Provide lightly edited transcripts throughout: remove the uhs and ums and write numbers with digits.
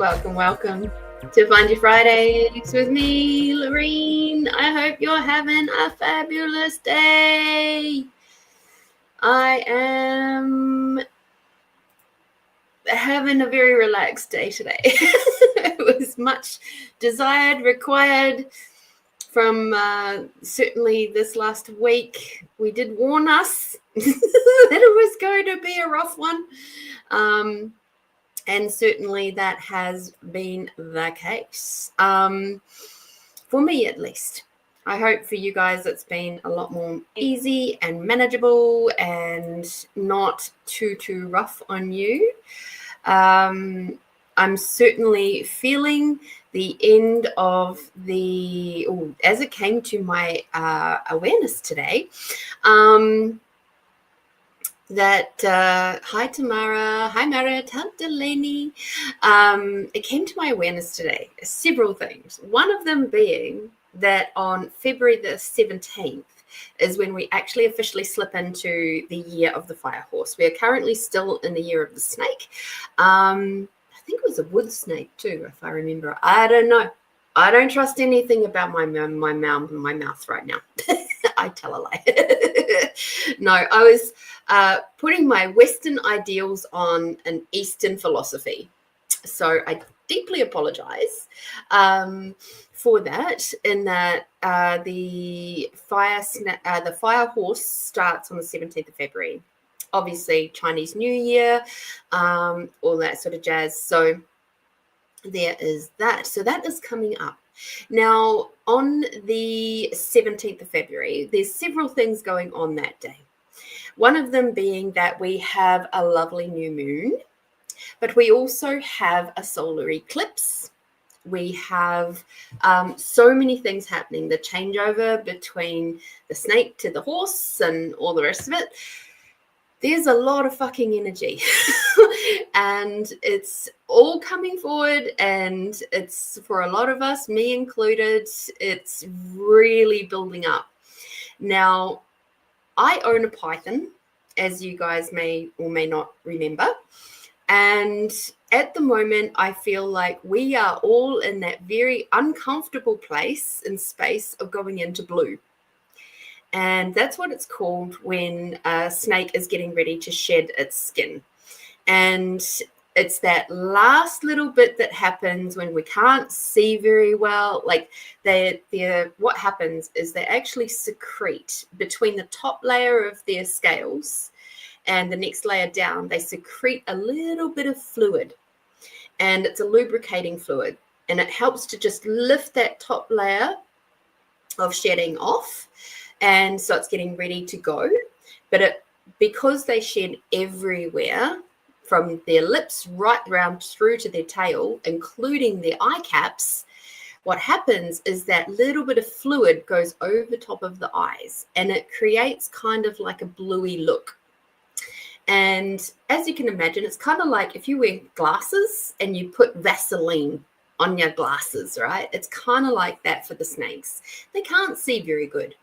Welcome to Find Your Fridays with me, Lorene. I hope you're having a fabulous day. I am having a very relaxed day today. It was much desired, required from certainly this last week. We did warn us that it was going to be a rough one. And certainly that has been the case, for me at least. I hope for you guys it's been a lot more easy and manageable and not too rough on you. I'm certainly feeling the end of the, as it came to my awareness today, hi Tamara, hi Mara, Delaney. It came to my awareness today, several things. One of them being that on February the 17th is when we actually officially slip into the year of the fire horse. We are currently still in the year of the snake. I think it was a wood snake too, if I remember. I don't know. I don't trust anything about my mouth right now. I tell a lie. No, I was putting my Western ideals on an Eastern philosophy. So I deeply apologize for that, in that the fire horse starts on the 17th of February. Obviously, Chinese New Year, all that sort of jazz. So there is that. So that is coming up. Now, on the 17th of February, there's several things going on that day. One of them being that we have a lovely new moon, but we also have a solar eclipse. We have so many things happening, the changeover between the snake to the horse and all the rest of it. There's a lot of fucking energy and it's all coming forward, and it's, for a lot of us, me included, it's really building up. Now, I own a python, as you guys may or may not remember. And at the moment, I feel like we are all in that very uncomfortable place and space of going into blue. And that's what it's called when a snake is getting ready to shed its skin. And it's that last little bit that happens when we can't see very well. Like what happens is they actually secrete between the top layer of their scales and the next layer down. They secrete a little bit of fluid, and it's a lubricating fluid, and it helps to just lift that top layer of shedding off. And so it's getting ready to go. But because they shed everywhere, from their lips right round through to their tail, including their eye caps, what happens is that little bit of fluid goes over top of the eyes, and it creates kind of like a bluey look. And as you can imagine, it's kind of like if you wear glasses and you put Vaseline on your glasses, right? It's kind of like that for the snakes. They can't see very good.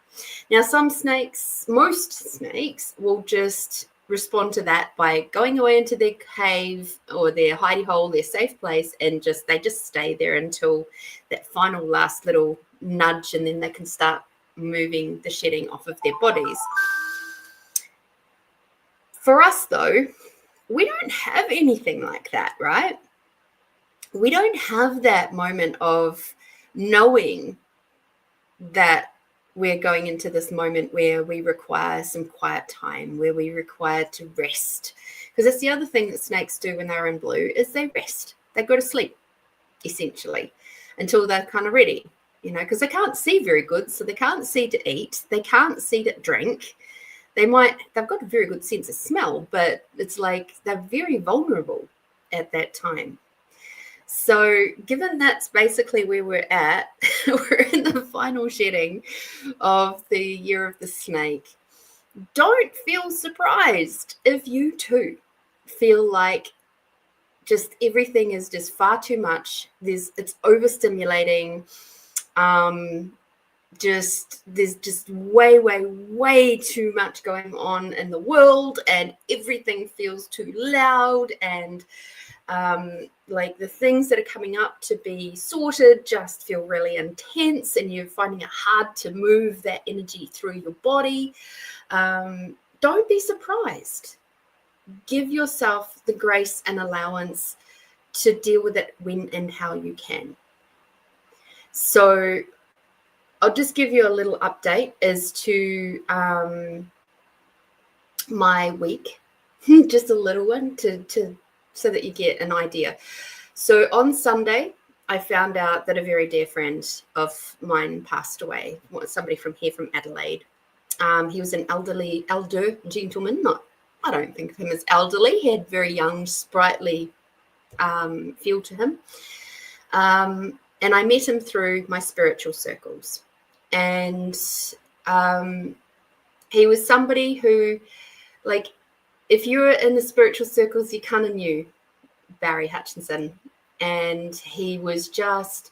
Now, most snakes will just respond to that by going away into their cave or their hidey hole, their safe place, and they just stay there until that final last little nudge, and then they can start moving the shedding off of their bodies. For us, though, we don't have anything like that, right? We don't have that moment of knowing that we're going into this moment where we require some quiet time, where we require to rest. Because that's the other thing that snakes do when they're in blue, is they rest. They go to sleep, essentially, until they're kind of ready, because they can't see very good, so they can't see to eat. They can't see to drink. They've got a very good sense of smell, but it's like they're very vulnerable at that time. So given that's basically where we're at, we're in the final shedding of the year of the snake. Don't feel surprised if you too feel like just everything is just far too much. It's overstimulating. There's just way too much going on in the world, and everything feels too loud, and Like the things that are coming up to be sorted just feel really intense, and you're finding it hard to move that energy through your body. Don't be surprised. Give yourself the grace and allowance to deal with it when and how you can. So I'll just give you a little update as to my week, just a little one to so that you get an idea. So on Sunday, I found out that a very dear friend of mine passed away. Somebody from here, from Adelaide. He was an elder gentleman. I don't think of him as elderly. He had very young, sprightly feel to him. And I met him through my spiritual circles. And he was somebody who, like, if you were in the spiritual circles, you kind of knew Barry Hutchinson. And he was just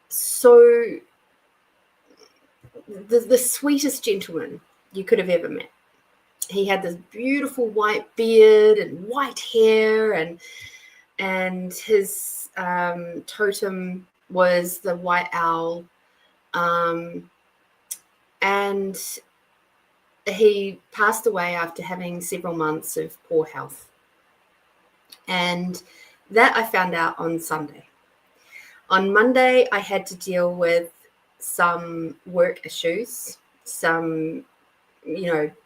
so the sweetest gentleman you could have ever met. He had this beautiful white beard and white hair, and his totem was the white owl. And he passed away after having several months of poor health. And that I found out on Sunday. On Monday, I had to deal with some work issues, some,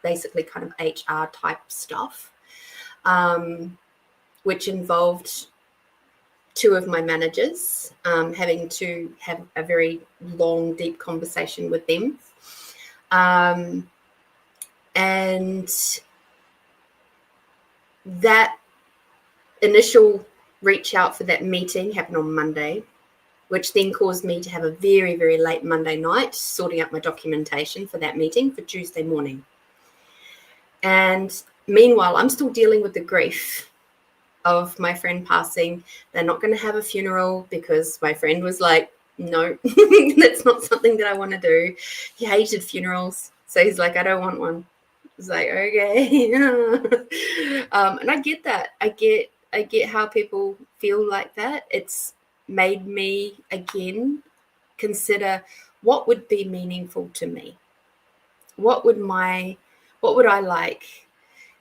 basically kind of HR type stuff, which involved two of my managers, having to have a very long, deep conversation with them. And that initial reach out for that meeting happened on Monday, which then caused me to have a very, very late Monday night sorting out my documentation for that meeting for Tuesday morning. And meanwhile, I'm still dealing with the grief of my friend passing. They're not going to have a funeral because my friend was like, no, that's not something that I want to do. He hated funerals. So he's like, I don't want one. I was like, okay. And I get that. I get how people feel like that. It's made me again consider what would be meaningful to me. What would I like?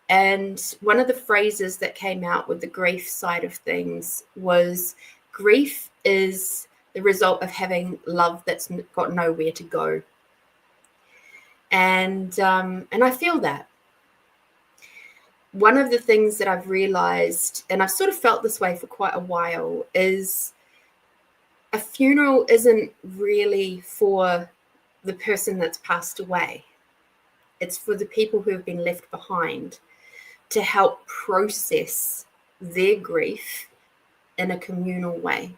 And one of the phrases that came out with the grief side of things was, grief is the result of having love that's got nowhere to go. And I feel that. One of the things that I've realized, and I've sort of felt this way for quite a while, is a funeral isn't really for the person that's passed away. It's for the people who have been left behind to help process their grief in a communal way.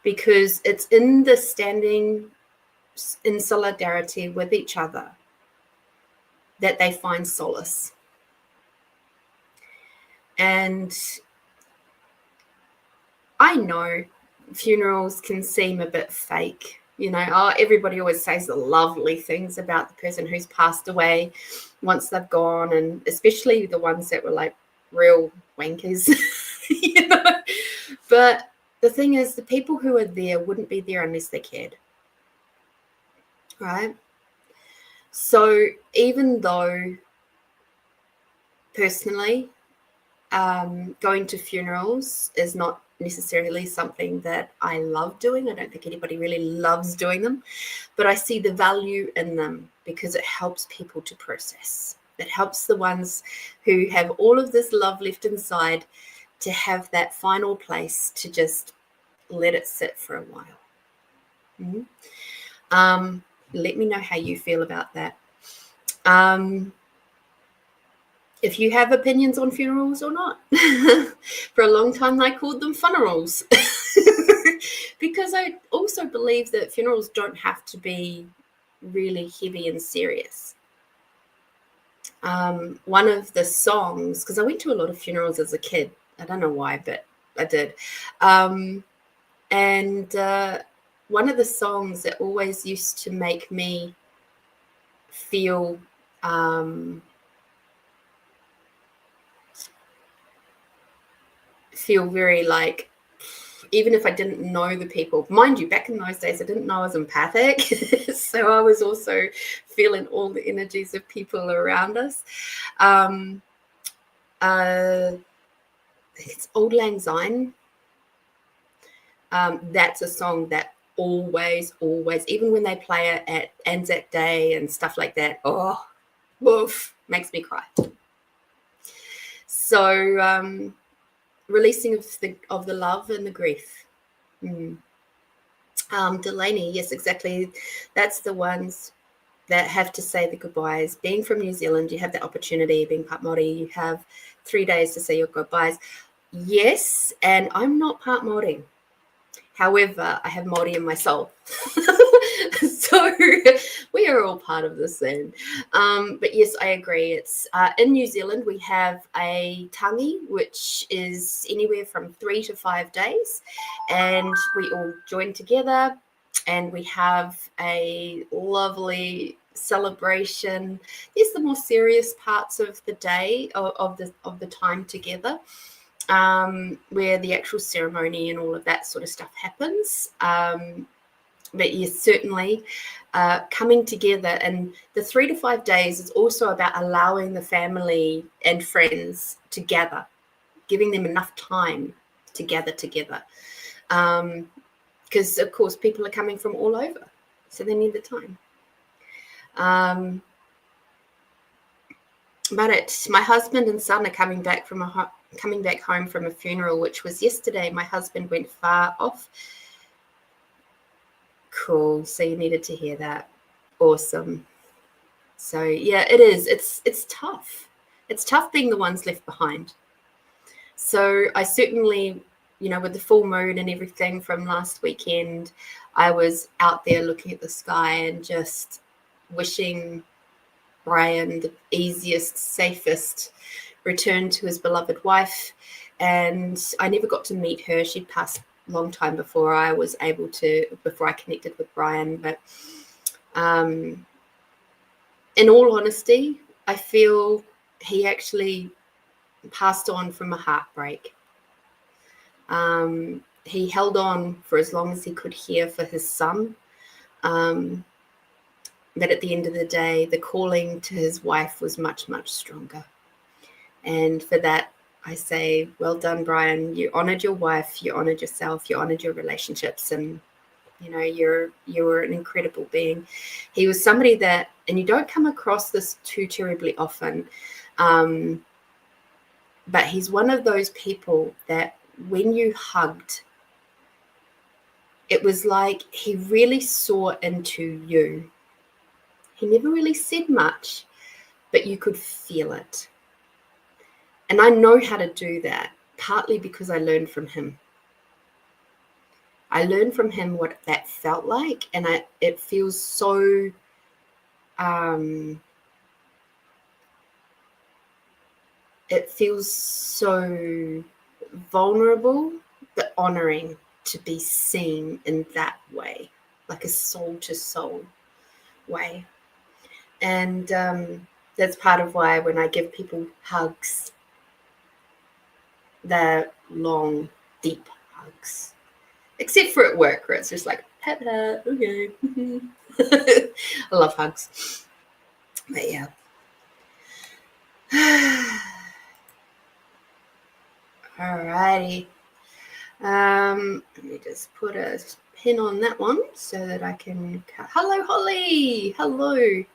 Because it's in the standing in solidarity with each other that they find solace. And I know funerals can seem a bit fake. Everybody always says the lovely things about the person who's passed away once they've gone, and especially the ones that were like real wankers, But the thing is, the people who are there wouldn't be there unless they cared, right? So even though personally, going to funerals is not necessarily something that I love doing. I don't think anybody really loves doing them, but I see the value in them because it helps people to process. It helps the ones who have all of this love left inside to have that final place to just let it sit for a while. Mm-hmm. Let me know how you feel about that. If you have opinions on funerals or not. For a long time, I called them funerals. Because I also believe that funerals don't have to be really heavy and serious. One of the songs, because I went to a lot of funerals as a kid. I don't know why, but I did. And one of the songs that always used to make me feel feel very like, even if I didn't know the people, mind you, back in those days, I didn't know I was empathic. So I was also feeling all the energies of people around us. It's Auld Lang Syne. That's a song that always, even when they play it at Anzac Day and stuff like that, oh, woof, makes me cry. So releasing of the love and the grief. Delaney, yes, exactly. That's the ones that have to say the goodbyes. Being from New Zealand, you have the opportunity. Being part Māori, you have 3 days to say your goodbyes. Yes, and I'm not part Māori. However, I have Māori in my soul. So we are all part of the same. But yes, I agree. It's in New Zealand, we have a tangi, which is anywhere from 3 to 5 days. And we all join together and we have a lovely celebration. There's the more serious parts of the day, of the time together. Where the actual ceremony and all of that sort of stuff happens. But yes, certainly coming together, and the 3 to 5 days is also about allowing the family and friends to gather, giving them enough time to gather together. Because, of course, people are coming from all over, so they need the time. But my husband and son are coming back home from a funeral, which was yesterday. My husband went far off. Cool. So you needed to hear that. Awesome. So yeah, it is. It's tough. It's tough being the ones left behind. So I certainly, with the full moon and everything from last weekend, I was out there looking at the sky and just wishing Brian the easiest, safest return to his beloved wife. And I never got to meet her. She'd passed a long time before I connected with Brian. But in all honesty, I feel he actually passed on from a heartbreak. He held on for as long as he could here for his son. But at the end of the day, the calling to his wife was much, much stronger. And for that, I say, well done, Brian. You honored your wife, you honored yourself, you honored your relationships, and you're an incredible being. He was somebody that, and you don't come across this too terribly often, but he's one of those people that when you hugged, it was like he really saw into you. He never really said much, but you could feel it. And I know how to do that, partly because I learned from him. I learned from him what that felt like, and it feels so vulnerable, but honoring to be seen in that way, like a soul to soul way. And that's part of why when I give people hugs, they're long, deep hugs. Except for at work, where it's just like, okay. I love hugs. But yeah. Alrighty. Let me just put a pin on that one so that I can cut. Hello, Holly. Hello.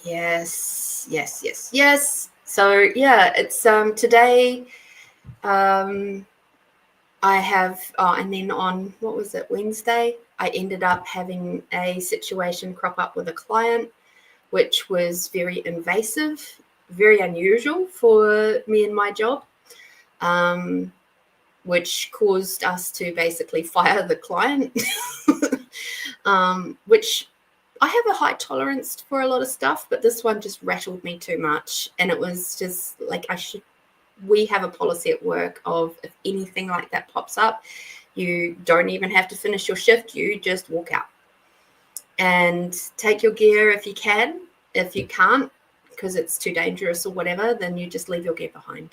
Yes. So yeah, it's today. I have, and then on, what was it, Wednesday, I ended up having a situation crop up with a client, which was very invasive, very unusual for me and my job, which caused us to basically fire the client, which I have a high tolerance for a lot of stuff, but this one just rattled me too much. And it was just like, we have a policy at work of if anything like that pops up, you don't even have to finish your shift. You just walk out and take your gear if you can. If you can't, because it's too dangerous or whatever, then you just leave your gear behind.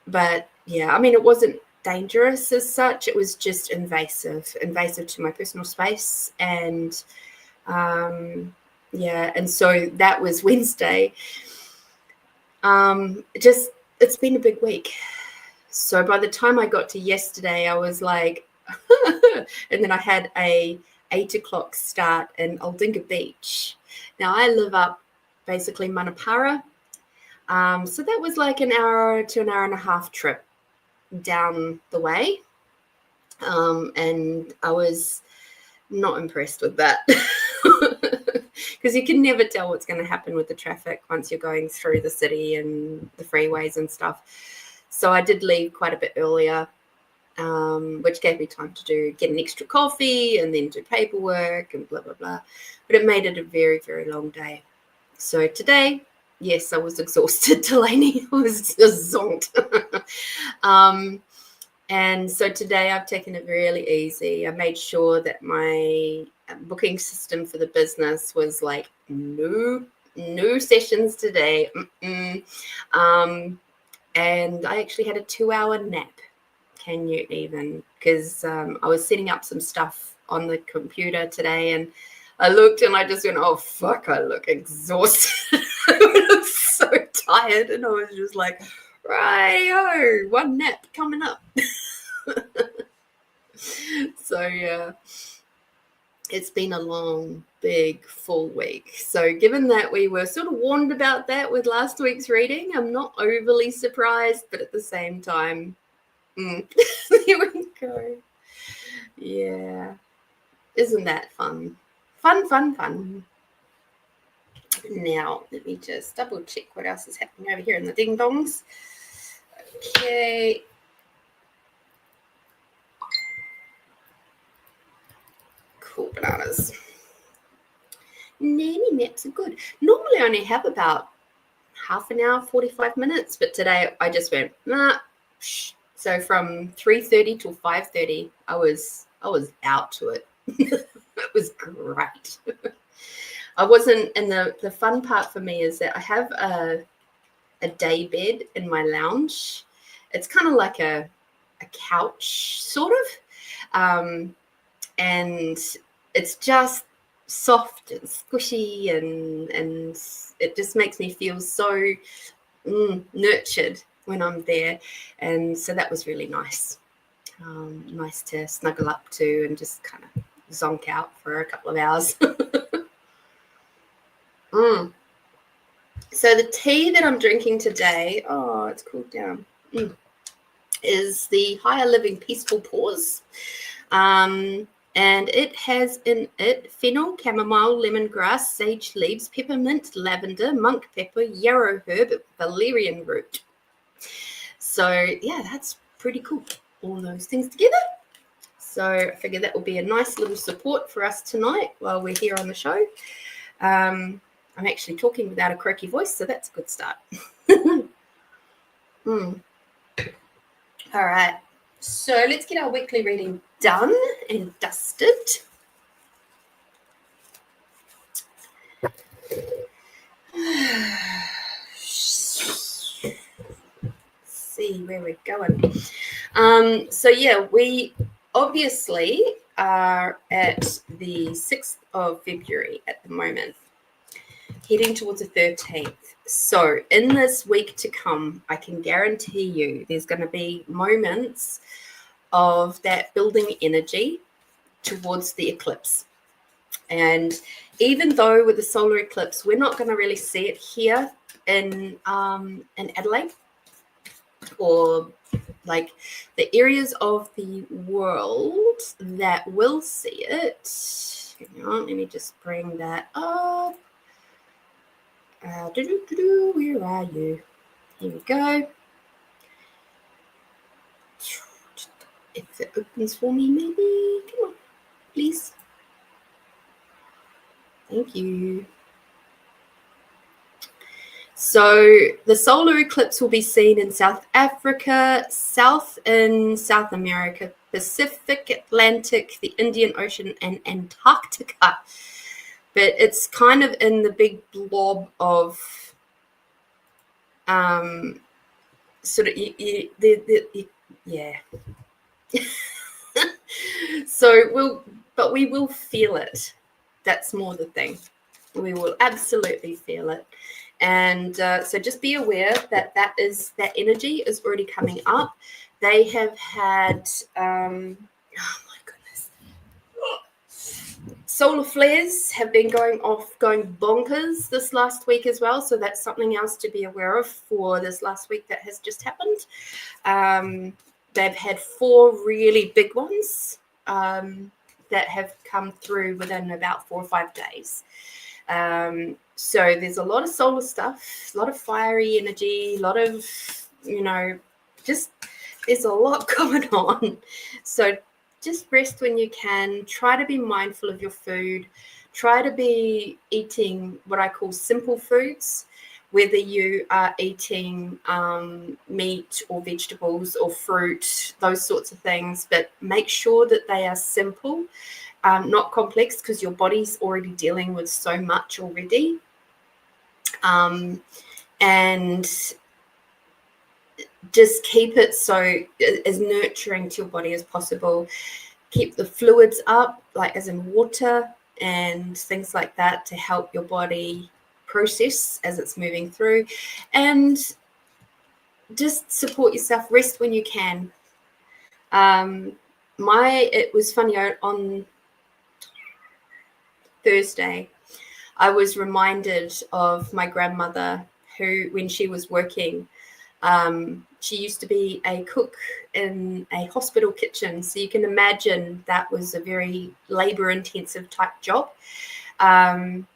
But yeah, I mean, it wasn't dangerous as such. It was just invasive to my personal space. And yeah, and so that was Wednesday. It's been a big week. So by the time I got to yesterday, I was like, and then I had a 8 o'clock start in Aldinga Beach. Now I live up basically Manapara. So that was like an hour to an hour and a half trip down the way. And I was not impressed with that. Because you can never tell what's going to happen with the traffic once you're going through the city and the freeways and stuff. So I did leave quite a bit earlier, which gave me time to get an extra coffee and then do paperwork and blah, blah, blah. But it made it a very, very long day. So today, yes, I was exhausted, Delaney. I was zonked. And so today I've taken it really easy. I made sure that my booking system for the business was like, no sessions today. And I actually had a 2-hour nap. Can you even? Because I was setting up some stuff on the computer today, and I looked and I just went, oh, fuck, I look exhausted. I look so tired. And I was just like, right, one nap coming up. So yeah, it's been a long, big, full week. So given that we were sort of warned about that with last week's reading, I'm not overly surprised, but at the same time, there we go. Yeah, isn't that fun? Fun. Now, let me just double check what else is happening over here in the ding dongs. Okay. Cool bananas. Nanny naps are good. Normally I only have about half an hour, 45 minutes, but today I just went, nah. So from 3:30 till 5:30, I was out to it. It was great. I wasn't, and the fun part for me is that I have a day bed in my lounge. It's kind of like a couch, sort of. And it's just soft and squishy, and it just makes me feel so nurtured when I'm there. And so that was really nice. Nice to snuggle up to and just kind of zonk out for a couple of hours. So the tea that I'm drinking today, oh, it's cooled down, is the Higher Living Peaceful Pause. And it has in it fennel, chamomile, lemongrass, sage leaves, peppermint, lavender, monk pepper, yarrow herb, valerian root. So, yeah, that's pretty cool. All those things together. So I figure that will be a nice little support for us tonight while we're here on the show. I'm actually talking without a croaky voice, so that's a good start. All right. So let's get our weekly reading done and dusted. See where we're going. So yeah, we obviously are at the 6th of February at the moment, heading towards the 13th. So in this week to come, I can guarantee you there's going to be moments of that building energy towards the eclipse. And even though with the solar eclipse, we're not going to really see it here in Adelaide, or like the areas of the world that will see it. Hang on, let me just bring that up. Where are you? Here we go. If it opens for me, maybe. Come on, please. Thank you. So the solar eclipse will be seen in South Africa, South America, Pacific, Atlantic, the Indian Ocean, and Antarctica but it's kind of in the big blob of sort of yeah. So we will feel it. That's more the thing. We will absolutely feel it. And so just be aware that that energy is already coming up. They have had, oh my goodness, solar flares have been going bonkers this last week as well. So that's something else to be aware of for this last week that has just happened. They've had 4 really big ones that have come through within about 4 or 5 days. So there's a lot of solar stuff, a lot of fiery energy, a lot of, just there's a lot going on. So just rest when you can. Try to be mindful of your food. Try to be eating what I call simple foods, whether you are eating meat or vegetables or fruit, those sorts of things, but make sure that they are simple, not complex, because your body's already dealing with so much already. And just keep it so as nurturing to your body as possible. Keep the fluids up, like as in water and things like that, to help your body process as it's moving through. And just support yourself. Rest when you can. It was funny, on Thursday, I was reminded of my grandmother, who, when she was working, she used to be a cook in a hospital kitchen. So you can imagine that was a very labor-intensive type job. And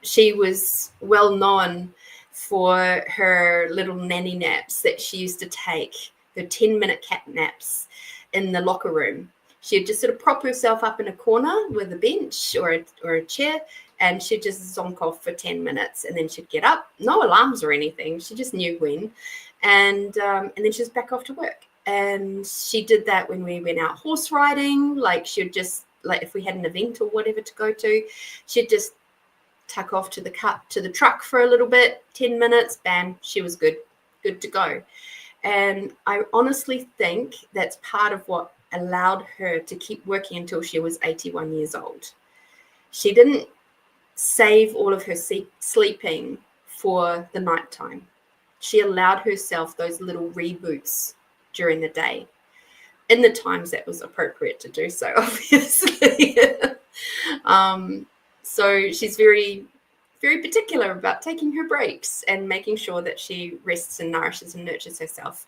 she was well known for her little nanny naps that she used to take, her 10-minute cat naps in the locker room. She'd just sort of prop herself up in a corner with a bench or a chair, and she'd just zonk off for 10 minutes, and then she'd get up. No alarms or anything. She just knew when. And then she'd back off to work. And she did that when we went out horse riding. Like, she'd just, like, if we had an event or whatever to go to, she'd just tuck off to the truck for a little bit, 10 minutes, bam, she was good to go. And I honestly think that's part of what allowed her to keep working until she was 81 years old. She didn't save all of her sleeping for the nighttime. She allowed herself those little reboots during the day, in the times that was appropriate to do so, obviously. So she's very, very particular about taking her breaks and making sure that she rests and nourishes and nurtures herself.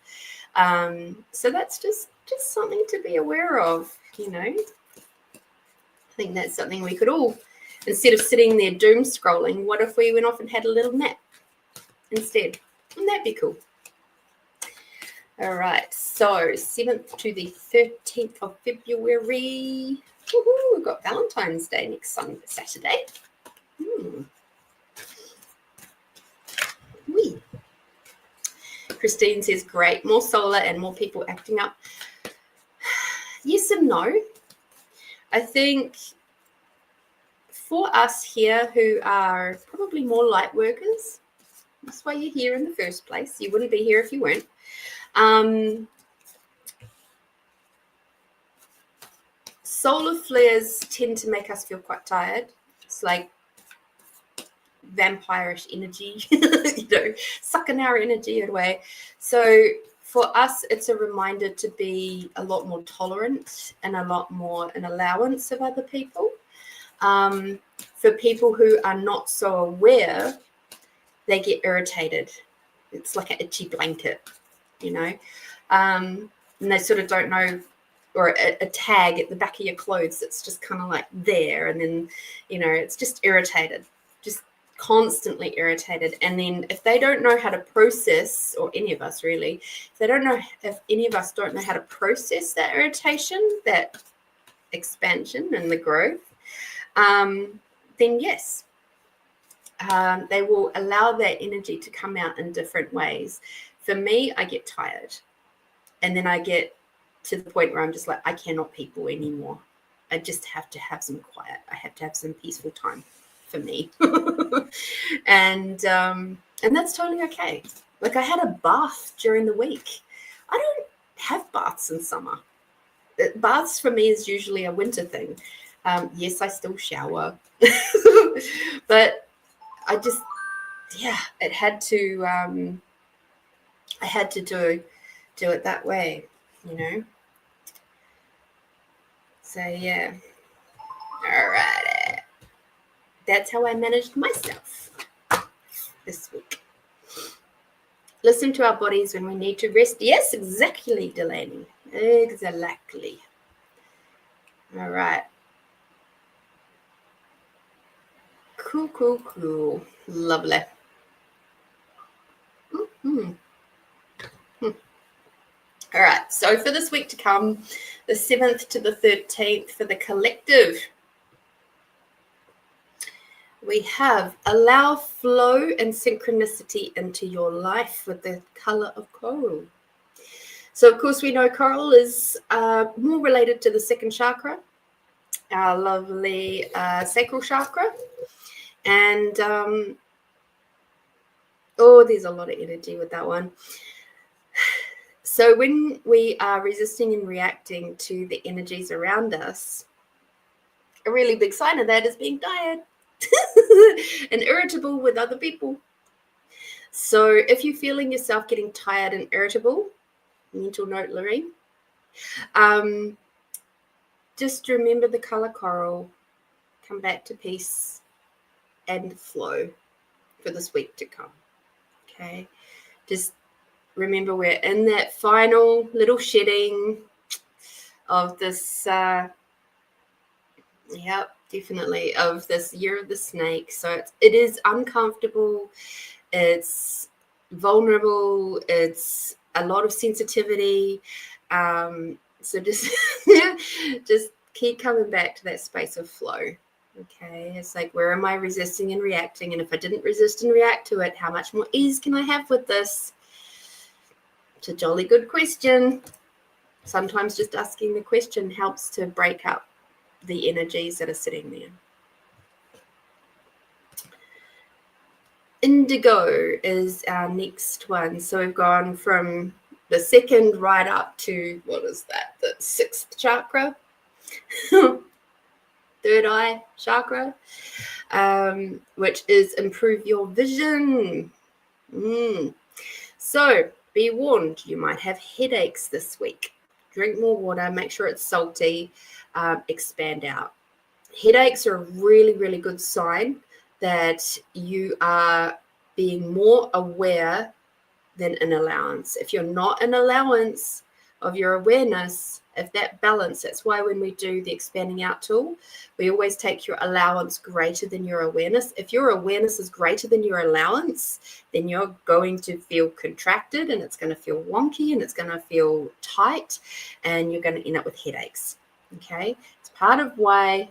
So that's just something to be aware of, I think that's something we could all, instead of sitting there doom scrolling, what if we went off and had a little nap instead? Wouldn't that be cool? All right, so 7th to the 13th of February. Woohoo, we've got Valentine's Day next Saturday. Wee. Christine says, great, more solar and more people acting up. Yes and no. I think for us here who are probably more light workers, that's why you're here in the first place. You wouldn't be here if you weren't. Solar flares tend to make us feel quite tired. It's like vampirish energy, sucking our energy away. So for us, it's a reminder to be a lot more tolerant and a lot more an allowance of other people. For people who are not so aware, they get irritated. It's like an itchy blanket, and they sort of don't know, or a tag at the back of your clothes that's just kind of like there, and then, it's just irritated, just constantly irritated. And then if they don't know how to process, or any of us really, if any of us don't know how to process that irritation, that expansion and the growth, then yes, they will allow that energy to come out in different ways. For me, I get tired, and then I get to the point where I'm just like, I cannot people anymore. I just have to have some quiet. I have to have some peaceful time for me. And that's totally okay. Like I had a bath during the week. I don't have baths in summer. Baths for me is usually a winter thing. Yes, I still shower, but I just, yeah, it had to. I had to do it that way, you know. So yeah, all right. That's how I managed myself this week. Listen to our bodies when we need to rest. Yes, exactly, Delaney. Exactly. All right. Cool. Lovely. Mm-hmm. All right. So for this week to come, the 7th to the 13th for the collective, we have allow flow and synchronicity into your life with the color of coral. So, of course, we know coral is more related to the second chakra, our lovely sacral chakra. And, there's a lot of energy with that one. So when we are resisting and reacting to the energies around us, a really big sign of that is being tired and irritable with other people. So if you're feeling yourself getting tired and irritable, mental note, Lorene, just remember the color coral, come back to peace and flow for this week to come. Okay, just remember we're in that final little shedding of this definitely of this year of the snake. So it is uncomfortable, it's vulnerable, it's a lot of sensitivity, so just just keep coming back to that space of flow. Okay, it's like, where am I resisting and reacting? And if I didn't resist and react to it, how much more ease can I have with this? It's a jolly good question. Sometimes just asking the question helps to break up the energies that are sitting there. Indigo is our next one. So we've gone from the second right up to, what is that? The 6th chakra, third eye chakra, which is improve your vision. So be warned, you might have headaches this week. Drink more water, make sure it's salty, expand out. Headaches are a really, really good sign that you are being more aware than an allowance. If you're not an allowance of your awareness, if that balance, that's why when we do the expanding out tool, we always take your allowance greater than your awareness. If your awareness is greater than your allowance, then you're going to feel contracted, and it's going to feel wonky, and it's going to feel tight, and you're going to end up with headaches. Okay, it's part of why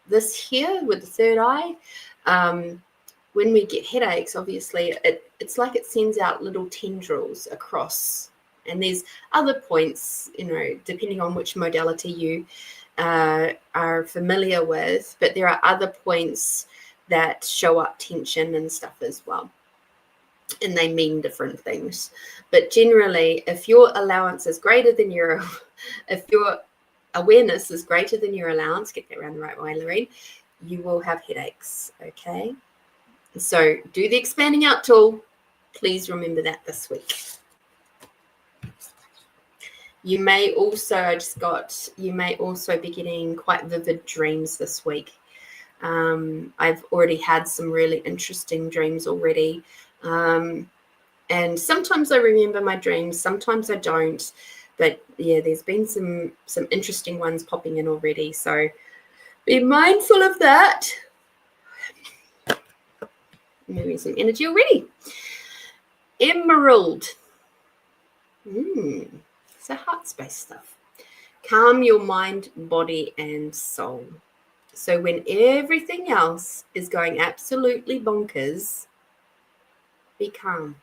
this here with the third eye, when we get headaches, obviously it's like it sends out little tendrils across, and there's other points, depending on which modality you are familiar with, but there are other points that show up tension and stuff as well, and they mean different things. But generally, if your allowance is greater than if your awareness is greater than your allowance, get that around the right way, Lorene, you will have headaches. Okay, so do the expanding out tool. Please remember that this week. You may also be getting quite vivid dreams this week. I've already had some really interesting dreams already, and sometimes I remember my dreams, sometimes I don't. But yeah, there's been some interesting ones popping in already, so be mindful of that. Moving some energy already. Emerald. So heart space stuff. Calm your mind, body, and soul. So when everything else is going absolutely bonkers, be calm.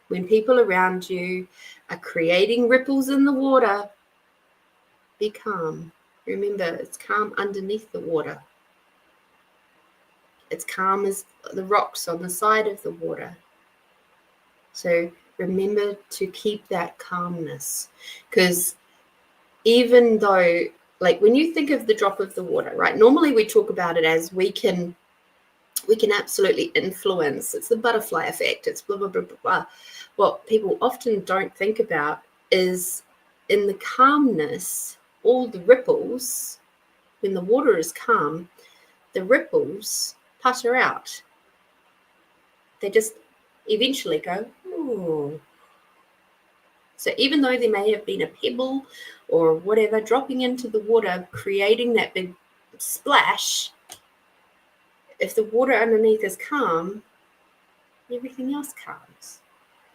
When people around you are creating ripples in the water, be calm. Remember, it's calm underneath the water. It's calm as the rocks on the side of the water. So remember to keep that calmness, because even though, like, when you think of the drop of the water, right? Normally we talk about it as we can absolutely influence. It's the butterfly effect. It's blah, blah, blah, blah, blah. What people often don't think about is in the calmness, all the ripples, when the water is calm, the ripples putter out. They just eventually go, ooh. So even though there may have been a pebble or whatever dropping into the water, creating that big splash, if the water underneath is calm, everything else calms.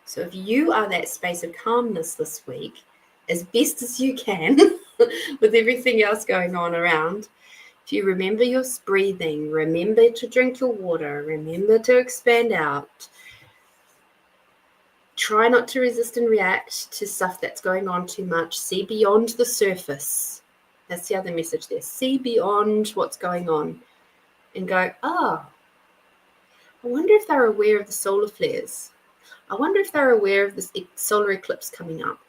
So if you are that space of calmness this week, as best as you can, with everything else going on around, if you remember your breathing, remember to drink your water, remember to expand out, try not to resist and react to stuff that's going on too much, see beyond the surface. That's the other message there. See beyond what's going on and go, oh, I wonder if they're aware of the solar flares. I wonder if they're aware of this solar eclipse coming up.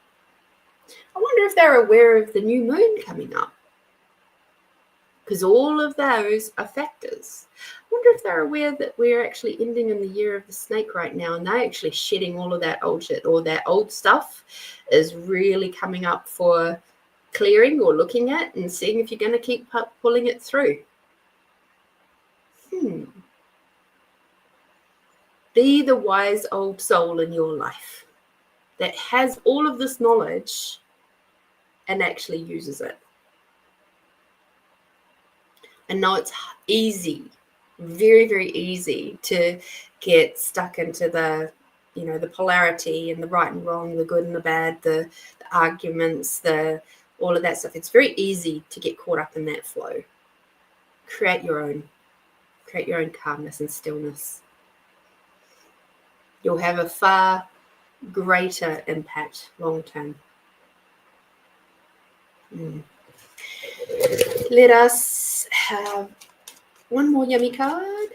I wonder if they're aware of the new moon coming up. Because all of those are factors. I wonder if they're aware that we're actually ending in the year of the snake right now, and they're actually shedding all of that old shit, or that old stuff is really coming up for clearing or looking at and seeing if you're going to keep pulling it through. Be the wise old soul in your life that has all of this knowledge and actually uses it. And now it's easy, very, very easy to get stuck into the, the polarity and the right and wrong, the good and the bad, the arguments, all of that stuff. It's very easy to get caught up in that flow. Create your own calmness and stillness. You'll have a far greater impact long term. Let us have one more yummy card.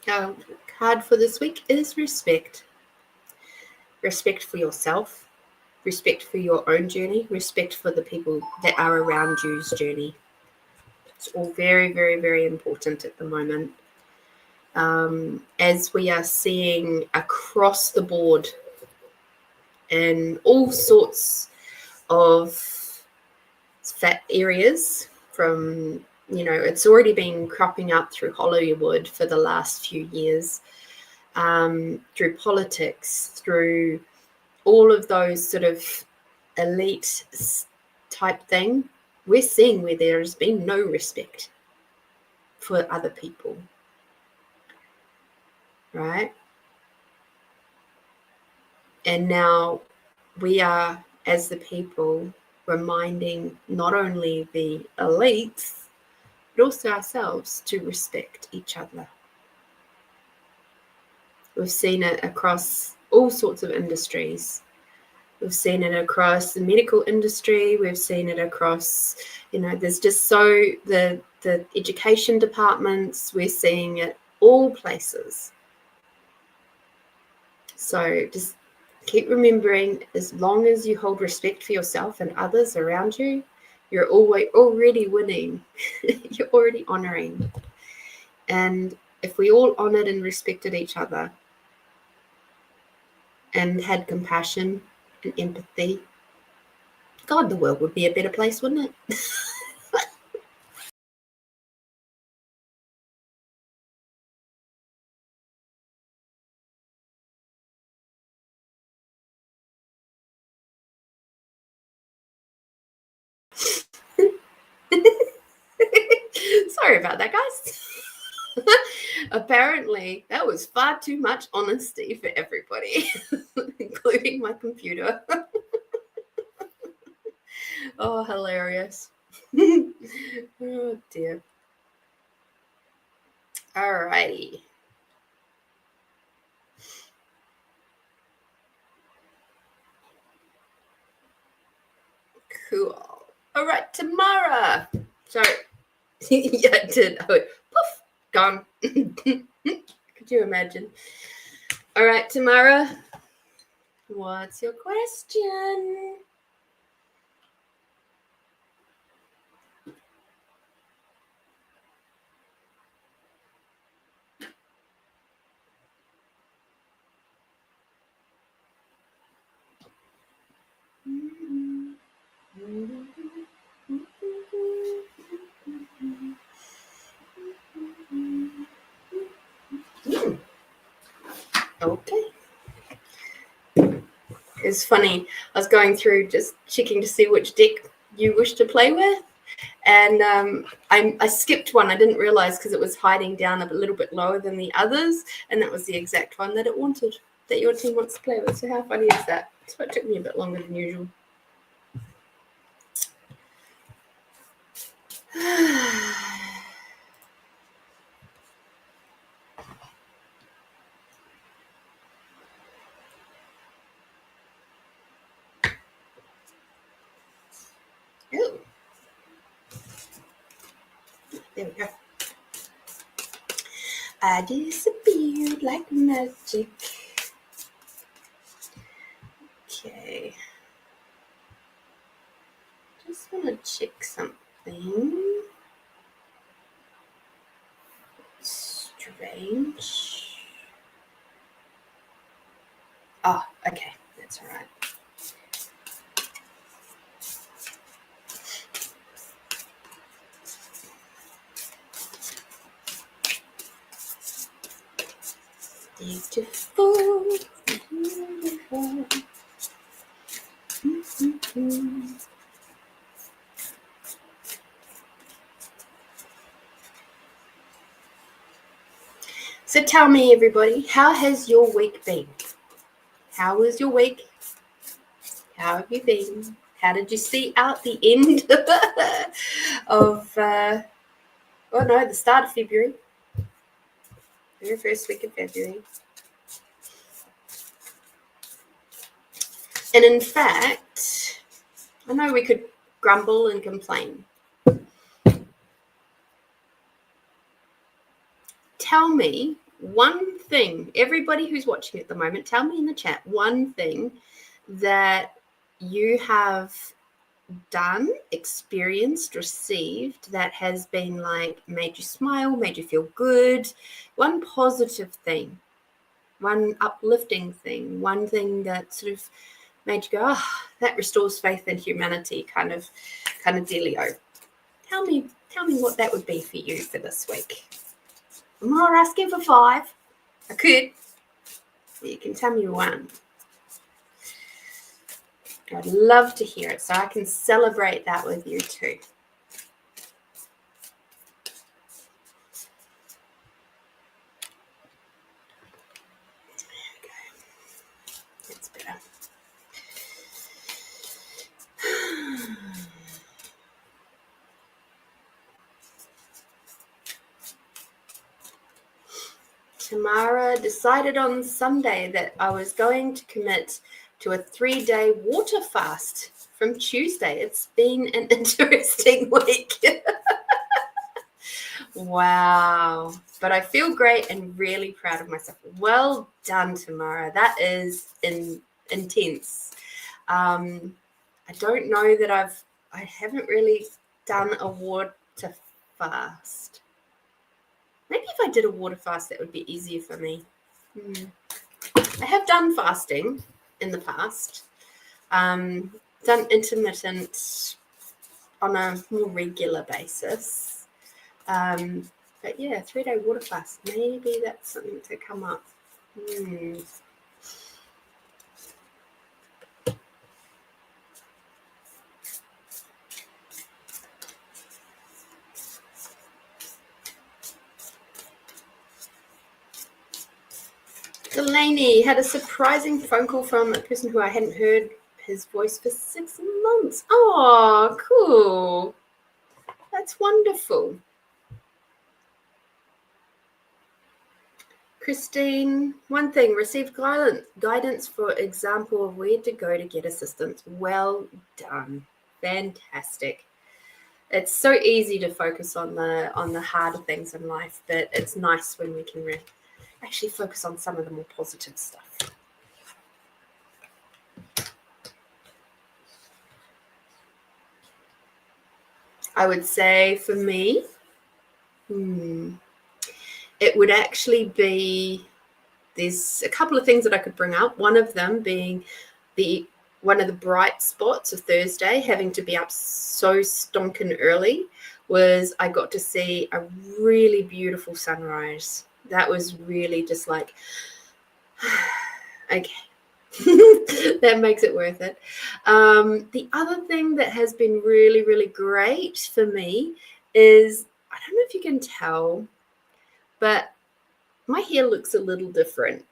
Our card for this week is respect. Respect for yourself, respect for your own journey, respect for the people that are around you's journey. It's all very, very, very important at the moment. As we are seeing across the board in all sorts of fat areas, from, it's already been cropping up through Hollywood for the last few years, through politics, through all of those sort of elite type thing. We're seeing where there has been no respect for other people, right? And now we are, as the people, reminding not only the elites, but also ourselves to respect each other. We've seen it across all sorts of industries. We've seen it across the medical industry. We've seen it across, there's just the education departments. We're seeing it all places. So just keep remembering, as long as you hold respect for yourself and others around you, you're already winning. You're already honoring. And if we all honored and respected each other and had compassion and empathy, God, the world would be a better place, wouldn't it? Sorry about that, guys. Apparently, that was far too much honesty for everybody, including my computer. Oh, hilarious. Oh, dear. All righty. Cool. All right, Tamara. Sorry. Yeah, I did. I went, poof, gone. Could you imagine? All right, Tamara. What's your question? Okay. It's funny. I was going through just checking to see which deck you wish to play with, and I skipped one. I didn't realize because it was hiding down a little bit lower than the others, and that was the exact one that it wanted, that your team wants to play with. So how funny is that? So it took me a bit longer than usual. Ooh. There we go. I disappeared like magic. Okay. Just want to check something. Strange. Oh, okay. That's all right. Beautiful. Beautiful. So tell me, everybody, how has your week been? How was your week? How have you been? How did you see out the end of, the start of February? Very first week of February. And in fact, I know we could grumble and complain. Tell me one thing, everybody who's watching at the moment, tell me in the chat one thing that you have done, experienced, received that has been like made you smile, made you feel good. One positive thing, one uplifting thing, one thing that sort of made you go, oh, that restores faith in humanity, kind of dealio. Tell me what that would be for you for this week. I'm not asking for 5. I could. You can tell me one. I'd love to hear it so I can celebrate that with you too. There we go. That's better. Tamara decided on Sunday that I was going to commit to a 3-day water fast from Tuesday. It's been an interesting week. Wow. But I feel great and really proud of myself. Well done, Tamara. That is intense. I don't know that I haven't really done a water fast. Maybe if I did a water fast, that would be easier for me. I have done fasting in the past. Done intermittent on a more regular basis. But yeah, 3-day water fast. Maybe that's something to come up. Delaney had a surprising phone call from a person who I hadn't heard his voice for 6 months. Oh, cool. That's wonderful. Christine, one thing, received guidance for example of where to go to get assistance. Well done. fantastic. It's so easy to focus on the harder things in life, but it's nice when we can actually focus on some of the more positive stuff. I would say for me, it would actually be, there's a couple of things that I could bring up. One of them being one of the bright spots of Thursday, having to be up so stonking early, was I got to see a really beautiful sunrise. That was really just like, okay. That makes it worth it. The other thing that has been really, really great for me is, I don't know if you can tell, but my hair looks a little different.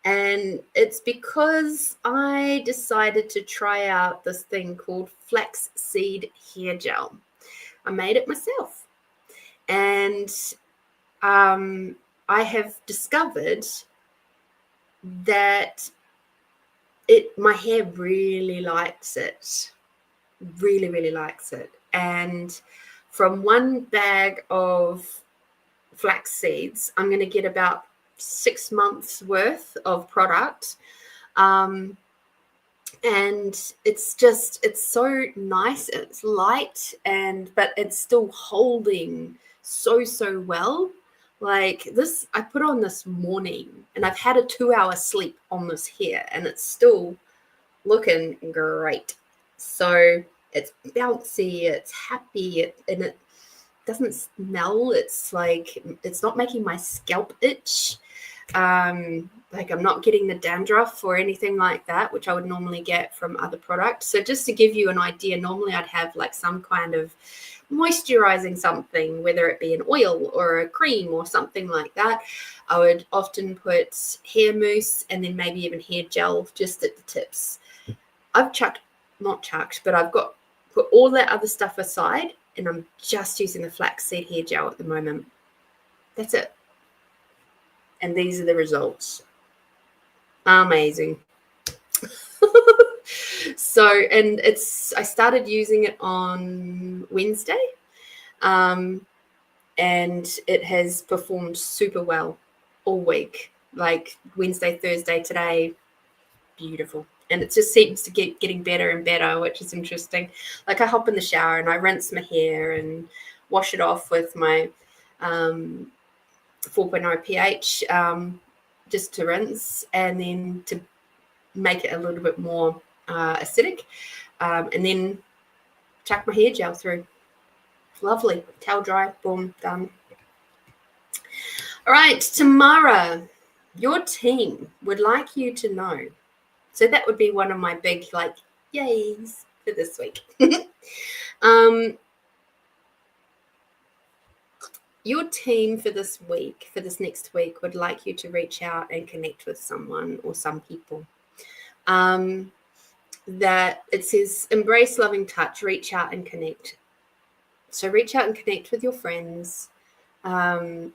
And it's because I decided to try out this thing called flaxseed hair gel. I made it myself. And I have discovered that my hair really likes it. Really, really likes it. And from one bag of flax seeds, I'm going to get about 6 months worth of product. And it's so nice. It's light, but it's still holding so well. Like this, I put on this morning, and I've had a 2-hour sleep on this hair, and it's still looking great. So it's bouncy, it's happy, and it doesn't smell. It's like, it's not making my scalp itch. Like I'm not getting the dandruff or anything like that, which I would normally get from other products. So just to give you an idea, normally I'd have like some kind of moisturizing something, whether it be an oil or a cream or something like that. I would often put hair mousse and then maybe even hair gel just at the tips. I've I've put all that other stuff aside, and I'm just using the flaxseed hair gel at the moment. That's it. And these are the results. Amazing. And I started using it on Wednesday, and it has performed super well all week. Like Wednesday, Thursday, today, beautiful. And it just seems to getting better and better, which is interesting. Like I hop in the shower and I rinse my hair and wash it off with my 4.0 pH, just to rinse, and then to make it a little bit more acidic, and then chuck my hair gel through. Lovely. Towel dry, boom, done. All right, Tamara, your team would like you to know. So that would be one of my big, like, yays for this week. Your team for this next week, would like you to reach out and connect with someone or some people. That it says, embrace loving touch, reach out and connect. So reach out and connect with your friends, and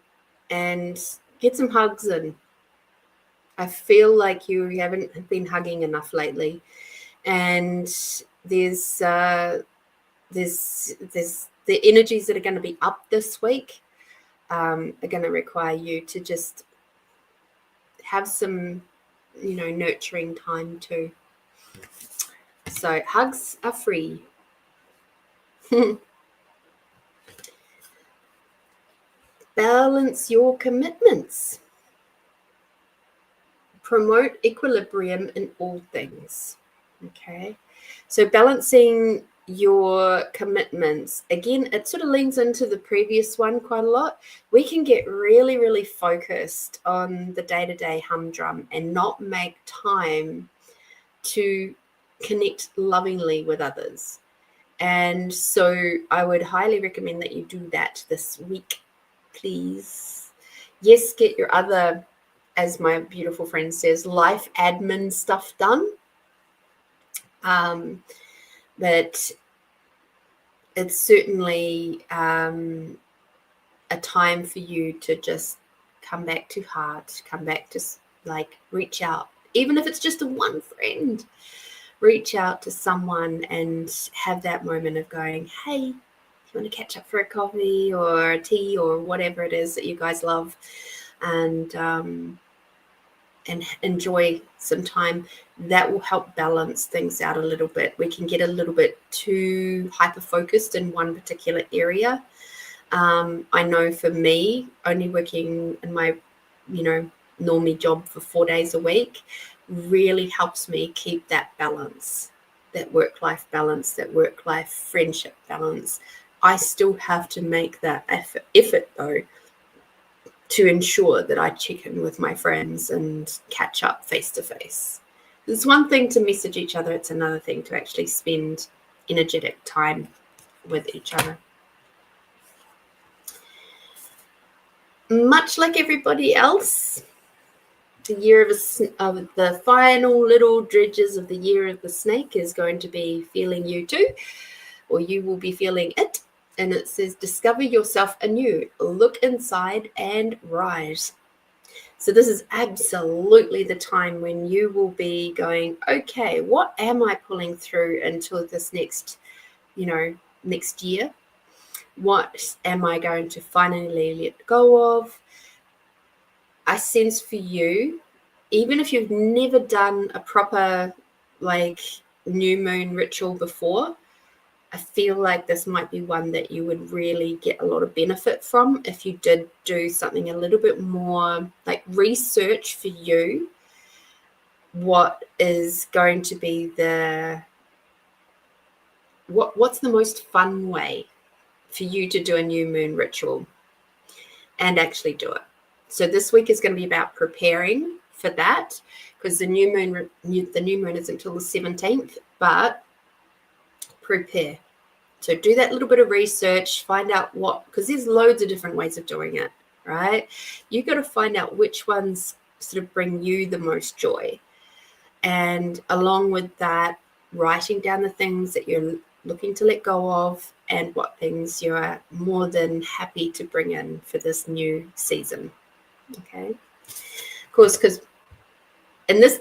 get some hugs in. I feel like you haven't been hugging enough lately, and there's the energies that are going to be up this week are going to require you to just have some, nurturing time too. So hugs are free. Balance your commitments. Promote equilibrium in all things. Okay. So balancing your commitments, again, it sort of leans into the previous one quite a lot. We can get really, really focused on the day-to-day humdrum and not make time to connect lovingly with others. And so I would highly recommend that you do that this week, please. Yes, get your other, as my beautiful friend says, life admin stuff done. But it's certainly a time for you to just come back to heart, come back to like reach out, even if it's just to one friend. reach out to someone and have that moment of going, hey, you want to catch up for a coffee or a tea or whatever it is that you guys love, and enjoy some time. That will help balance things out a little bit. We can get a little bit too hyper focused in one particular area. I know for me, only working in my, normie job for 4 days a week really helps me keep that balance, that work-life balance, that work-life friendship balance. I still have to make that effort though, to ensure that I check in with my friends and catch up face to face. It's one thing to message each other, it's another thing to actually spend energetic time with each other. Much like everybody else, the year of the final little dredges of the year of the snake is going to be feeling you too, or you will be feeling it. And it says, discover yourself anew, look inside and rise. So this is absolutely the time when you will be going, okay, what am I pulling through until this next year? What am I going to finally let go of? I sense for you, even if you've never done a proper new moon ritual before, I feel like this might be one that you would really get a lot of benefit from if you did do something a little bit more like research for you. What is going to be what's the most fun way for you to do a new moon ritual and actually do it? So this week is going to be about preparing for that, because the new moon is until the 17th, but prepare. So do that little bit of research, find out because there's loads of different ways of doing it, right? You've got to find out which ones sort of bring you the most joy. And along with that, writing down the things that you're looking to let go of and what things you are more than happy to bring in for this new season. Okay. Of course,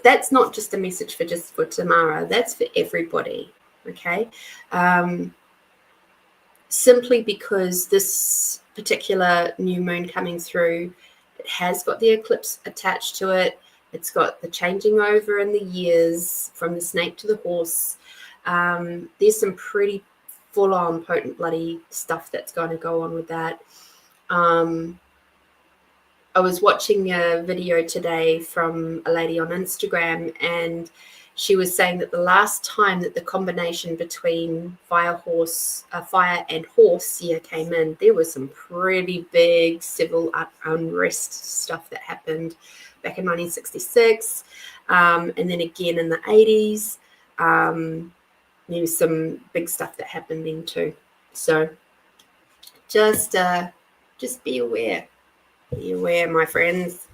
that's not just a message for Tamara, that's for everybody. Okay. Simply because this particular new moon coming through, it has got the eclipse attached to it. It's got the changing over in the years from the snake to the horse. There's some pretty full-on potent bloody stuff that's going to go on with that. I was watching a video today from a lady on Instagram, and she was saying that the last time that the combination between fire and horse year came in, there was some pretty big civil unrest stuff that happened back in 1966, and then again in the 80s. There was some big stuff that happened then too. So just be aware. Be aware, my friends.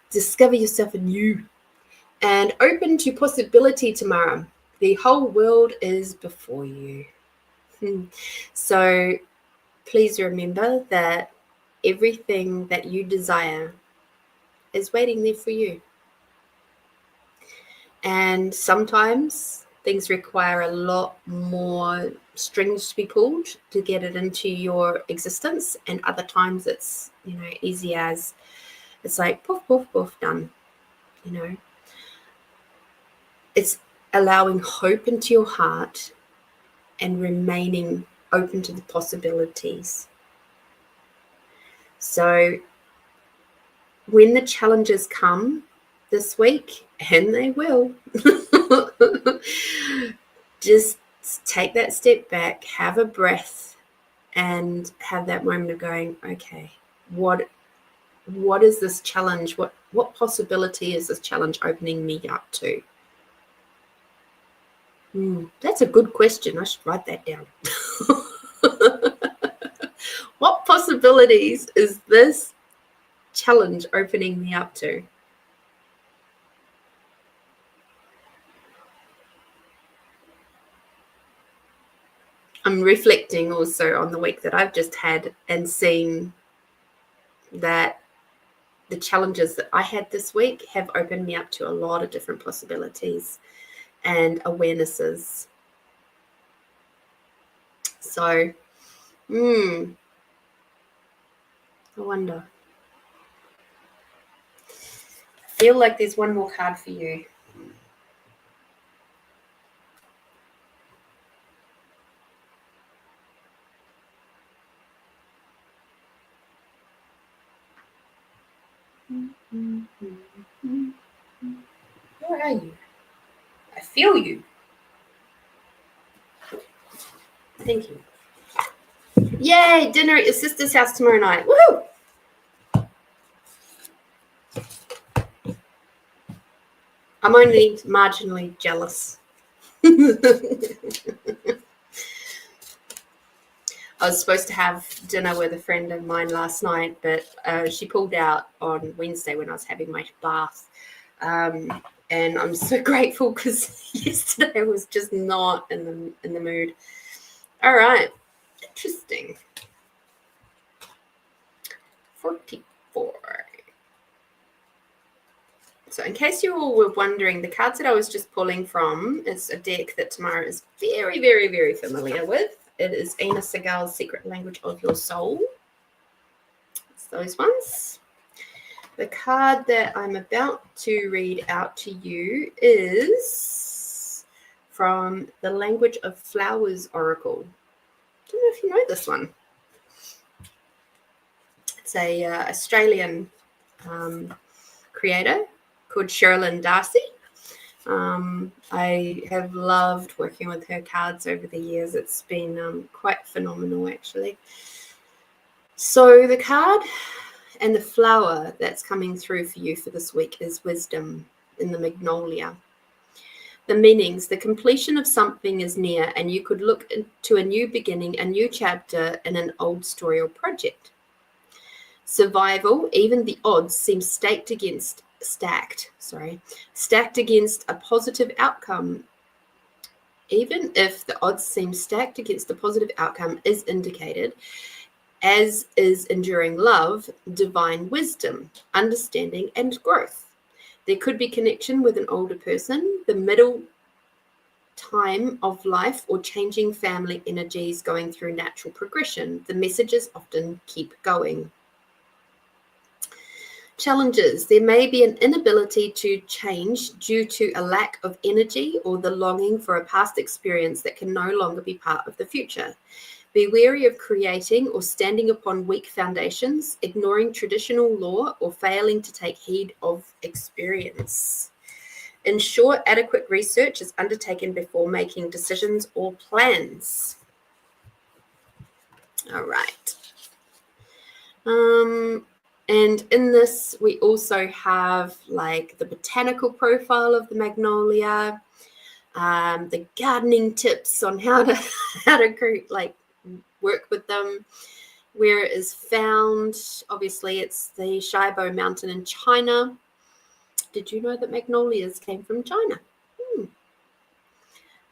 Discover yourself anew and open to possibility tomorrow. The whole world is before you. So please remember that everything that you desire is waiting there for you. And sometimes things require a lot more strings to be pulled to get it into your existence, and other times it's easy as it's like poof poof poof, done. It's allowing hope into your heart and remaining open to the possibilities. So when the challenges come this week, and they will, just take that step back, have a breath, and have that moment of going, okay, what is this challenge? What possibility is this challenge opening me up to? That's a good question. I should write that down. What possibilities is this challenge opening me up to? I'm reflecting also on the week that I've just had and seeing that the challenges that I had this week have opened me up to a lot of different possibilities. and awarenesses. So, I wonder. I feel like there's one more card for you. Where are you? I feel you. Thank you. Yay, dinner at your sister's house tomorrow night. Woohoo! I'm only marginally jealous. I was supposed to have dinner with a friend of mine last night, but she pulled out on Wednesday when I was having my bath. And I'm so grateful because yesterday I was just not in the mood. All right, interesting. 44. So in case you all were wondering, the cards that I was just pulling from is a deck that Tamara is very, very, very familiar with. It is Ina Segal's Secret Language of Your Soul. It's those ones. The card that I'm about to read out to you is from the Language of Flowers Oracle. I don't know if you know this one. It's a Australian creator called Sherilyn Darcy. I have loved working with her cards over the years. It's been quite phenomenal, actually. So the card and the flower that's coming through for you for this week is wisdom in the magnolia. The meanings, the completion of something is near, and you could look to a new beginning, a new chapter in an old story or project. Survival, even the odds seem stacked against a positive outcome. Even if the odds seem stacked against a positive outcome is indicated, as is enduring love, divine wisdom, understanding, and growth. There could be connection with an older person, the middle time of life, or changing family energies going through natural progression. The messages often keep going. Challenges. There may be an inability to change due to a lack of energy or the longing for a past experience that can no longer be part of the future. Be wary of creating or standing upon weak foundations, ignoring traditional law, or failing to take heed of experience. Ensure adequate research is undertaken before making decisions or plans. All right. And in this, we also have like the botanical profile of the magnolia, the gardening tips on how to create, like, work with them, where it is found. Obviously, it's the Shibo Mountain in China. Did you know that magnolias came from China?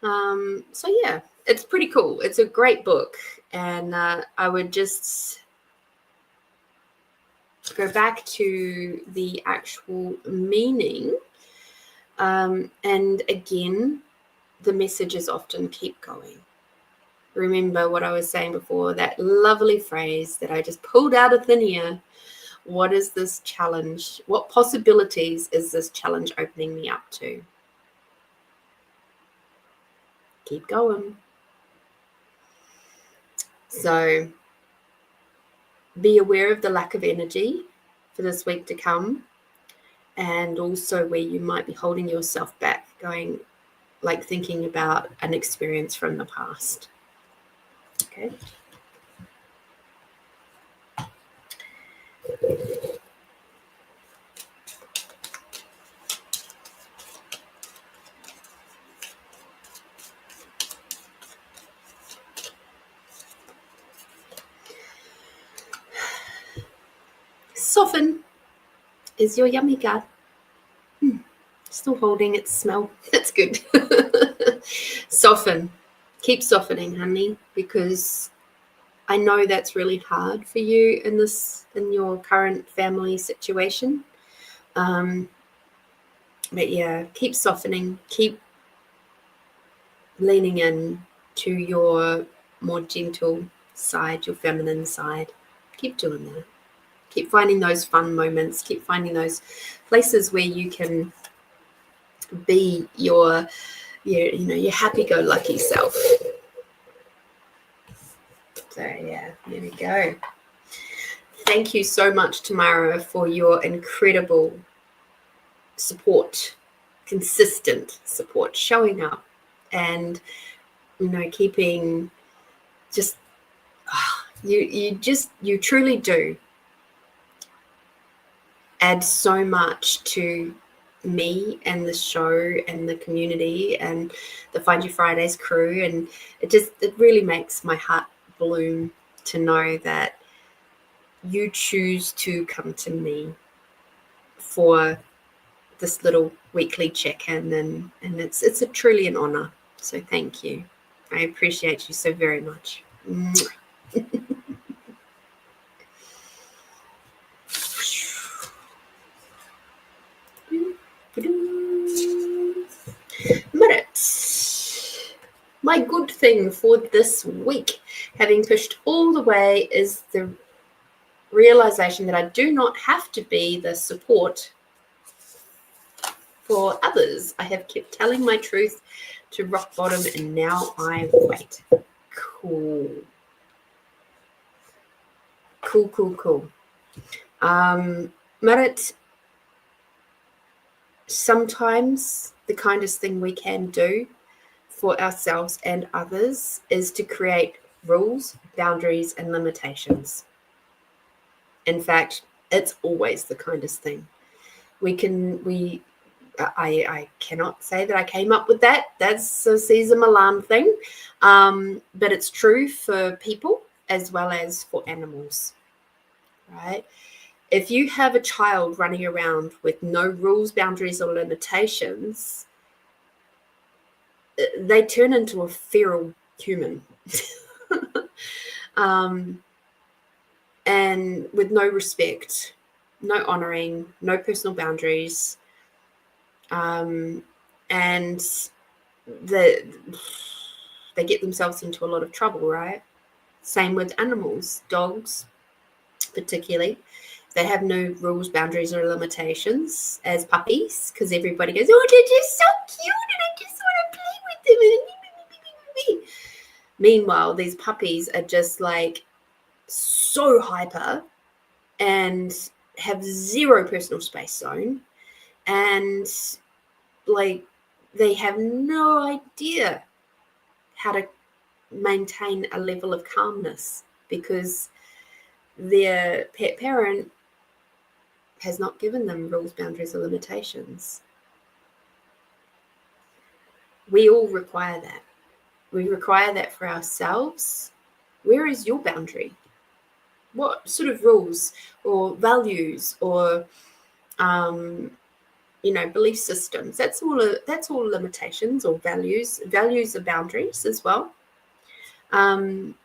So yeah, it's pretty cool. It's a great book, and I would just go back to the actual meaning. And again, the messages often keep going. Remember what I was saying before, that lovely phrase that I just pulled out of thin air. What is this challenge? What possibilities is this challenge opening me up to? Keep going. So be aware of the lack of energy for this week to come, and also where you might be holding yourself back, going, like, thinking about an experience from the past. Okay. Soften is your yummy card. Still holding its smell. That's good. Soften. Keep softening, honey, because I know that's really hard for you in your current family situation. But yeah, keep softening. Keep leaning in to your more gentle side, your feminine side. Keep doing that. Keep finding those fun moments. Keep finding those places where you can be your happy-go-lucky self. So yeah, there we go. Thank you so much, Tamara, for your incredible support, consistent support, showing up, and keeping just you truly do add so much to me and the show and the community and the Find You Fridays crew, and it really makes my heart bloom to know that you choose to come to me for this little weekly check-in, and it's a truly an honor. So thank you. I appreciate you so very much. My good thing for this week, having pushed all the way, is the realization that I do not have to be the support for others. I have kept telling my truth to rock bottom, and now I wait. Cool. Marit, sometimes the kindest thing we can do for ourselves and others is to create rules, boundaries, and limitations. In fact, it's always the kindest thing. I cannot say that I came up with that. That's a Cesar Millan thing. But it's true for people as well as for animals, right? If you have a child running around with no rules, boundaries, or limitations, they turn into a feral human. And with no respect, no honoring, no personal boundaries, and they get themselves into a lot of trouble, right? Same with animals, dogs particularly. They have no rules, boundaries, or limitations as puppies, because everybody goes, oh, they're just so cute and I just want to play with them. Meanwhile, these puppies are just like so hyper and have zero personal space zone, and like they have no idea how to maintain a level of calmness because their pet parent has not given them rules, boundaries, or limitations. We all require that. We require that for ourselves. Where is your boundary? What sort of rules or values or belief systems? That's all limitations or values. Values are boundaries as well. And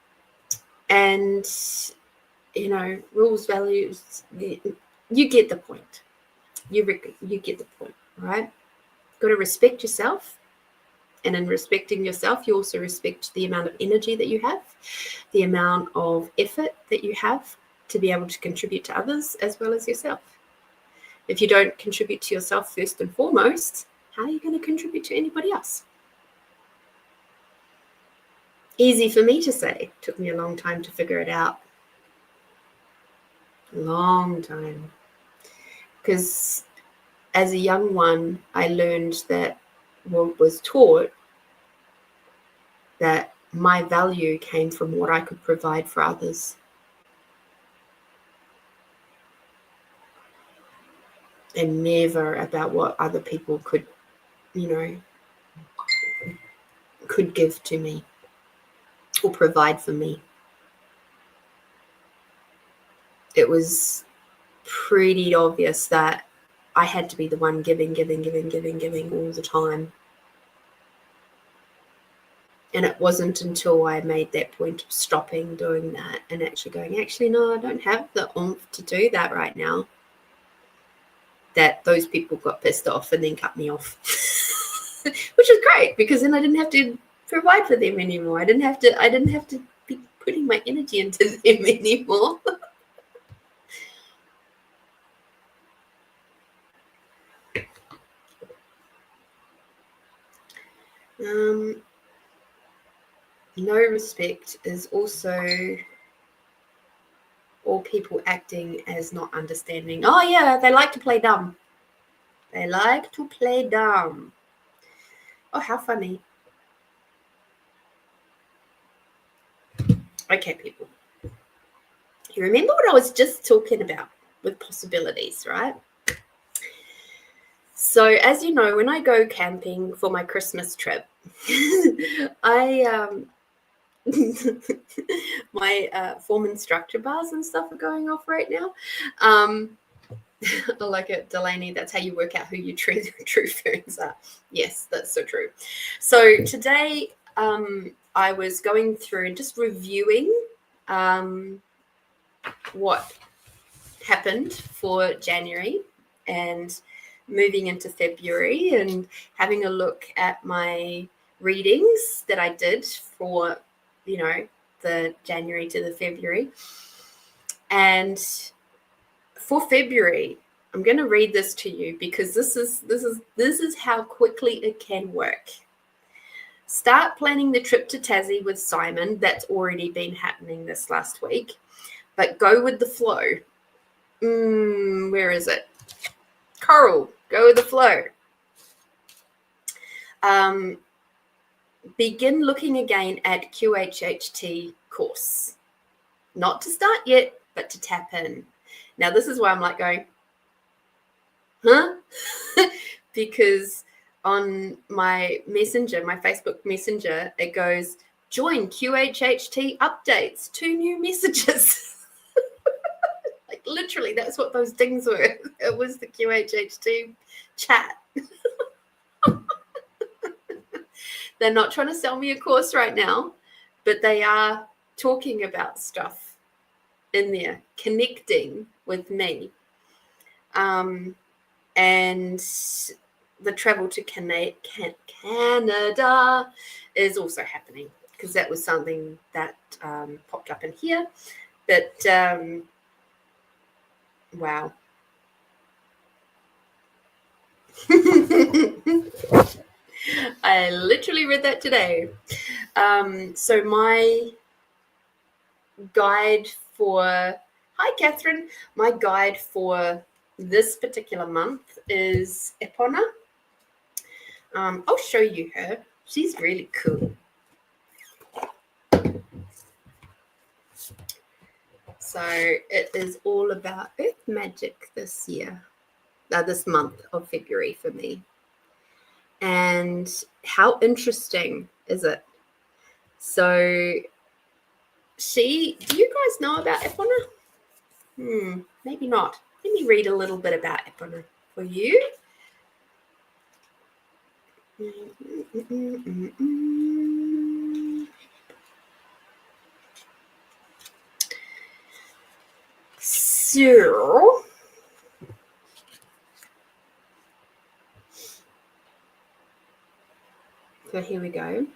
rules, values. You get the point. You get the point, right? Got to respect yourself. And in respecting yourself, you also respect the amount of energy that you have, the amount of effort that you have to be able to contribute to others as well as yourself. If you don't contribute to yourself first and foremost, how are you going to contribute to anybody else? Easy for me to say. Took me a long time to figure it out. Long time. Because as a young one, I learned that, was taught that my value came from what I could provide for others. And never about what other people could give to me or provide for me. It was pretty obvious that I had to be the one giving all the time. And it wasn't until I made that point of stopping doing that and actually going, no, I don't have the oomph to do that right now, that those people got pissed off and then cut me off. Which is great, because then I didn't have to provide for them anymore. I didn't have to be putting my energy into them anymore. No respect is also all people acting as not understanding. Oh yeah, they like to play dumb. They like to play dumb. Oh, how funny. Okay, people. You remember what I was just talking about with possibilities, right? So, as you know, when I go camping for my Christmas trip, my form instructor bars and stuff are going off right now. I like it, Delaney. That's how you work out who your true ferns are. Yes, that's so true. So today, I was going through and just reviewing what happened for January and moving into February, and having a look at my readings that I did for, the January to the February. And for February, I'm going to read this to you because this is how quickly it can work. Start planning the trip to Tassie with Simon. That's already been happening this last week. But go with the flow. Where is it? Coral, go with the flow. Begin looking again at QHHT course. Not to start yet, but to tap in. Now, this is why I'm like going, huh? Because on my messenger, my Facebook messenger, it goes, join QHHT updates, 2 new messages. Like literally, that's what those things were. It was the QHHT chat. They're not trying to sell me a course right now, but they are talking about stuff in there, connecting with me. And the travel to Canada is also happening, because that was something that popped up in here. But wow. I literally read that today. So my guide for, hi Catherine, my guide for this particular month is Epona. I'll show you her. She's really cool. So it is all about earth magic this year, this month of February for me. And how interesting is it? So do you guys know about Epona? Maybe not. Let me read a little bit about Epona for you. So here we go.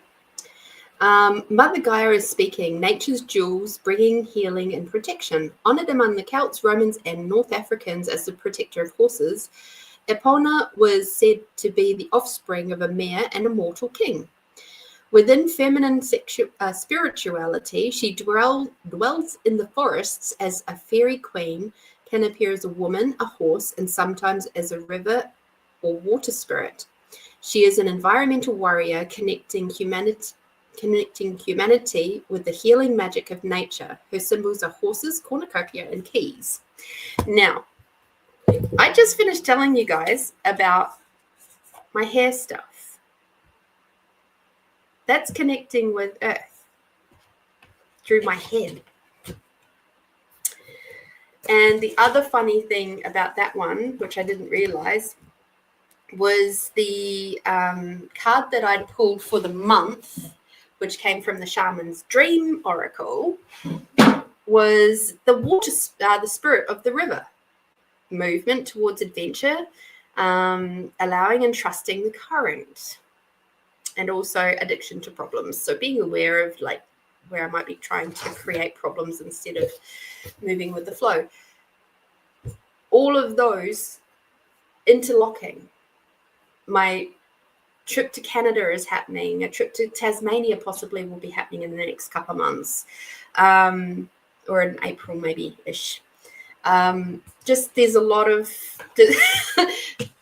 Mother Gaia is speaking, nature's jewels, bringing healing and protection. Honoured among the Celts, Romans, and North Africans as the protector of horses, Epona was said to be the offspring of a mare and a mortal king. Within feminine spirituality, she dwells in the forests as a fairy queen, can appear as a woman, a horse, and sometimes as a river or water spirit. She is an environmental warrior, connecting humanity with the healing magic of nature. Her symbols are horses, cornucopia, and keys. Now, I just finished telling you guys about my hair stuff. That's connecting with earth through my head. And the other funny thing about that one, which I didn't realize, was the card that I'd pulled for the month, which came from the Shaman's Dream Oracle, was the spirit of the river. Movement towards adventure, allowing and trusting the current. and also addiction to problems. So being aware of like where I might be trying to create problems instead of moving with the flow. All of those interlocking. My trip to Canada is happening. A trip to Tasmania possibly will be happening in the next couple of months, or in April maybe-ish. Just there's a lot of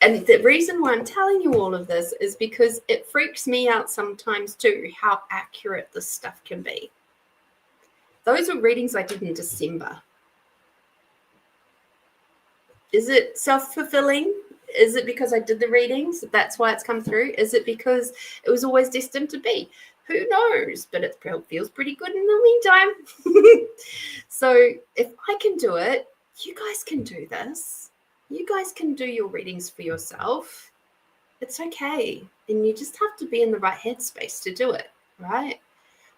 and the reason why I'm telling you all of this is because it freaks me out sometimes too how accurate this stuff can be. Those were readings I did in December. Is it self-fulfilling? Is it because I did the readings? That's why it's come through? Is it because it was always destined to be? Who knows? But it feels pretty good in the meantime. So if I can do it, you guys can do this. You guys can do your readings for yourself. It's okay. And you just have to be in the right headspace to do it, right?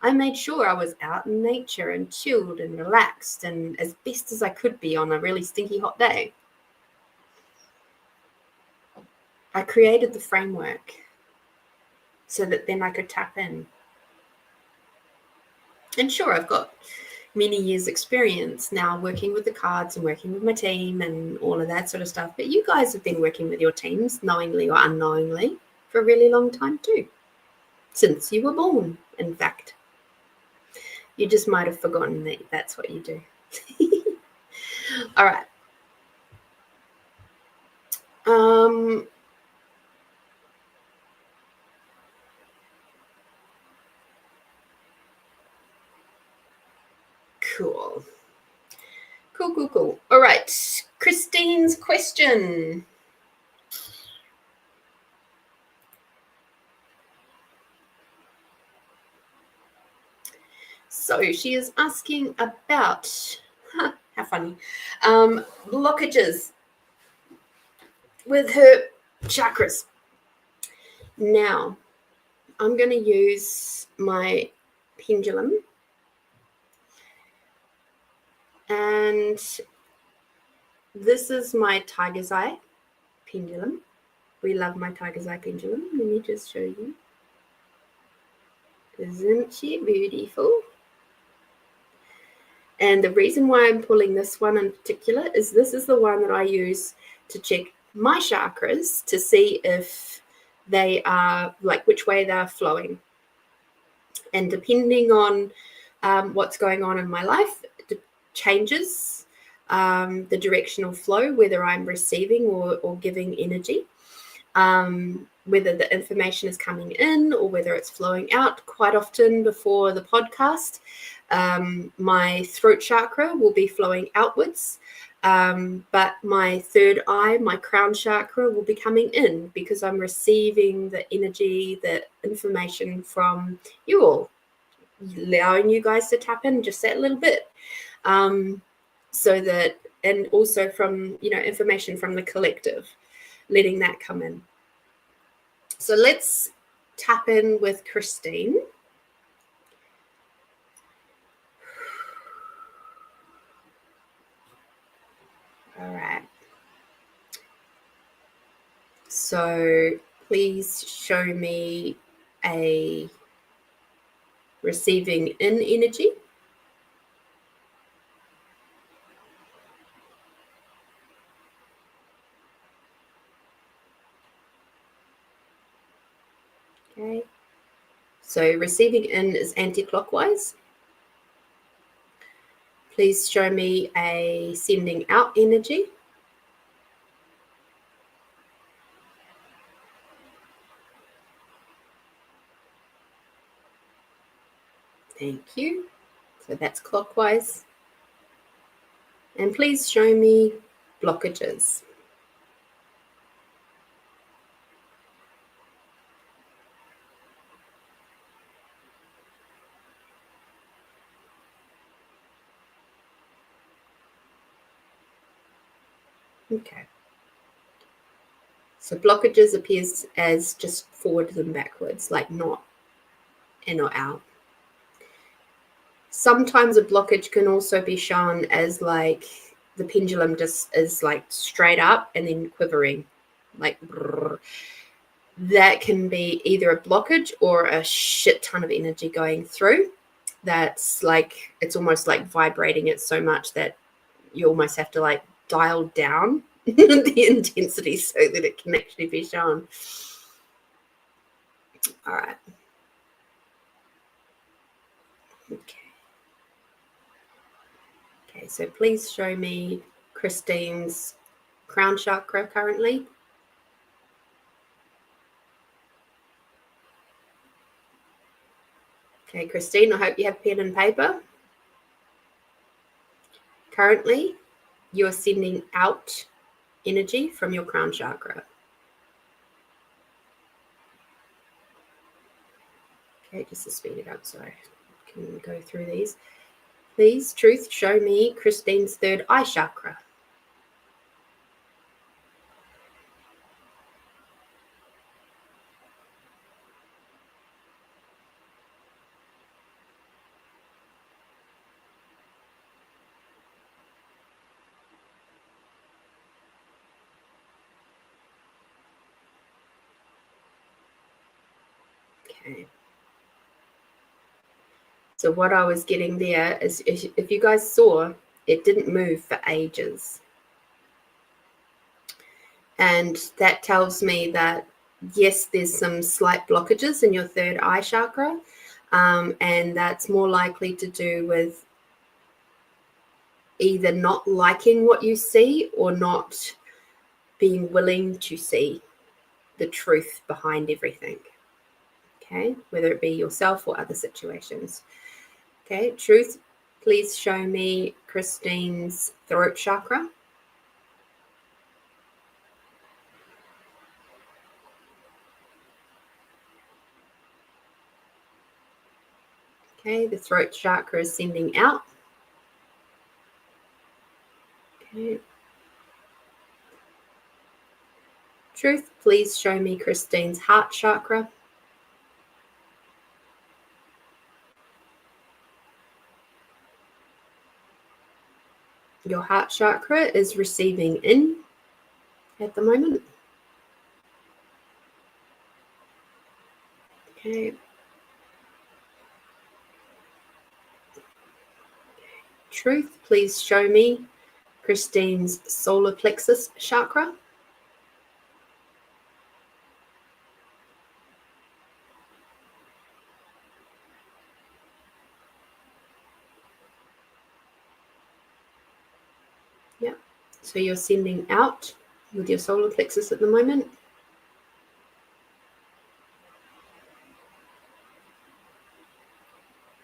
I made sure I was out in nature and chilled and relaxed and as best as I could be on a really stinky hot day. I created the framework so that then I could tap in. And sure, I've got many years experience now working with the cards and working with my team and all of that sort of stuff. But you guys have been working with your teams, knowingly or unknowingly, for a really long time too. Since you were born, in fact. You just might have forgotten that that's what you do. All right. Cool. All right. Christine's question. So she is asking about, how funny, blockages with her chakras. Now, I'm going to use my pendulum. And this is my tiger's eye pendulum. We love my tiger's eye pendulum. Let me just show you. Isn't she beautiful? And the reason why I'm pulling this one in particular is this is the one that I use to check my chakras to see if they are, like, which way they're flowing. And depending on what's going on in my life, it changes the directional flow, whether I'm receiving or giving energy, whether the information is coming in or whether it's flowing out. Quite often before the podcast, my throat chakra will be flowing outwards, but my third eye, my crown chakra, will be coming in because I'm receiving the energy, the information from you all, allowing you guys to tap in just that little bit, so that, and also from, information from the collective, letting that come in. So let's tap in with Christine. All right. So please show me a receiving in energy. Okay. So receiving in is anti-clockwise. Please show me a sending out energy. Thank you. So that's clockwise. And please show me blockages. Okay. So blockages appears as just forwards and backwards, like not in or out. Sometimes a blockage can also be shown as like the pendulum just is like straight up and then quivering, like brrr. that can be either a blockage or a shit ton of energy going through. That's like, it's almost like vibrating it so much that you almost have to like dial down the intensity so that it can actually be shown. All right. Okay, so please show me Christine's crown chakra currently. Okay, Christine, I hope you have pen and paper. Currently, you're sending out energy from your crown chakra. Okay, just to speed it up so I can go through these. Please, Truth, show me Christine's third eye chakra. Okay. So what I was getting there is, if you guys saw, it didn't move for ages. And that tells me that, yes, there's some slight blockages in your third eye chakra. And that's more likely to do with either not liking what you see or not being willing to see the truth behind everything. Okay, whether it be yourself or other situations. Okay, Truth, please show me Christine's throat chakra. Okay, the throat chakra is sending out. Okay. Truth, please show me Christine's heart chakra. Your heart chakra is receiving in at the moment. Okay. Truth, please show me Christine's solar plexus chakra. Yeah. So you're sending out with your solar plexus at the moment.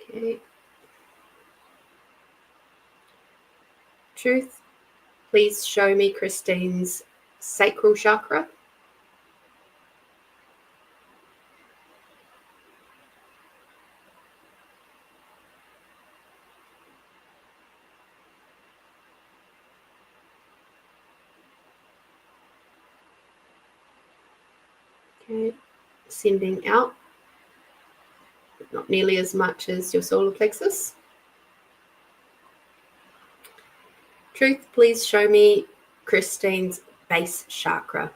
Okay. Truth, please show me Christine's sacral chakra. Okay. Sending out, but not nearly as much as your solar plexus. Truth, please show me Christine's base chakra.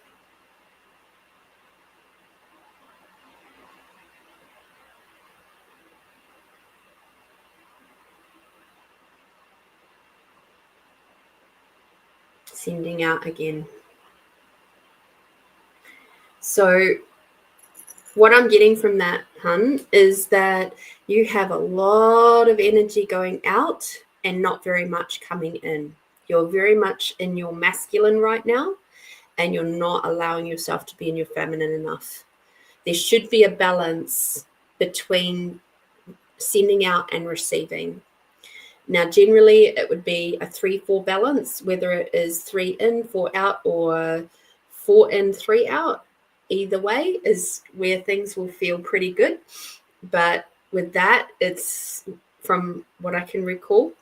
Sending out again. So what I'm getting from that, hun, is that you have a lot of energy going out and not very much coming in. You're very much in your masculine right now, and you're not allowing yourself to be in your feminine enough. There should be a balance between sending out and receiving. Now, generally, it would be a 3-4 balance, whether it is 3 in, 4 out, or 4 in, 3 out. Either way is where things will feel pretty good. But with that, it's, from what I can recall,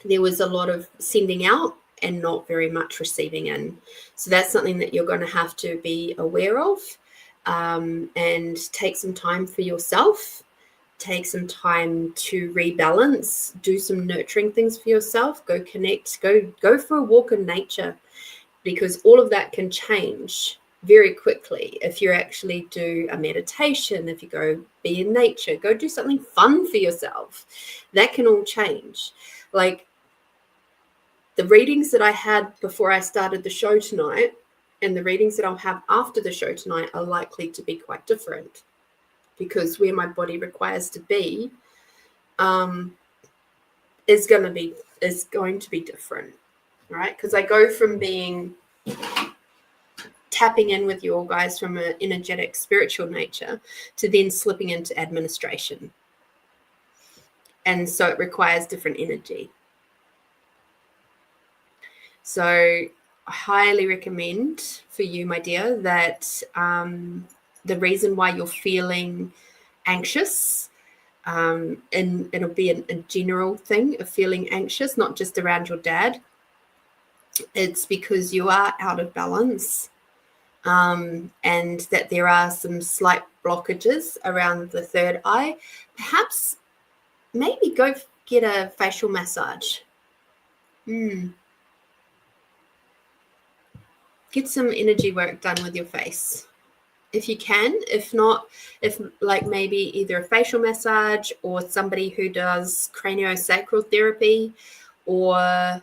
there was a lot of sending out and not very much receiving in. So that's something that you're going to have to be aware of, and take some time for yourself. Take some time to rebalance, do some nurturing things for yourself, go connect, go for a walk in nature, because all of that can change very quickly. If you actually do a meditation, if you go be in nature, go do something fun for yourself, that can all change. Like the readings that I had before I started the show tonight and the readings that I'll have after the show tonight are likely to be quite different, because where my body requires to be is going to be different, right? Because I go from being tapping in with you all guys from an energetic spiritual nature to then slipping into administration, and so it requires different energy. So I highly recommend for you, my dear, that the reason why you're feeling anxious, and it'll be a general thing of feeling anxious, not just around your dad, it's because you are out of balance, and that there are some slight blockages around the third eye. Perhaps maybe go get a facial massage. Get some energy work done with your face if you can. If not, if like maybe either a facial massage or somebody who does craniosacral therapy or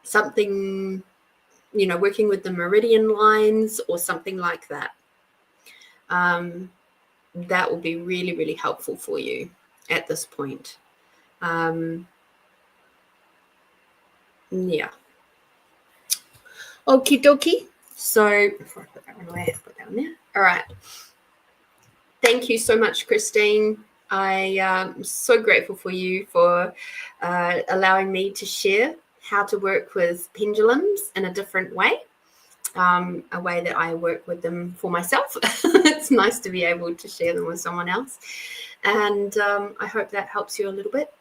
something, working with the meridian lines or something like that. That will be really, really helpful for you at this point. Yeah. Okie dokie. So before I put that one away, put that one there. All right. Thank you so much, Christine. I am so grateful for you for allowing me to share how to work with pendulums in a different way, a way that I work with them for myself. It's nice to be able to share them with someone else. And I hope that helps you a little bit,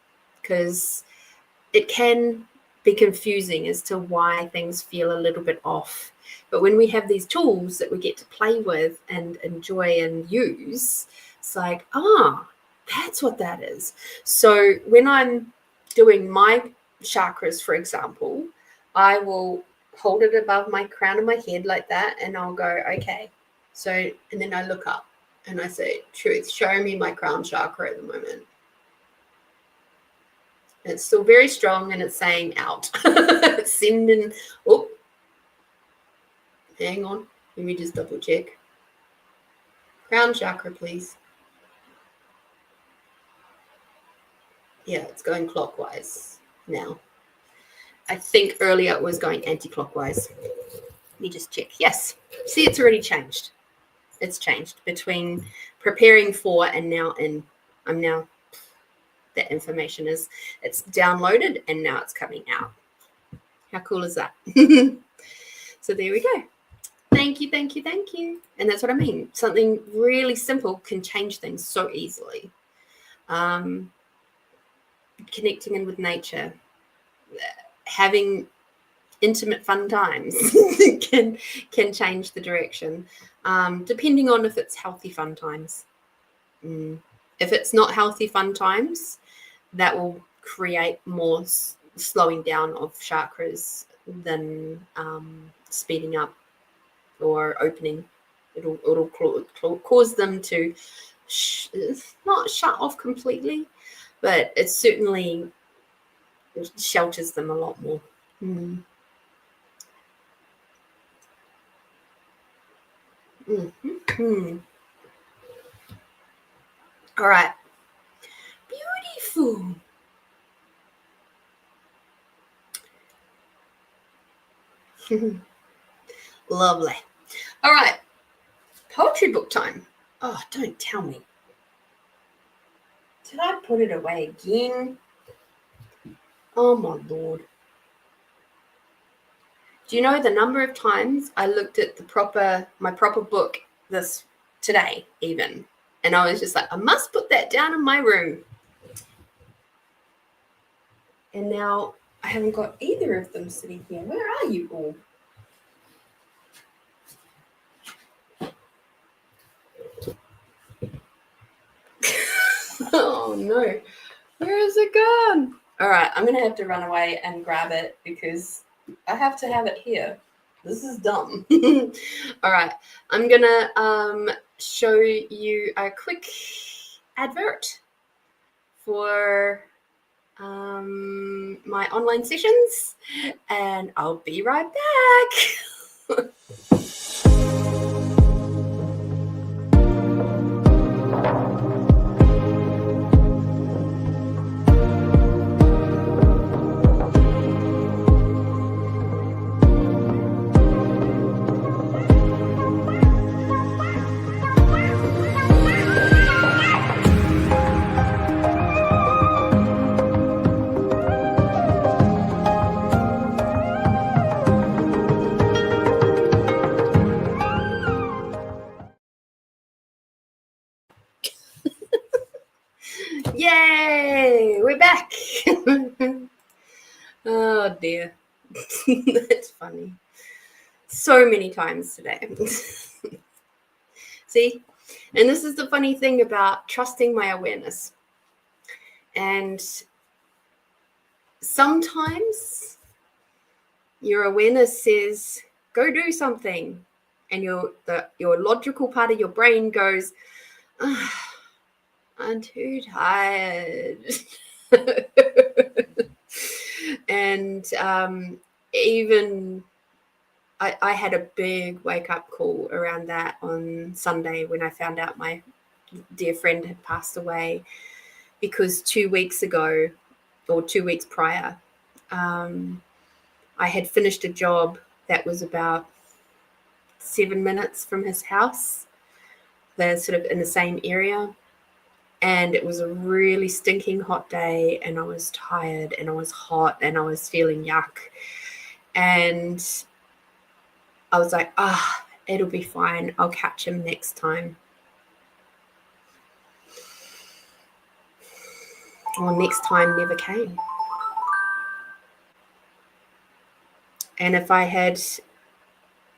because it can be confusing as to why things feel a little bit off. But when we have these tools that we get to play with and enjoy and use, it's like, that's what that is. So when I'm doing my chakras, for example, I will hold it above my crown of my head like that, and I'll go, okay. So, and then I look up and I say, truth, show me my crown chakra at the moment. It's still very strong, and it's saying out. It's sending. Oh, hang on. Let me just double check. Crown chakra, please. Yeah, it's going clockwise now. I think earlier it was going anti-clockwise. Let me just check. Yes. See, it's already changed. It's changed between preparing for and now in. I'm now, that information it's downloaded and now it's coming out. How cool is that? So there we go. Thank you, thank you, thank you. And that's what I mean. Something really simple can change things so easily. Connecting in with nature, having intimate fun times can change the direction, depending on if it's healthy fun times. If it's not healthy fun times, that will create more slowing down of chakras than speeding up or opening. It'll cause them to not shut off completely, but it certainly shelters them a lot more. All right. Beautiful. Lovely. All right. Poetry book time. Oh, don't tell me. Did I put it away again? Oh, my Lord. Do you know the number of times I looked at my proper book today even, and I was just like, I must put that down in my room. And now I haven't got either of them sitting here. Where are you all? Oh, no. Where is it gone? All right, I'm going to have to run away and grab it because I have to have it here. This is dumb. All right. I'm going to show you a quick advert for my online sessions, and I'll be right back. Yay, we're back. Oh dear. That's funny. So many times today. See? And this is the funny thing about trusting my awareness. And sometimes your awareness says, go do something. And your logical part of your brain goes, I'm too tired. And even I had a big wake-up call around that on Sunday when I found out my dear friend had passed away, because 2 weeks ago, or 2 weeks prior, I had finished a job that was about 7 minutes from his house. They're sort of in the same area. And it was a really stinking hot day, and I was tired, and I was hot, and I was feeling yuck. And I was like, it'll be fine. I'll catch him next time. Well, next time never came. And if I had,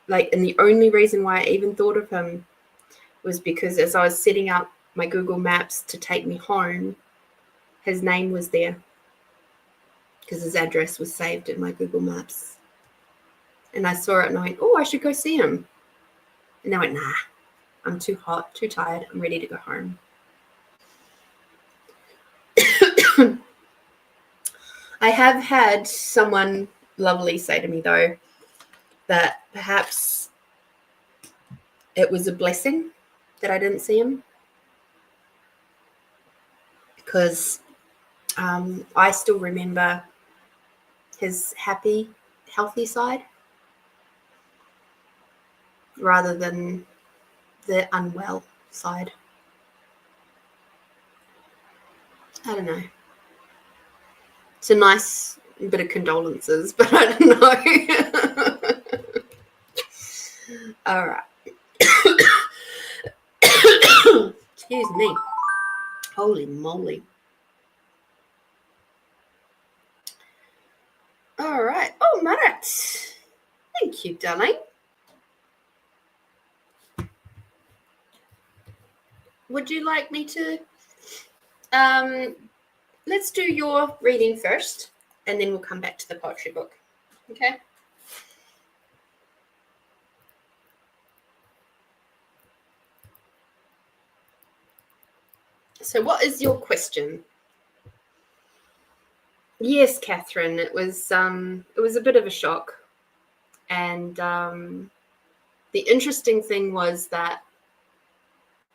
and the only reason why I even thought of him was because as I was setting up my Google Maps to take me home, his name was there because his address was saved in my Google Maps. And I saw it and I went, I should go see him. And I went, nah, I'm too hot, too tired. I'm ready to go home. I have had someone lovely say to me, though, that perhaps it was a blessing that I didn't see him, because I still remember his happy, healthy side rather than the unwell side. I don't know. It's a nice bit of condolences, but I don't know. All right. Excuse me. Holy moly. All right. Oh, Marat. Thank you, darling. Would you like me to... let's do your reading first, and then we'll come back to the poetry book. Okay? So what is your question? Yes, Catherine, it was a bit of a shock. And the interesting thing was that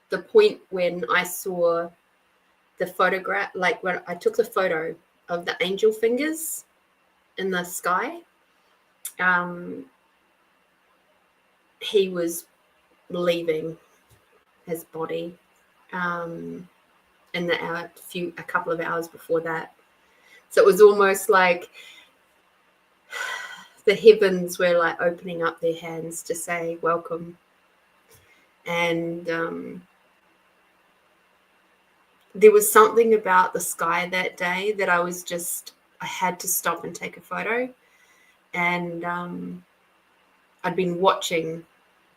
the point when I saw the photograph, when I took the photo of the angel fingers in the sky, he was leaving his body in a couple of hours before that. So it was almost like the heavens were like opening up their hands to say welcome. And there was something about the sky that day that I had to stop and take a photo. And I'd been watching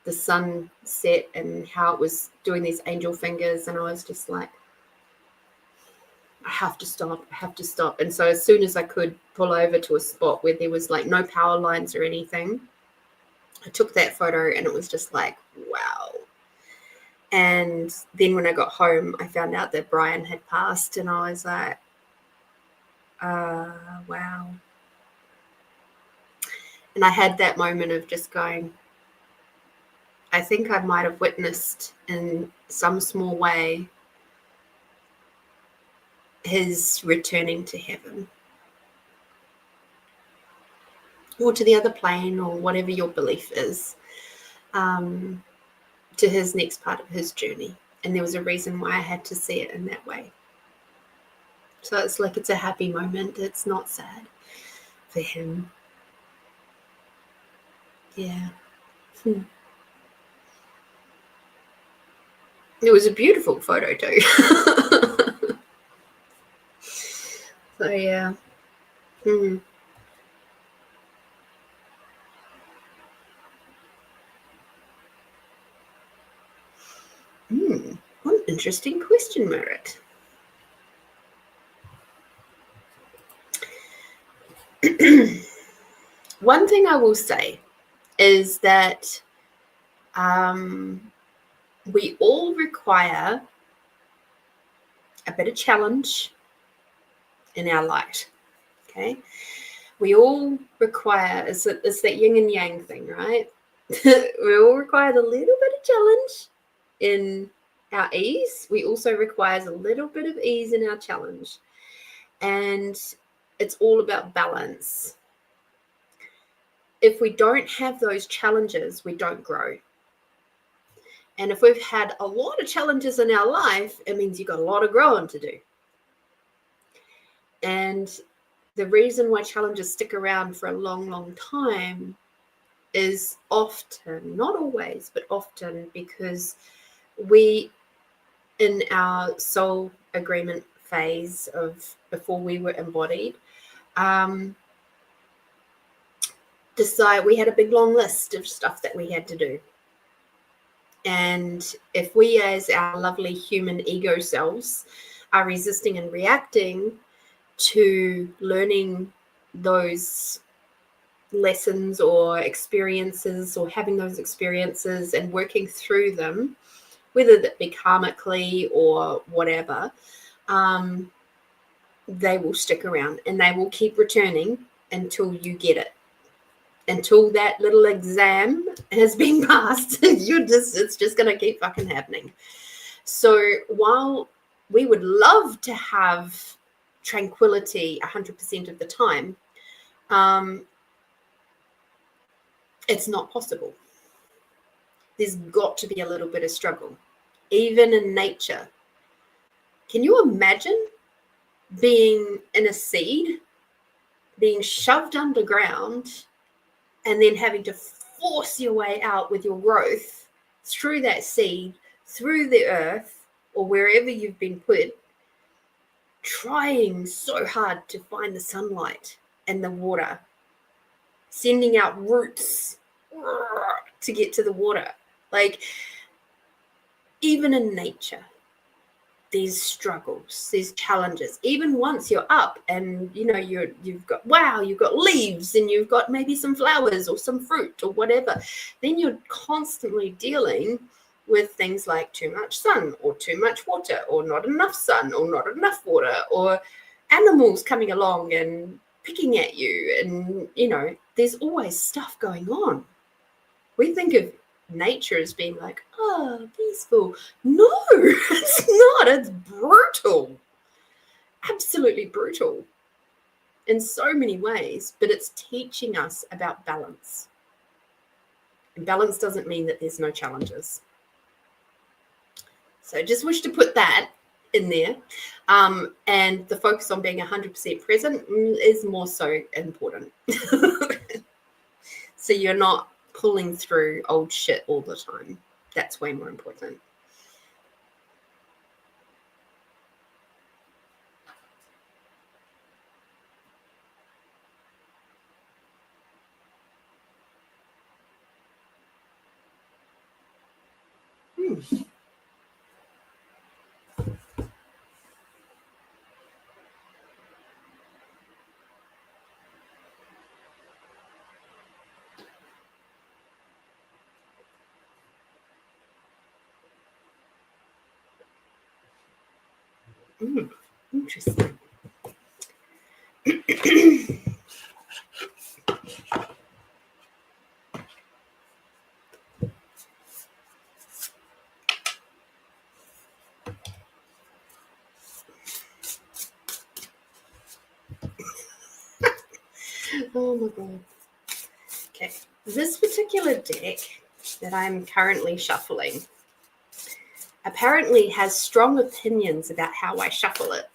the sun set and how it was doing these angel fingers, and I was just like, I have to stop. And so as soon as I could pull over to a spot where there was like no power lines or anything, I took that photo and it was just like, wow. And then when I got home, I found out that Brian had passed, and I was like, wow. And I had that moment of just going, I think I might have witnessed in some small way his returning to heaven or to the other plane or whatever your belief is, to his next part of his journey. And there was a reason why I had to see it in that way. So it's like it's a happy moment. It's not sad for him. Yeah. It was a beautiful photo too. So yeah. What an interesting question, Merit. One thing I will say is that we all require a bit of challenge in our light. Okay, we all require, it's that yin and yang thing, right? We all require a little bit of challenge in our ease. We also require a little bit of ease in our challenge, and it's all about balance. If we don't have those challenges, we don't grow. And if we've had a lot of challenges in our life, it means you've got a lot of growing to do. And the reason why challenges stick around for a long, long time is often, not always, but often, because we, in our soul agreement phase of before we were embodied, decide we had a big long list of stuff that we had to do. And if we, as our lovely human ego selves, are resisting and reacting to learning those lessons or experiences, or having those experiences and working through them, whether that be karmically or whatever, they will stick around and they will keep returning until you get it. Until that little exam has been passed, it's just going to keep fucking happening. So while we would love to have tranquility 100% of the time, it's not possible. There's got to be a little bit of struggle, even in nature. Can you imagine being in a seed, being shoved underground, and then having to force your way out with your growth through that seed, through the earth, or wherever you've been put, trying so hard to find the sunlight and the water, sending out roots to get to the water. Like, even in nature, there's struggles, there's challenges. Even once you're up and you've got leaves and you've got maybe some flowers or some fruit or whatever, then you're constantly dealing with things like too much sun or too much water or not enough sun or not enough water, or animals coming along and picking at you, and there's always stuff going on. We think of nature as being like, oh, peaceful. No, it's not. It's brutal. Absolutely brutal in so many ways, but it's teaching us about balance. And balance doesn't mean that there's no challenges. So just wish to put that in there. And the focus on being 100% present is more so important. So you're not pulling through old shit all the time. That's way more important. Interesting. Oh my god. Okay, this particular deck that I'm currently shuffling apparently has strong opinions about how I shuffle it.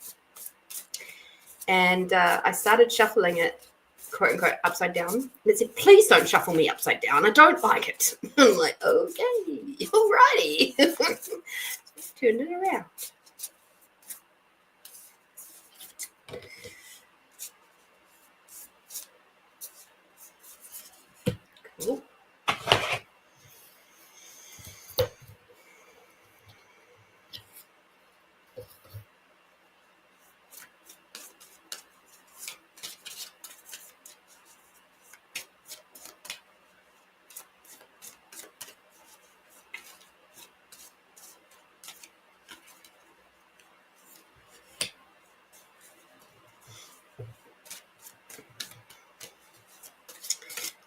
And I started shuffling it, quote unquote, upside down. And it said, please don't shuffle me upside down. I don't like it. I'm like, okay, alrighty. Turned it around. Cool.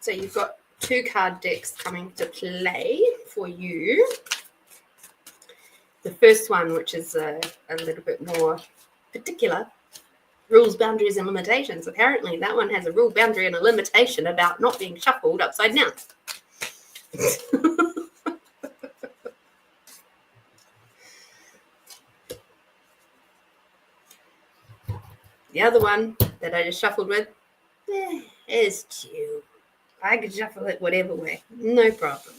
So you've got 2 card decks coming to play for you. The first one, which is a little bit more particular, rules, boundaries, and limitations. Apparently, that one has a rule, boundary, and a limitation about not being shuffled upside down. The other one that I just shuffled with is chill. I could shuffle it whatever way, no problem.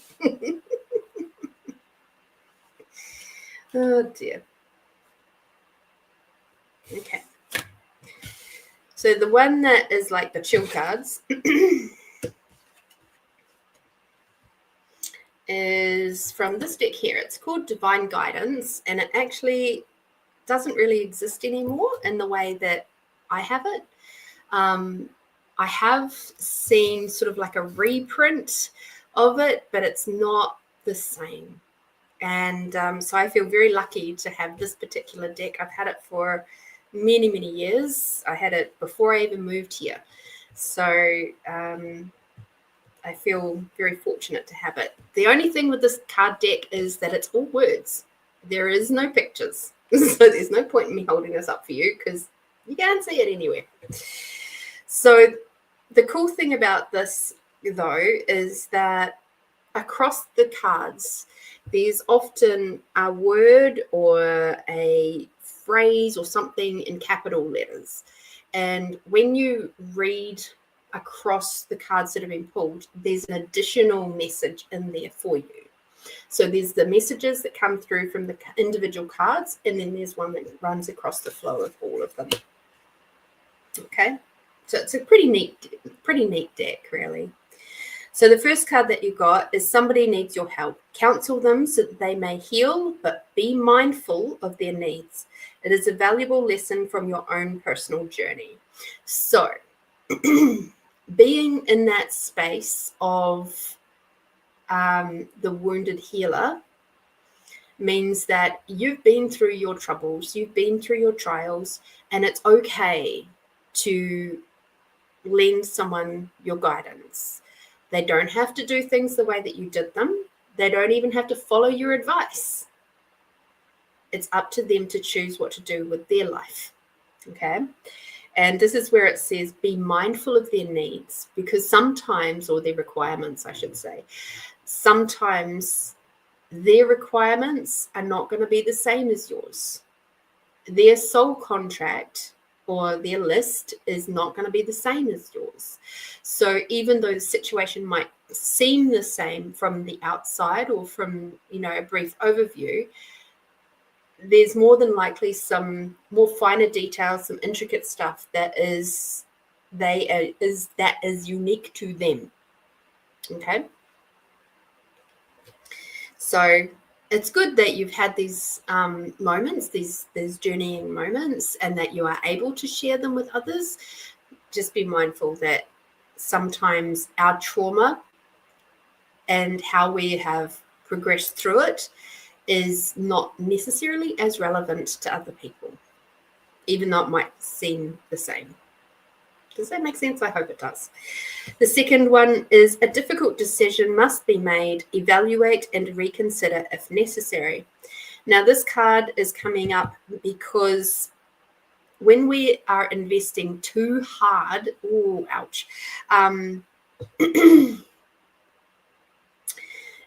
Oh dear. Okay. So the one that is like the chill cards is from this deck here. It's called Divine Guidance, and it actually doesn't really exist anymore in the way that I have it. I have seen sort of like a reprint of it, but it's not the same. And so I feel very lucky to have this particular deck. I've had it for many, many years. I had it before I even moved here. So I feel very fortunate to have it. The only thing with this card deck is that it's all words. There is no pictures. So there's no point in me holding this up for you because you can't see it anywhere. So the cool thing about this, though, is that across the cards, there's often a word or a phrase or something in capital letters. And when you read across the cards that have been pulled, there's an additional message in there for you. So there's the messages that come through from the individual cards, and then there's one that runs across the flow of all of them. Okay, so it's a pretty neat deck, really. So the first card that you got is somebody needs your help. Counsel them so that they may heal, but be mindful of their needs. It is a valuable lesson from your own personal journey. So being in that space of the wounded healer means that you've been through your troubles, you've been through your trials, and it's okay to lend someone your guidance. They don't have to do things the way that you did them. They don't even have to follow your advice. It's up to them to choose what to do with their life. Okay? And this is where it says be mindful of their needs, because sometimes, or their requirements, I should say, sometimes their requirements are not going to be the same as yours. Their soul contract or their list is not going to be the same as yours. So even though the situation might seem the same from the outside or from, a brief overview, there's more than likely some more finer details, some intricate stuff that is unique to them. Okay. So it's good that you've had these moments, these journeying moments, and that you are able to share them with others. Just be mindful that sometimes our trauma and how we have progressed through it is not necessarily as relevant to other people. even though it might seem the same. Does that make sense? I hope it does. The second one is a difficult decision must be made, evaluate and reconsider if necessary. Now, this card is coming up because when we are investing too hard, oh, ouch.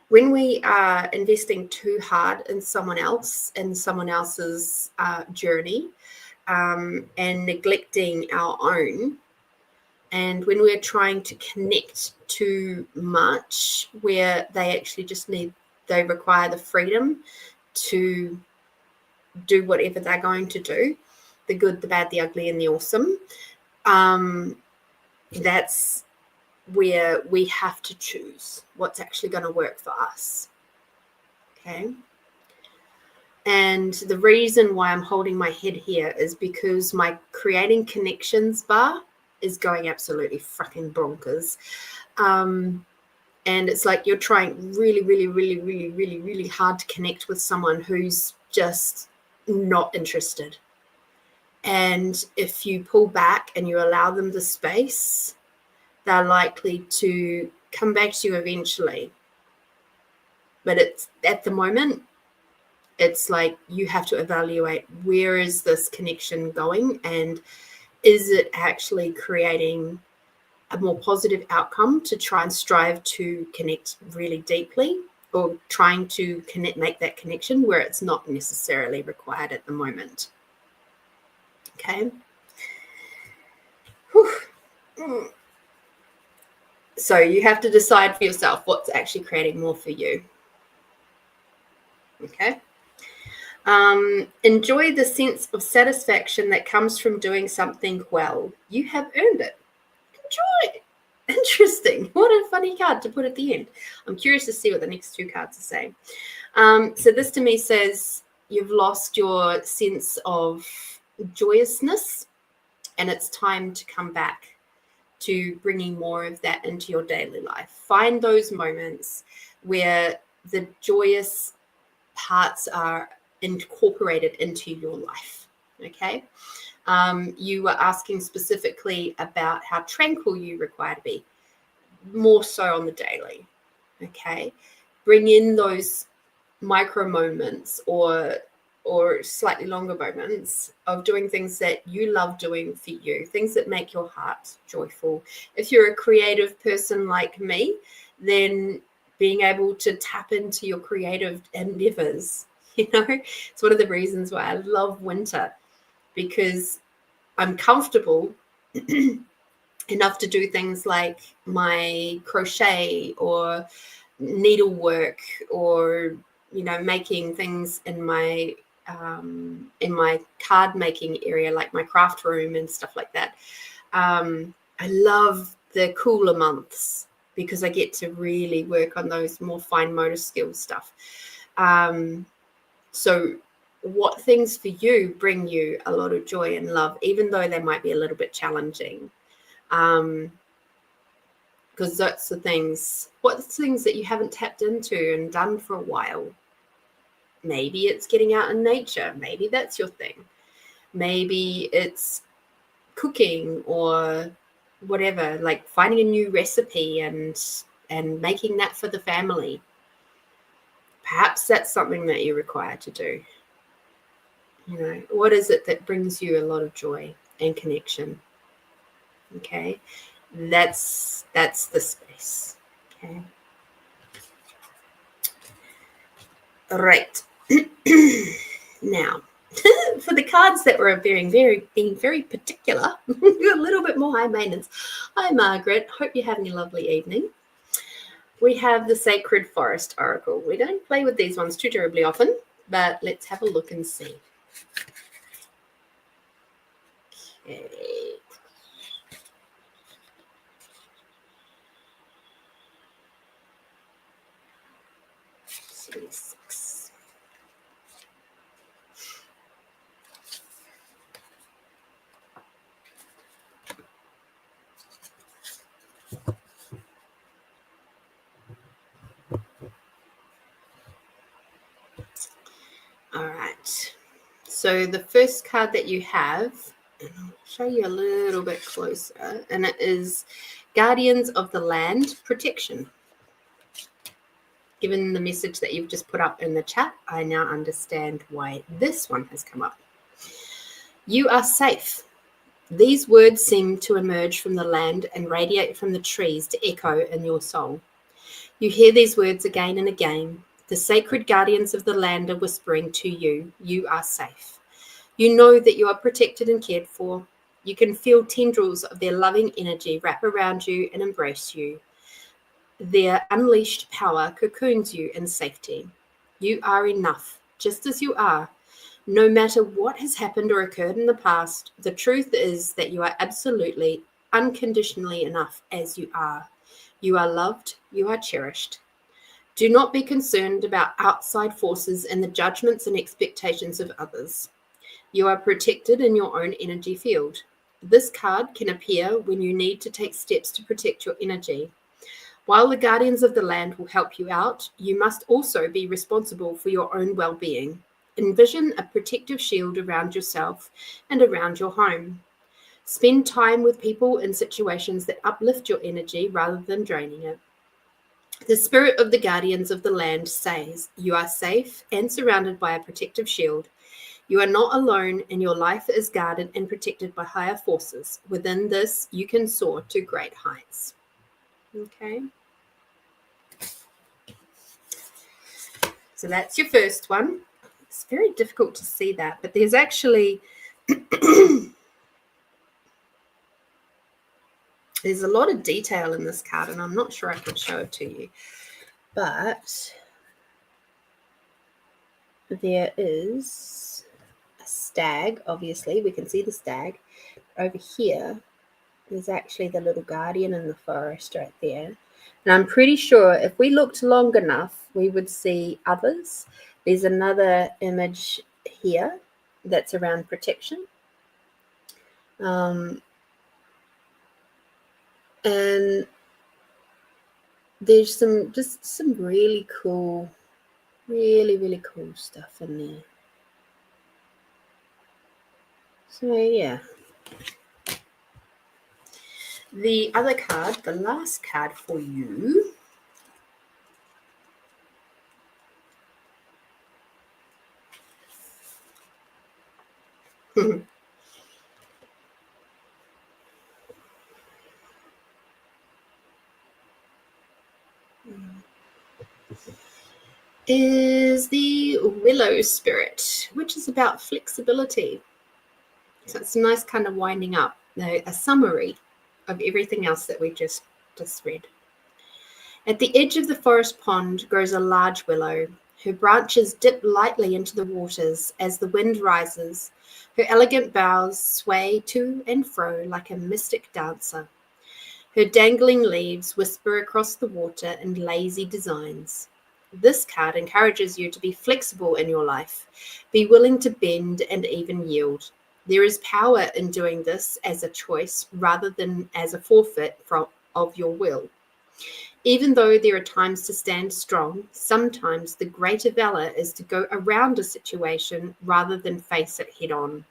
When we are investing too hard in someone else and someone else's journey and neglecting our own, and when we're trying to connect too much, where they actually just they require the freedom to do whatever they're going to do, the good, the bad, the ugly, and the awesome, that's where we have to choose what's actually going to work for us. Okay. And the reason why I'm holding my head here is because my creating connections bar is going absolutely fucking bonkers. And it's like you're trying really, really, really, really, really, really hard to connect with someone who's just not interested. And if you pull back and you allow them the space, they're likely to come back to you eventually. But it's at the moment, it's like you have to evaluate, where is this connection going, and is it actually creating a more positive outcome to try and strive to connect really deeply, or trying to make that connection where it's not necessarily required at the moment. Okay. Whew. So you have to decide for yourself what's actually creating more for you. Okay. Enjoy the sense of satisfaction that comes from doing something well. You have earned it. Enjoy. Interesting. What a funny card to put at the end. I'm curious to see what the next two cards are saying. So this to me says you've lost your sense of joyousness, and it's time to come back to bringing more of that into your daily life. Find those moments where the joyous parts are incorporated into your life. Okay. You were asking specifically about how tranquil you require to be, more so on the daily. Okay. Bring in those micro moments or slightly longer moments of doing things that you love doing for you, things that make your heart joyful. If you're a creative person like me, then being able to tap into your creative endeavors, it's one of the reasons why I love winter, because I'm comfortable enough to do things like my crochet or needlework, or making things in my card making area, like my craft room and stuff like that. I love the cooler months because I get to really work on those more fine motor skills stuff. So what things for you bring you a lot of joy and love, even though they might be a little bit challenging? Because that's the things, what's things that you haven't tapped into and done for a while? Maybe it's getting out in nature. Maybe that's your thing. Maybe it's cooking or whatever, like finding a new recipe and making that for the family. Perhaps that's something that you require to do. What is it that brings you a lot of joy and connection? Okay. That's the space. Okay. All right. Now, for the cards that were being very particular, a little bit more high maintenance. Hi, Margaret. Hope you're having a lovely evening. We have the Sacred Forest Oracle. We don't play with these ones too terribly often, but let's have a look and see. Okay. Six. All right. So the first card that you have, and I'll show you a little bit closer, and it is Guardians of the Land Protection. Given the message that you've just put up in the chat, I now understand why this one has come up. You are safe. These words seem to emerge from the land and radiate from the trees to echo in your soul. You hear these words again and again. The sacred guardians of the land are whispering to you, you are safe. You know that you are protected and cared for. You can feel tendrils of their loving energy wrap around you and embrace you. Their unleashed power cocoons you in safety. You are enough, just as you are. No matter what has happened or occurred in the past, the truth is that you are absolutely, unconditionally enough as you are. You are loved, you are cherished. Do not be concerned about outside forces and the judgments and expectations of others. You are protected in your own energy field. This card can appear when you need to take steps to protect your energy. While the guardians of the land will help you out, you must also be responsible for your own well-being. Envision a protective shield around yourself and around your home. Spend time with people in situations that uplift your energy rather than draining it. The spirit of the guardians of the land says, you are safe and surrounded by a protective shield. You are not alone, and your life is guarded and protected by higher forces. Within this, you can soar to great heights. Okay. So that's your first one. It's very difficult to see that, but there's actually there's a lot of detail in this card, and I'm not sure I can show it to you. But there is a stag, obviously. We can see the stag. Over here, there's actually the little guardian in the forest right there. And I'm pretty sure if we looked long enough, we would see others. There's another image here that's around protection. And there's some really cool, really cool stuff in there. So yeah. The other card, the last card for you, is the Willow Spirit, which is about flexibility. So it's a nice kind of winding up, a summary of everything else that we just read. At the edge of the forest pond grows a large willow. Her branches dip lightly into the waters as the wind rises. Her elegant boughs sway to and fro like a mystic dancer. Her dangling leaves whisper across the water in lazy designs. This card encourages you to be flexible in your life, be willing to bend and even yield. There is power in doing this as a choice rather than as a forfeit of your will. Even though there are times to stand strong, sometimes the greater valor is to go around a situation rather than face it head on.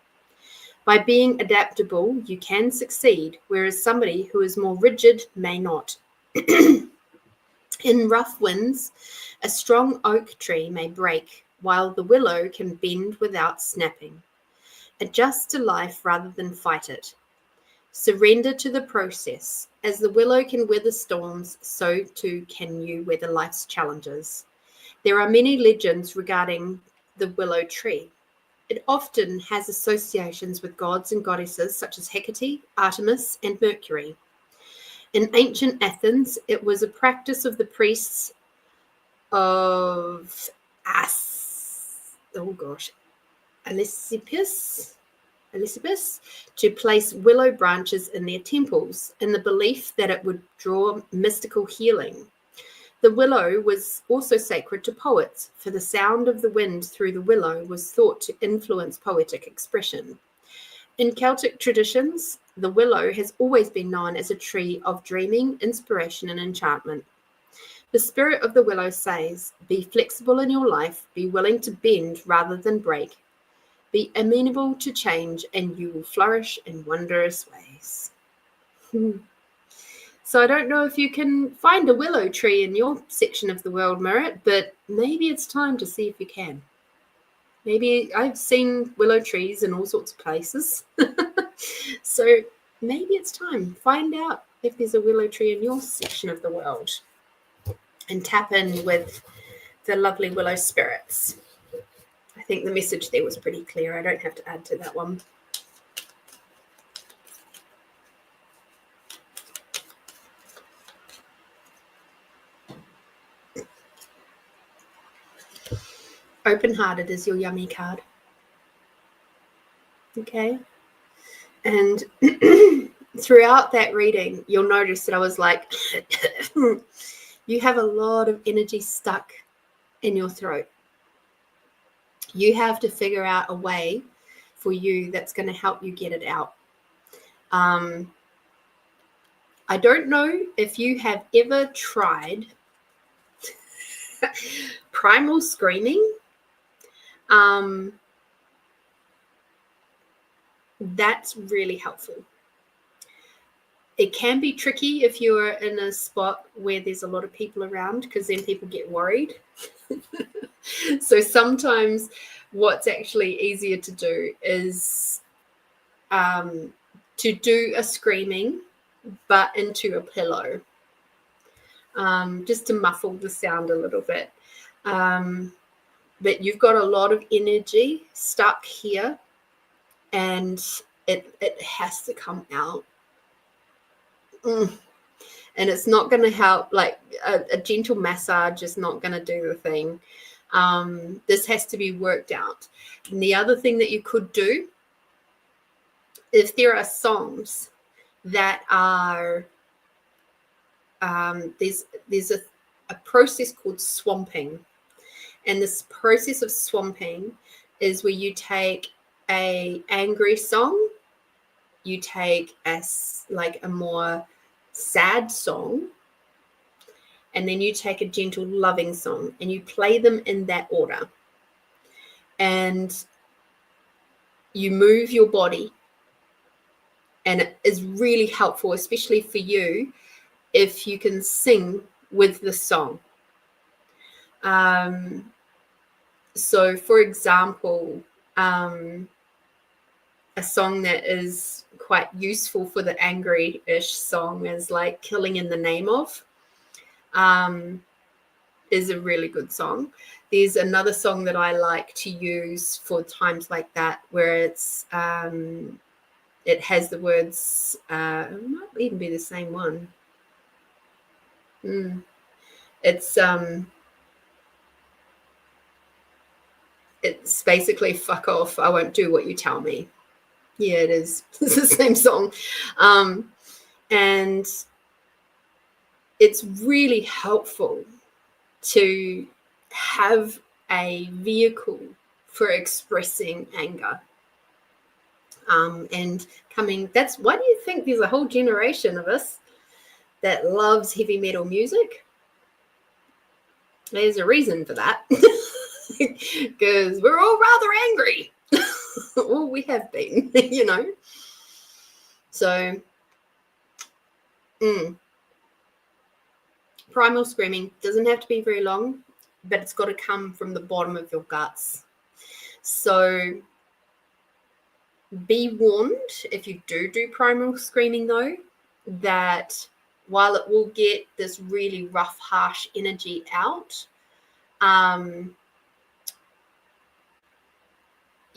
By being adaptable, you can succeed, whereas somebody who is more rigid may not. In rough winds, a strong oak tree may break, while the willow can bend without snapping. Adjust to life rather than fight it. Surrender to the process. As the willow can weather storms, so too can you weather life's challenges. There are many legends regarding the willow tree. It often has associations with gods and goddesses such as Hecate, Artemis, and Mercury. In ancient Athens, it was a practice of the priests of Eleusis to place willow branches in their temples in the belief that it would draw mystical healing. The willow was also sacred to poets, for the sound of the wind through the willow was thought to influence poetic expression. In Celtic traditions, the willow has always been known as a tree of dreaming, inspiration, and enchantment. The spirit of the willow says, be flexible in your life, be willing to bend rather than break. Be amenable to change, and you will flourish in wondrous ways. So I don't know if you can find a willow tree in your section of the world, Merritt, but maybe it's time to see if you can. Maybe I've seen willow trees in all sorts of places. So maybe it's time. Find out if there's a willow tree in your section of the world and tap in with the lovely willow spirits. I think the message there was pretty clear. I don't have to add to that one. Open-hearted is your yummy card. Okay. And throughout that reading, you'll notice that I was like, you have a lot of energy stuck in your throat. You have to figure out a way for you that's going to help you get it out. I don't know if you have ever tried primal screaming. That's really helpful. It can be tricky if you're in a spot where there's a lot of people around, because then people get worried. So sometimes what's actually easier to do is to do a screaming, but into a pillow, just to muffle the sound a little bit. But you've got a lot of energy stuck here, and it has to come out. And it's not going to help, like a gentle massage is not going to do the thing. This has to be worked out. And the other thing that you could do, if there are songs that are, there's a process called swamping. And this process of swamping is where you take a angry song, you take a more sad song, and then you take a gentle loving song, and you play them in that order, and you move your body. And it is really helpful, especially for you, if you can sing with the song. So for example, a song that is quite useful for the angry-ish song is like Killing in the Name Of, is a really good song. There's another song that I like to use for times like that, where it's it has the words, it might even be the same one. It's basically fuck off, I won't do what you tell me. Yeah, it is. It's the same song. And it's really helpful to have a vehicle for expressing anger. And that's why do you think there's a whole generation of us that loves heavy metal music? There's a reason for that. Because we're all rather angry. Well, we have been, So, primal screaming doesn't have to be very long, but it's got to come from the bottom of your guts. So, be warned, if you do primal screaming, though, that while it will get this really rough, harsh energy out,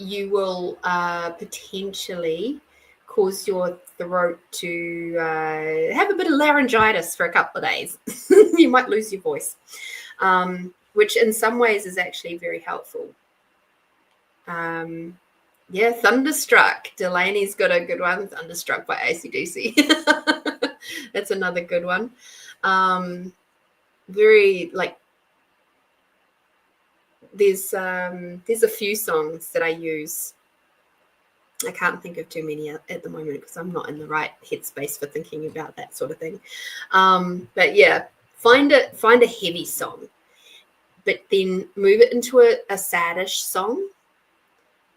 you will potentially cause your throat to have a bit of laryngitis for a couple of days. You might lose your voice, which in some ways is actually very helpful. Thunderstruck. Delaney's got a good one. Thunderstruck by AC/DC. That's another good one. There's a few songs that I use. I can't think of too many at the moment because I'm not in the right headspace for thinking about that sort of thing. But yeah, find a heavy song, but then move it into a saddish song,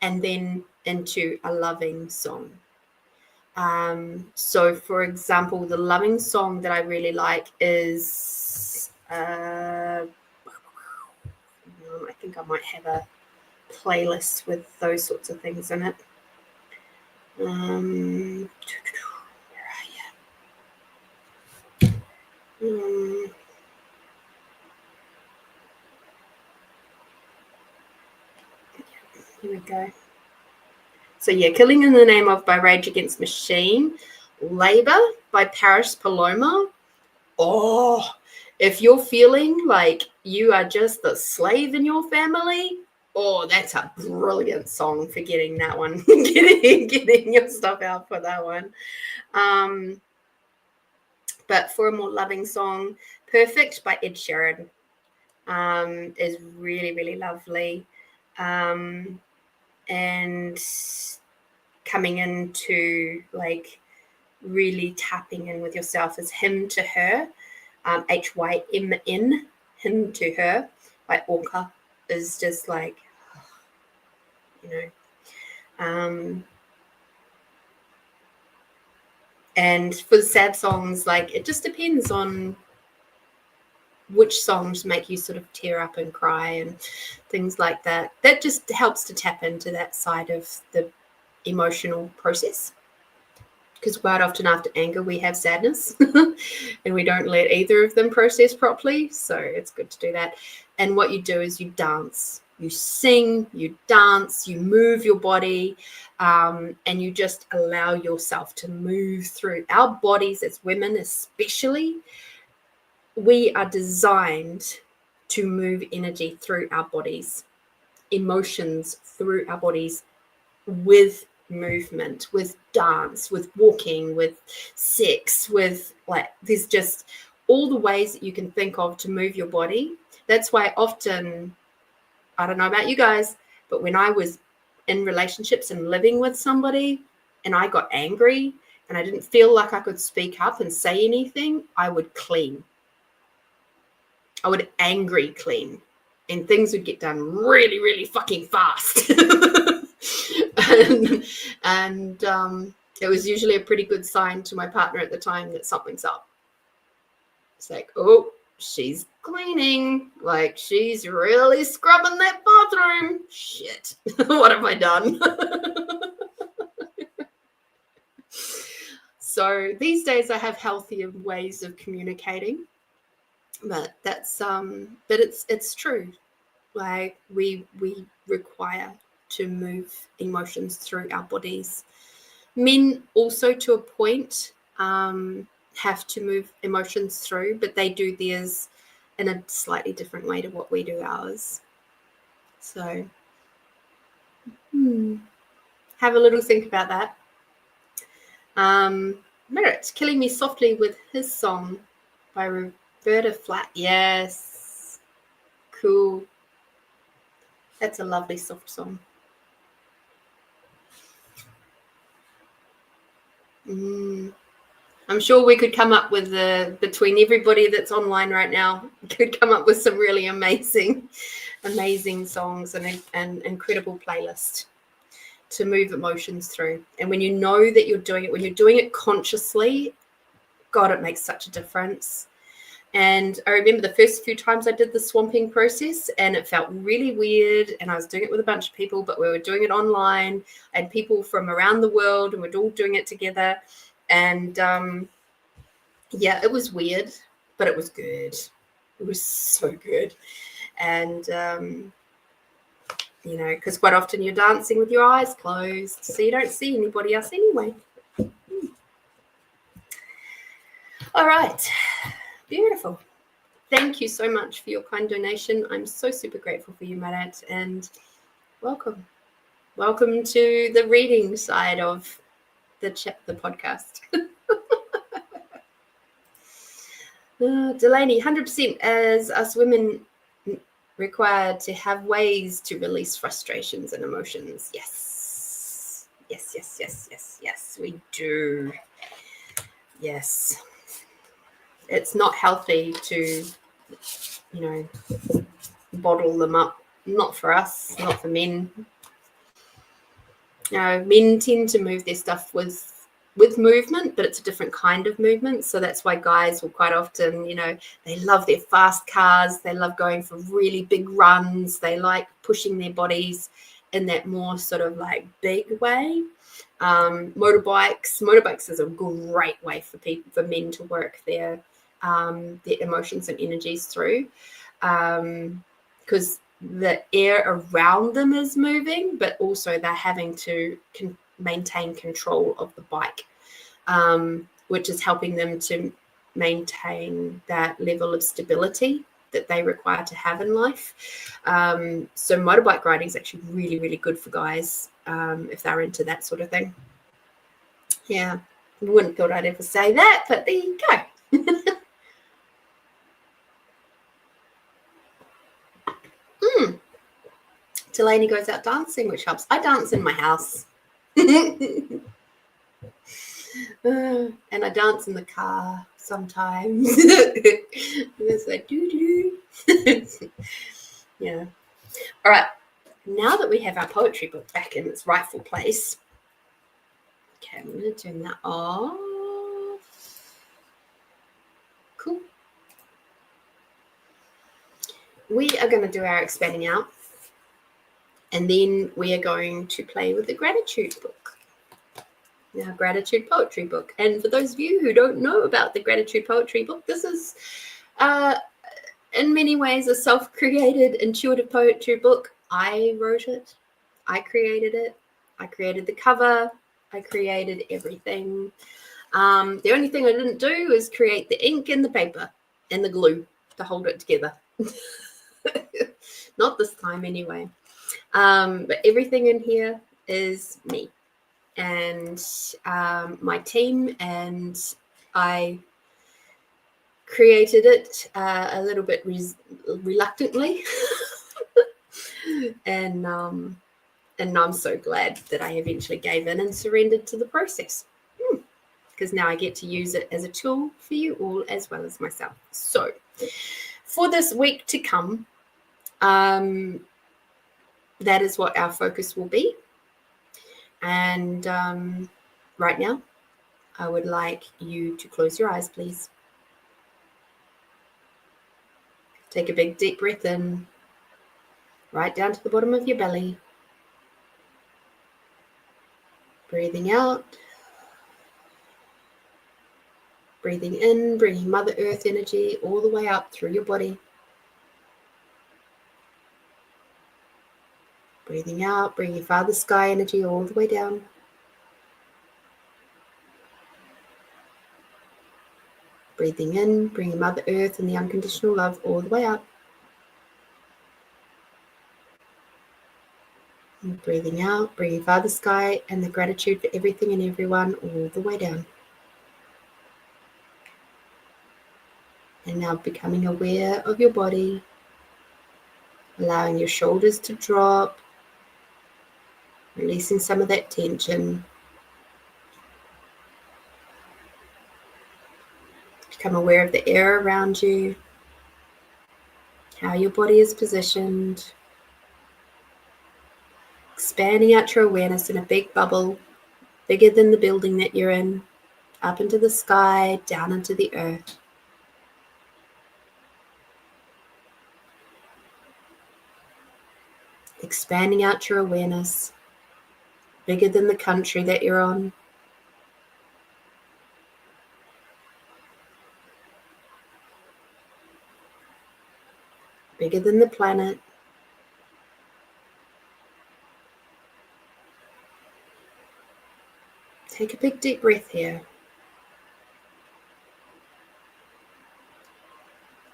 and then into a loving song. So for example, the loving song that I really like is I think I might have a playlist with those sorts of things in it. Where are you? Here we go. So yeah, Killing in the Name of by Rage Against Machine. Labor by Paris Paloma. Oh, if you're feeling like you are just the slave in your family, oh, that's a brilliant song for getting that one, getting your stuff out for that one. But for a more loving song, Perfect by Ed Sheeran is really, really lovely. And coming into like really tapping in with yourself is Hymn to Her, HYMN, Hymn to Her by Orca is just like, and for the sad songs, like it just depends on which songs make you sort of tear up and cry and things like that. That just helps to tap into that side of the emotional process. Because quite often after anger, we have sadness and we don't let either of them process properly. So it's good to do that. And what you do is you dance, you sing, you dance, you move your body, and you just allow yourself to move through. Our bodies as women especially, we are designed to move energy through our bodies, emotions through our bodies with movement, with dance, with walking, with sex, with like there's just all the ways that you can think of to move your body. That's why often, I don't know about you guys, but when I was in relationships and living with somebody and I got angry and I didn't feel like I could speak up and say anything, I would clean. I would angry clean and things would get done really, really fucking fast. and it was usually a pretty good sign to my partner at the time that something's up. It's like, oh, she's cleaning, like she's really scrubbing that bathroom. Shit, what have I done? So these days I have healthier ways of communicating, but that's but it's true. Like we require to move emotions through our bodies. Men also to a point have to move emotions through, but they do theirs in a slightly different way to what we do ours. So have a little think about that. Merritt, Killing Me Softly with his song by Roberta Flack. Yes. Cool. That's a lovely soft song. I'm sure we could come up with between everybody that's online right now, could come up with some really amazing songs and incredible playlist to move emotions through. And when you know that you're doing it, when you're doing it consciously, God, it makes such a difference. And I remember the first few times I did the swamping process and it felt really weird. And I was doing it with a bunch of people, but we were doing it online and people from around the world and we're all doing it together. And yeah, it was weird, but it was good. It was so good. And, because quite often you're dancing with your eyes closed, so you don't see anybody else anyway. All right. Beautiful. Thank you so much for your kind donation. I'm so super grateful for you, Marat, and welcome. Welcome to the reading side of the podcast. Delaney, 100%, as us women required to have ways to release frustrations and emotions. Yes, we do. Yes. It's not healthy to, bottle them up. Not for us, not for men. Men tend to move their stuff with movement, but it's a different kind of movement. So that's why guys will quite often, they love their fast cars. They love going for really big runs. They like pushing their bodies in that more sort of like big way. Motorbikes is a great way for men to work their emotions and energies through, because the air around them is moving, but also they're having to maintain control of the bike, which is helping them to maintain that level of stability that they require to have in life. So motorbike riding is actually really, really good for guys if they're into that sort of thing. Yeah, wouldn't thought I'd ever say that, but there you go. Delaney goes out dancing, which helps. I dance in my house. And I dance in the car sometimes. It's like doo-doo. Yeah. All right. Now that we have our poetry book back in its rightful place, okay, I'm going to turn that off. Cool. We are going to do our expanding out, and then we are going to play with the gratitude book. Our gratitude poetry book. And for those of you who don't know about the gratitude poetry book, this is in many ways a self-created intuitive poetry book. I wrote it. I created it. I created the cover. I created everything. The only thing I didn't do is create the ink and the paper and the glue to hold it together. Not this time anyway. But everything in here is me and my team, and I created it a little bit reluctantly. And I'm so glad that I eventually gave in and surrendered to the process, because now I get to use it as a tool for you all as well as myself. So for this week to come, that is what our focus will be. And right now, I would like you to close your eyes, please. Take a big deep breath in, right down to the bottom of your belly. Breathing out. Breathing in, bringing Mother Earth energy all the way up through your body. Breathing out, bringing Father Sky energy all the way down. Breathing in, bringing Mother Earth and the unconditional love all the way up. And breathing out, bringing Father Sky and the gratitude for everything and everyone all the way down. And now becoming aware of your body, allowing your shoulders to drop, releasing some of that tension. Become aware of the air around you, how your body is positioned, expanding out your awareness in a big bubble, bigger than the building that you're in, up into the sky, down into the earth. Expanding out your awareness, bigger than the country that you're on. Bigger than the planet. Take a big deep breath here.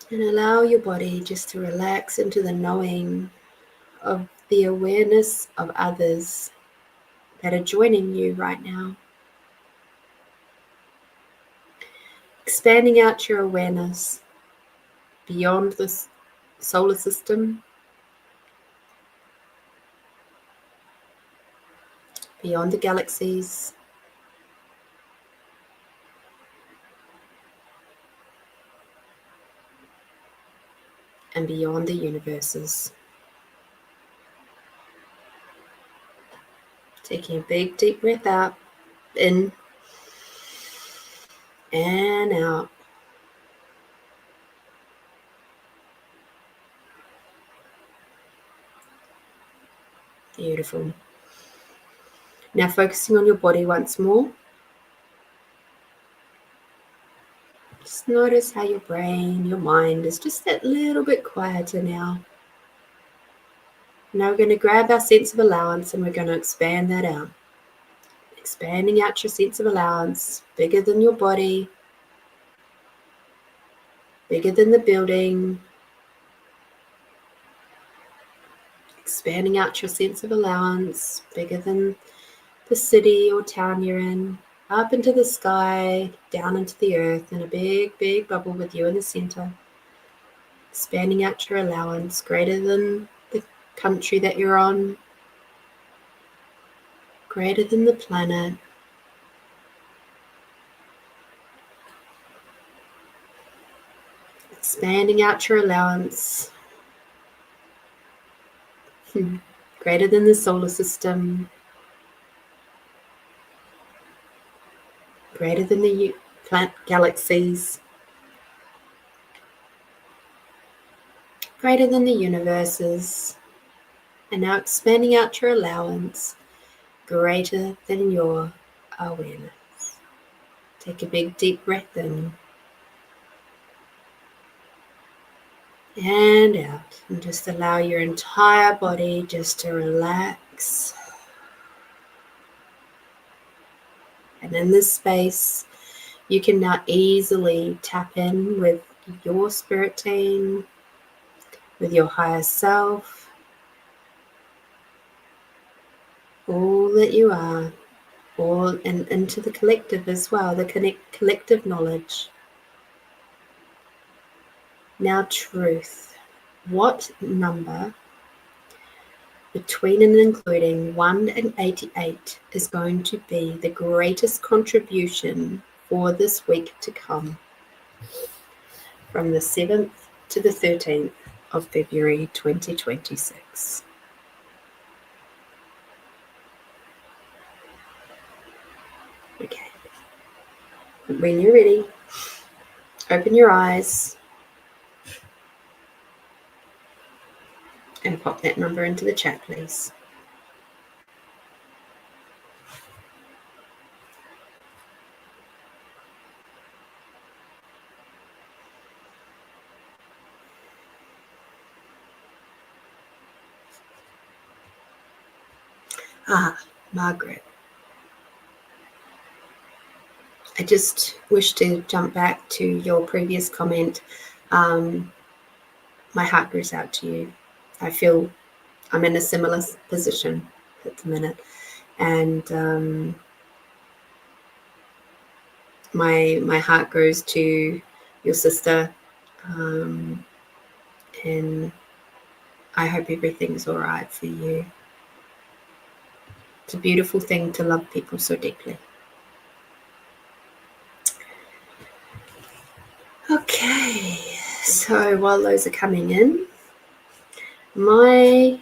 And allow your body just to relax into the knowing of the awareness of others that are joining you right now. Expanding out your awareness beyond the solar system, beyond the galaxies, and beyond the universes. Taking a big, deep breath out, in and out. Beautiful. Now focusing on your body once more. Just notice how your brain, your mind is just that little bit quieter now. Now we're going to grab our sense of allowance and we're going to expand that out. Expanding out your sense of allowance, bigger than your body, bigger than the building. Expanding out your sense of allowance, bigger than the city or town you're in, up into the sky, down into the earth, in a big, big bubble with you in the center. Expanding out your allowance, greater than the country that you're on, greater than the planet. Expanding out your allowance, greater than the solar system, greater than the planet galaxies, greater than the universes, and now expanding out your allowance, greater than your awareness. Take a big deep breath in and out, and just allow your entire body just to relax. And in this space, you can now easily tap in with your spirit team, with your higher self, all that you are, all, and into the collective as well, the collective knowledge. Now, truth. What number between and including 1 and 88 is going to be the greatest contribution for this week to come, from the 7th to the 13th of February 2026? Okay. When you're ready, open your eyes and pop that number into the chat, please. Margaret. I just wish to jump back to your previous comment. My heart goes out to you. I feel I'm in a similar position at the minute, and my heart goes to your sister, and I hope everything's all right for you. It's a beautiful thing to love people so deeply. Okay, so while those are coming in, my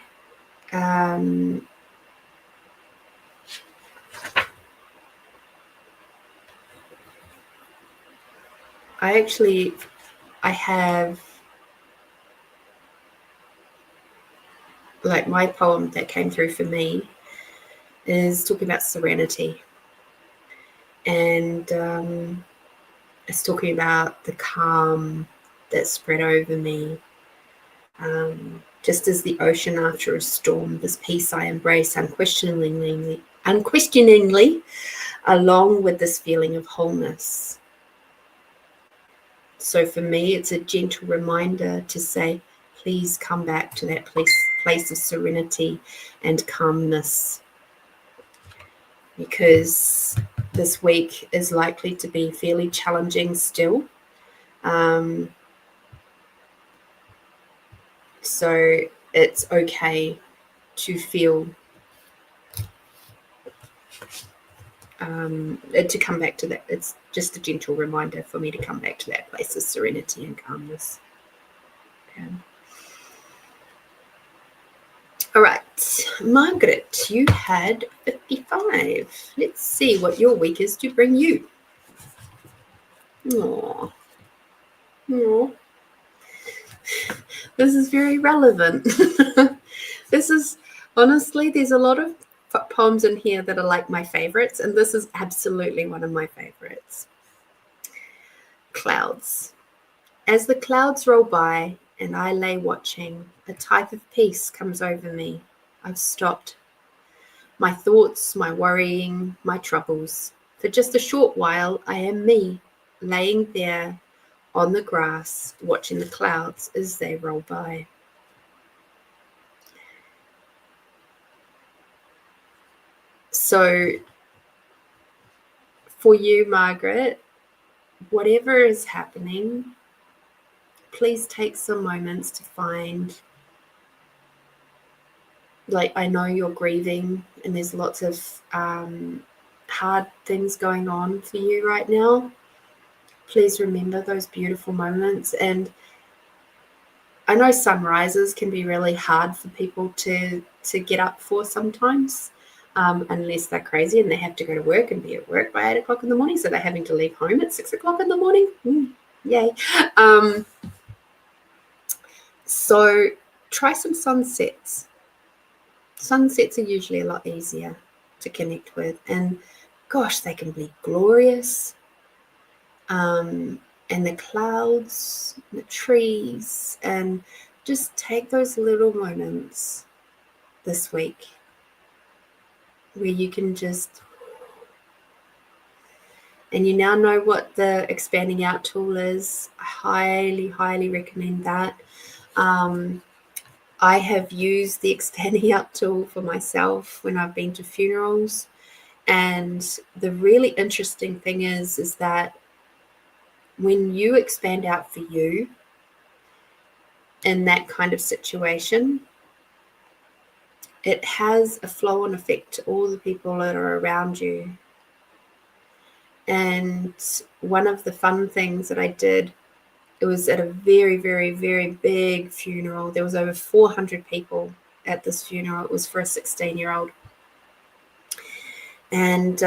I have, like, my poem that came through for me is talking about serenity, and it's talking about the calm that spread over me. Just as the ocean after a storm, this peace I embrace unquestioningly, along with this feeling of wholeness. So for me, it's a gentle reminder to say, please come back to that place of serenity and calmness, because this week is likely to be fairly challenging still. So it's okay to feel, to come back to that. It's just a gentle reminder for me to come back to that place of serenity and calmness. Okay. All right, Margaret, you had 55. Let's see what your week is to bring you. Aww. Aww. This is very relevant. This is, honestly, there's a lot of poems in here that are like my favorites, and this is absolutely one of my favorites. Clouds. As the clouds roll by and I lay watching, a type of peace comes over me. I've stopped. My thoughts, my worrying, my troubles. For just a short while, I am me, laying there on the grass, watching the clouds as they roll by. So for you, Margaret, whatever is happening, please take some moments to find, like, I know you're grieving and there's lots of hard things going on for you right now. Please remember those beautiful moments. And I know sunrises can be really hard for people to get up for sometimes, unless they're crazy and they have to go to work and be at work by 8 o'clock in the morning. So they're having to leave home at 6 o'clock in the morning. Yay. So try some sunsets. Sunsets are usually a lot easier to connect with. And gosh, they can be glorious. And the clouds, the trees, and just take those little moments this week where you can just, and you now know what the expanding out tool is. I highly, highly recommend that. I have used the expanding out tool for myself when I've been to funerals. And the really interesting thing is that when you expand out for you in that kind of situation, it has a flow-on effect to all the people that are around you. And one of the fun things that I did, it was at a very, very, very big funeral. There was over 400 people at this funeral. It was for a 16-year-old. And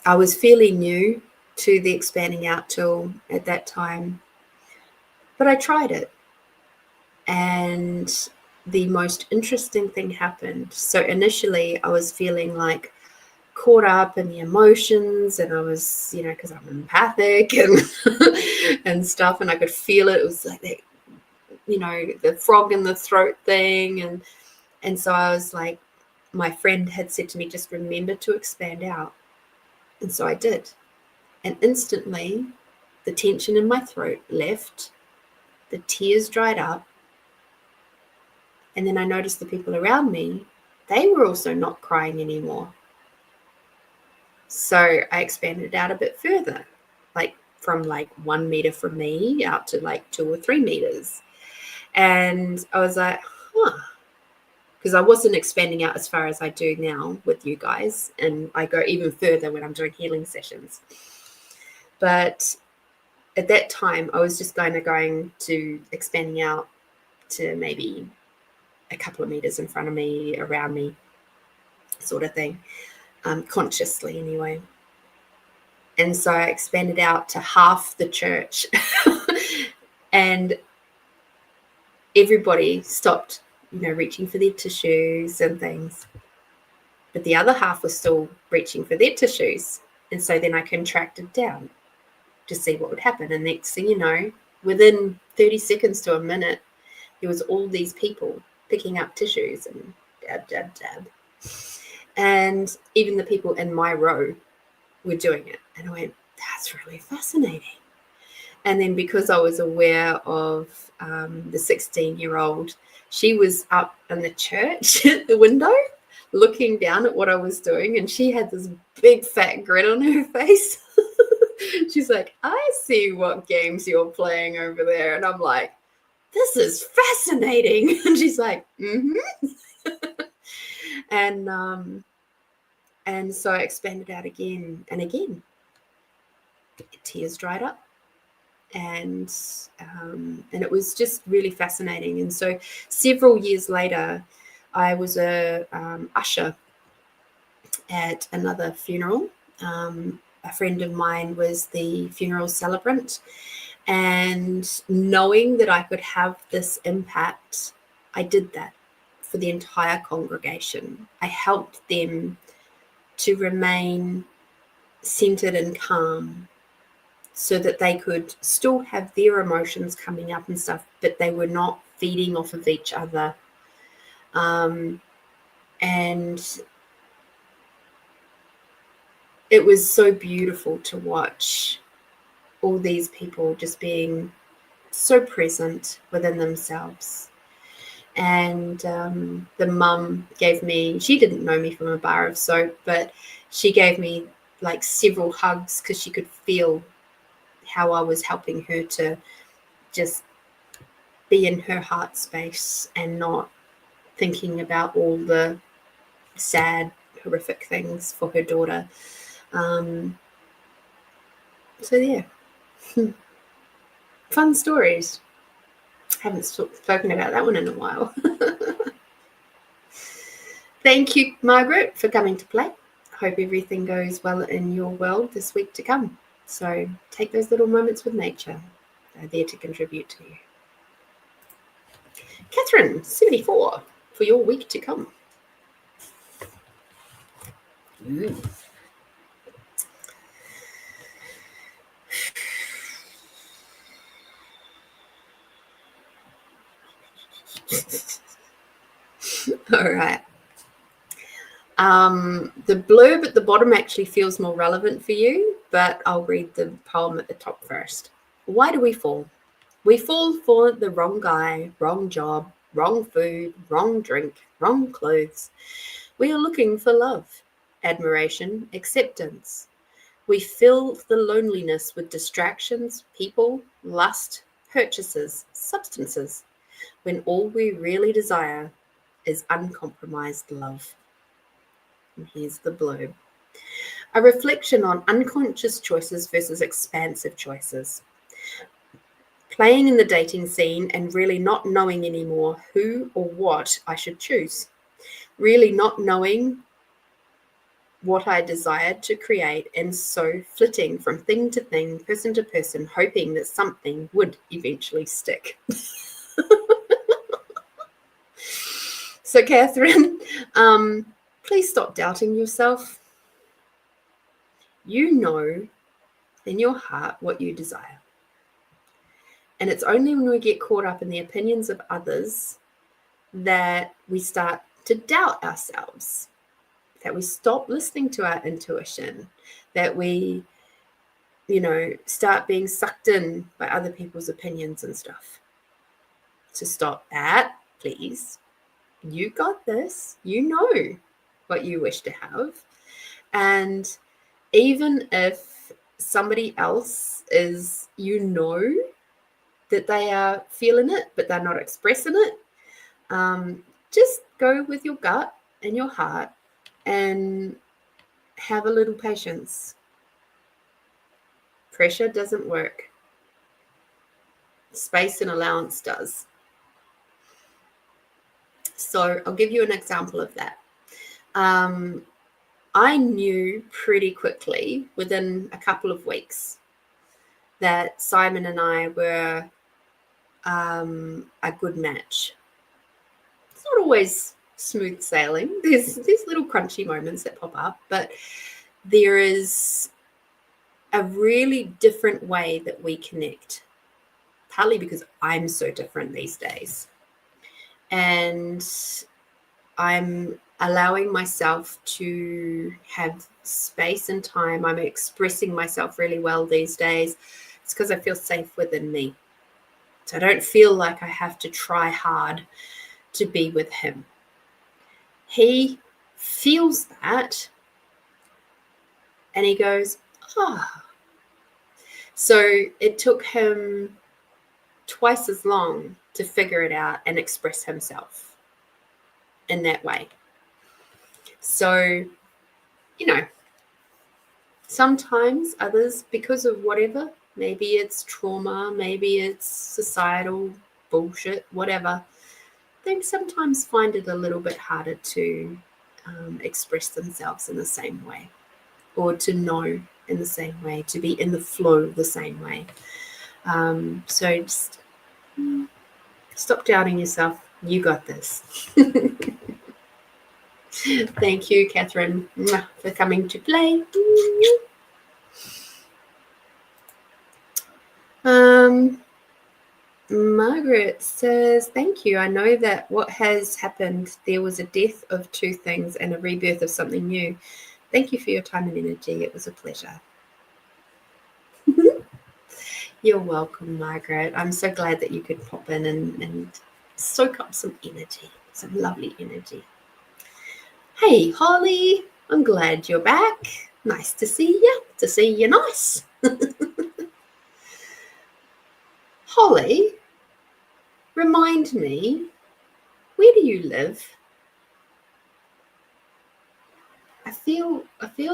I was fairly new to the expanding out tool at that time, but I tried it. And the most interesting thing happened. So initially I was feeling like caught up in the emotions, and I was, because I'm empathic and and stuff, and I could feel it. It was like that, the frog in the throat thing. And so I was like, my friend had said to me, just remember to expand out. And so I did. And instantly the tension in my throat left, the tears dried up. And then I noticed the people around me, they were also not crying anymore. So I expanded out a bit further, like from 1 meter from me out to 2 or 3 meters. And I was like, because I wasn't expanding out as far as I do now with you guys. And I go even further when I'm doing healing sessions. But at that time, I was just going to expanding out to maybe a couple of meters in front of me, around me, sort of thing, consciously anyway. And so I expanded out to half the church and everybody stopped, reaching for their tissues and things. But the other half was still reaching for their tissues. And so then I contracted down to see what would happen. And next thing you know, within 30 seconds to a minute, there was all these people picking up tissues and dab, dab, dab. And even the people in my row were doing it. And I went, that's really fascinating. And then because I was aware of the 16-year-old, she was up in the church at the window looking down at what I was doing. And she had this big fat grin on her face. She's like, I see what games you're playing over there. And I'm like, this is fascinating. And she's like, mm-hmm. And so I expanded out again and again. Tears dried up. and it was just really fascinating. And so several years later, I was a usher at another funeral. A friend of mine was the funeral celebrant, and knowing that I could have this impact, I did that for the entire congregation. I helped them to remain centered and calm so that they could still have their emotions coming up and stuff, but they were not feeding off of each other. And it was so beautiful to watch all these people just being so present within themselves. And the mum gave me, she didn't know me from a bar of soap, but she gave me like several hugs because she could feel how I was helping her to just be in her heart space and not thinking about all the sad, horrific things for her daughter. So yeah, fun stories. Haven't spoken about that one in a while. Thank you, Margaret, for coming to play. Hope everything goes well in your world this week to come. So take those little moments with nature. They're there to contribute to you. Catherine, 74, for your week to come. All right. The blurb at the bottom actually feels more relevant for you, but I'll read the poem at the top first. Why do we fall? We fall for the wrong guy, wrong job, wrong food, wrong drink, wrong clothes. We are looking for love, admiration, acceptance. We fill the loneliness with distractions, people, lust, purchases, substances, when all we really desire is uncompromised love. And here's the blurb. A reflection on unconscious choices versus expansive choices. Playing in the dating scene and really not knowing anymore who or what I should choose. Really not knowing what I desired to create, and so flitting from thing to thing, person to person, hoping that something would eventually stick. So, Catherine, please stop doubting yourself. You know in your heart what you desire. And it's only when we get caught up in the opinions of others that we start to doubt ourselves, that we stop listening to our intuition, that we, start being sucked in by other people's opinions and stuff. So stop that, please. You got this. You know what you wish to have. And even if somebody else is, that they are feeling it, but they're not expressing it, just go with your gut and your heart and have a little patience. Pressure doesn't work. Space and allowance does. So I'll give you an example of that. I knew pretty quickly, within a couple of weeks, that Simon and I were a good match. It's not always smooth sailing. There's little crunchy moments that pop up, but there is a really different way that we connect, partly because I'm so different these days. And I'm allowing myself to have space and time. I'm expressing myself really well these days. It's because I feel safe within me. So I don't feel like I have to try hard to be with him. He feels that and he goes, So it took him twice as long to figure it out and express himself in that way. So, sometimes others, because of whatever, maybe it's trauma, maybe it's societal bullshit, whatever. They sometimes find it a little bit harder to express themselves in the same way, or to know in the same way, to be in the flow the same way. So just stop doubting yourself. You got this. Thank you, Catherine, for coming to play. Margaret says, thank you. I know that what has happened, there was a death of two things and a rebirth of something new. Thank you for your time and energy. It was a pleasure. You're welcome, Margaret. I'm so glad that you could pop in and soak up some energy, some lovely energy. Hey, Holly, I'm glad you're back. Nice to see you. To see you nice. Holly, remind me, where do you live? I feel, okay.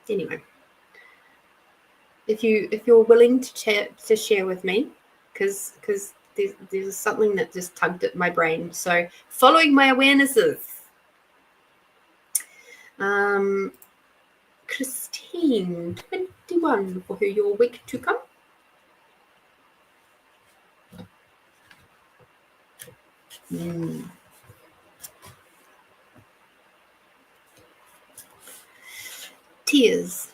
Anyway, if you're willing to share with me, because there's something that just tugged at my brain. So following my awarenesses. Christine, 21, for who your week to come. Tears.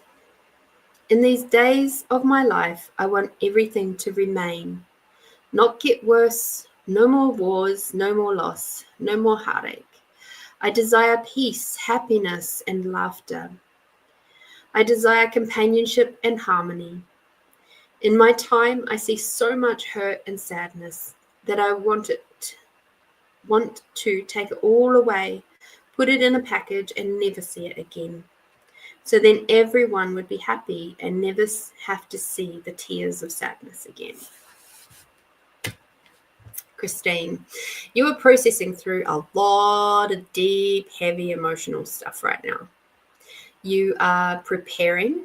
In these days of my life, I want everything to remain, not get worse. No more wars, no more loss, no more heartache. I desire peace, happiness, and laughter. I desire companionship and harmony. In my time, I see so much hurt and sadness that I want to take it all away, put it in a package, and never see it again. So then everyone would be happy and never have to see the tears of sadness again. Christine, you are processing through a lot of deep, heavy emotional stuff right now. You are preparing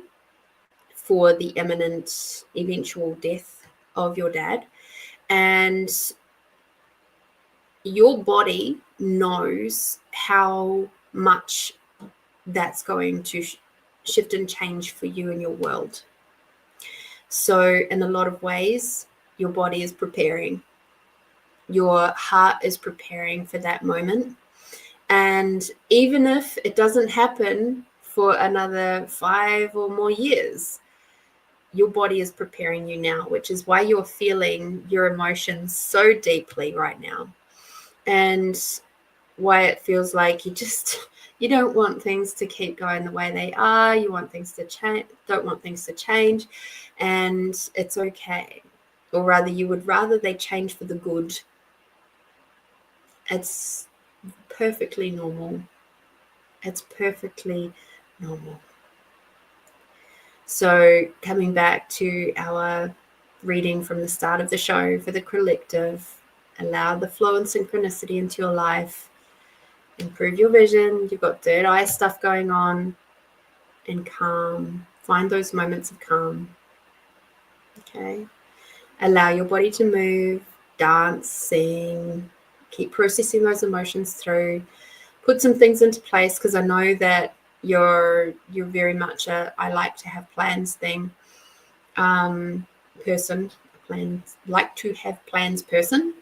for the imminent, eventual death of your dad, and your body knows how much that's going to shift and change for you and your world. So in a lot of ways, your body is preparing. Your heart is preparing for that moment. And even if it doesn't happen for another 5 or more years, your body is preparing you now, which is why you're feeling your emotions so deeply right now. And why it feels like you don't want things to keep going the way they are. You want things to change, don't want things to change, and it's okay. Or rather, you would rather they change for the good. It's perfectly normal. It's perfectly normal. So coming back to our reading from the start of the show for the collective, allow the flow and synchronicity into your life. Improve your vision. You've got third eye stuff going on, and calm. Find those moments of calm. Okay. Allow your body to move, dance, sing. Keep processing those emotions through. Put some things into place, because I know that you're very much a I like to have plans thing person. Plans, like to have plans person.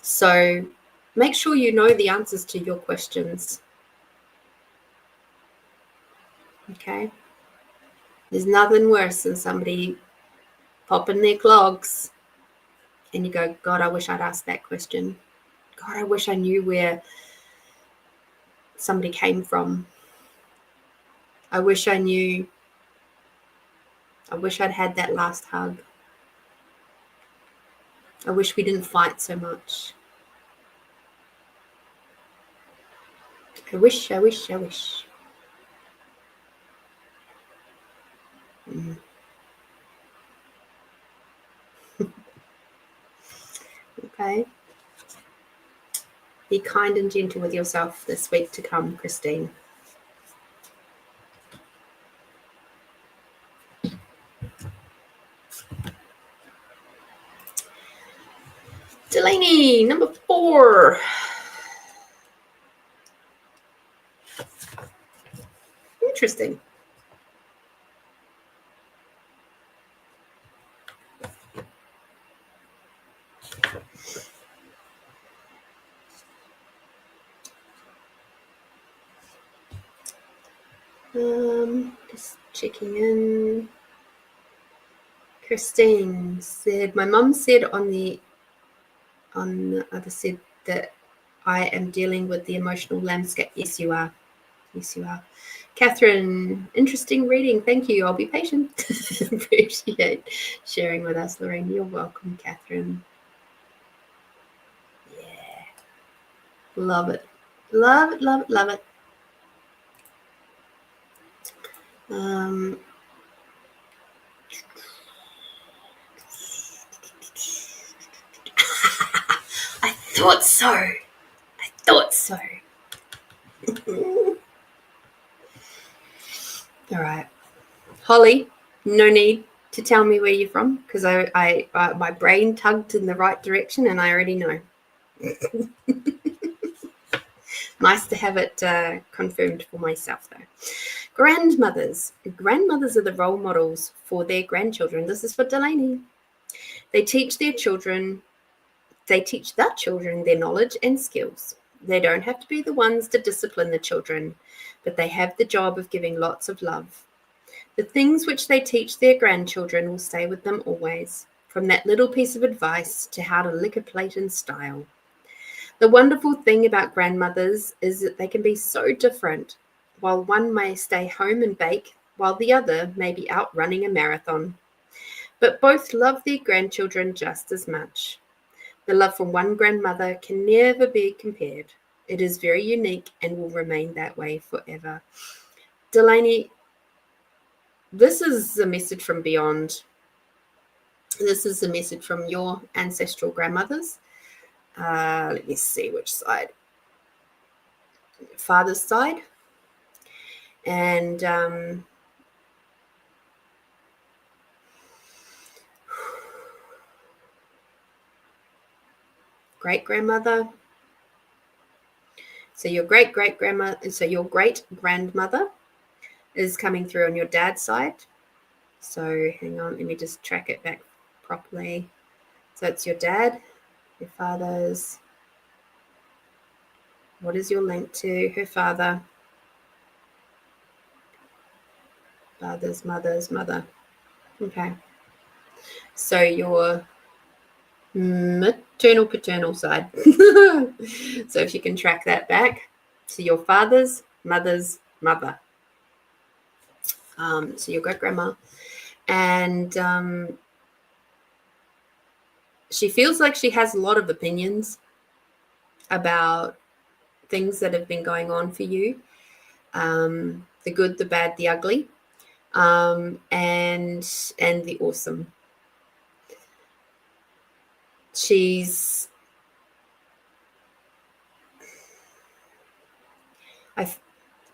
So make sure you know the answers to your questions. Okay. There's nothing worse than somebody popping their clogs and you go, God, I wish I'd asked that question. God, I wish I knew where somebody came from. I wish I knew. I wish I'd had that last hug. I wish we didn't fight so much. I wish. Okay. Be kind and gentle with yourself this week to come, Christine. Delaney, number 4. Interesting. Just checking in. Christine said, my mum said on the other said that I am dealing with the emotional landscape. Yes, you are. Yes, you are. Catherine, interesting reading. Thank you. I'll be patient. Appreciate sharing with us, Lorene. You're welcome, Catherine. Yeah. Love it. Love it, love it, love it. I thought so. I thought so. All right. Holly, no need to tell me where you're from because I my brain tugged in the right direction and I already know. Nice to have it confirmed for myself, though. Grandmothers. Grandmothers are the role models for their grandchildren. This is for Delaney. They teach the children their knowledge and skills. They don't have to be the ones to discipline the children, but they have the job of giving lots of love. The things which they teach their grandchildren will stay with them always, from that little piece of advice to how to lick a plate in style. The wonderful thing about grandmothers is that they can be so different. While one may stay home and bake, while the other may be out running a marathon. But both love their grandchildren just as much. The love from one grandmother can never be compared. It is very unique and will remain that way forever. Delaney, this is a message from beyond. This is a message from your ancestral grandmothers. Let me see which side. Father's side. And great-grandmother. So your great-great-grandmother, so your great-grandmother is coming through on your dad's side. So hang on, let me just track it back properly. So it's your dad, your father's. What is your link to her father? Father's mother's mother. Okay. So your maternal paternal side. So if you can track that back to your father's mother's mother. So your great grandma. And she feels like she has a lot of opinions about things that have been going on for you, the good, the bad, the ugly, and the awesome.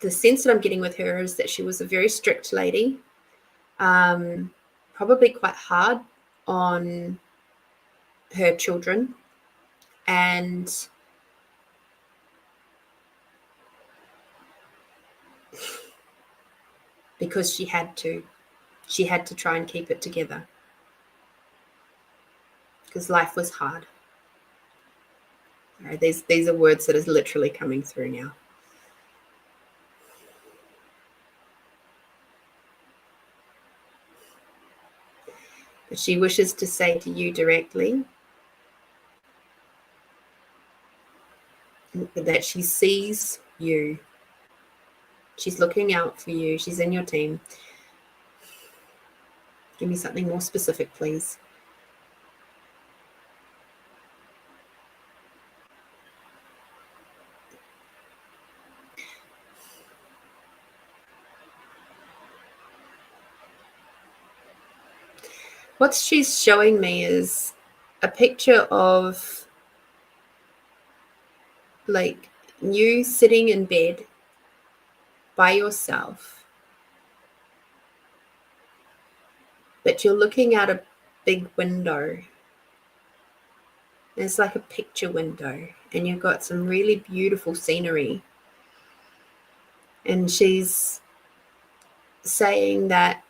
The sense that I'm getting with her is that she was a very strict lady, probably quite hard on her children, and because she had to try and keep it together because life was hard. All right, these are words that is literally coming through now. But she wishes to say to you directly that she sees you. She's looking out for you. She's in your team. Give me something more specific, please. What she's showing me is a picture of like you sitting in bed by yourself, but you're looking out a big window There's like a picture window, and you've got some really beautiful scenery. And she's saying that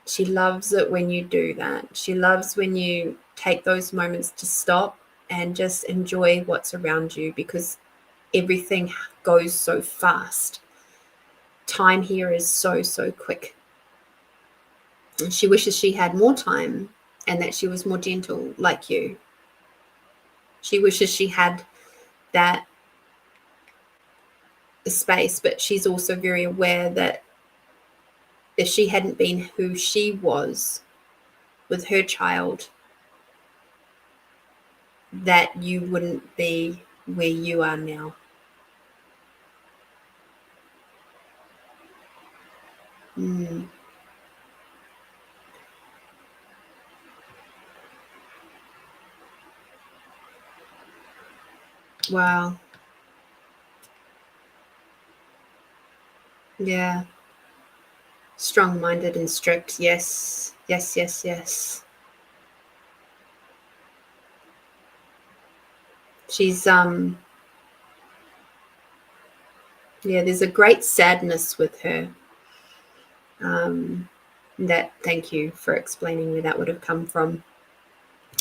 she loves it when you do that. She loves when you take those moments to stop and just enjoy what's around you, because everything goes so fast. Time here is so, so quick. And she wishes she had more time and that she was more gentle like you. She wishes she had that space, but she's also very aware that if she hadn't been who she was with her child, that you wouldn't be where you are now. Wow. Yeah. Strong-minded and strict. Yes. Yes, yes, yes. She's yeah, there's a great sadness with her. That, thank you for explaining where that would have come from.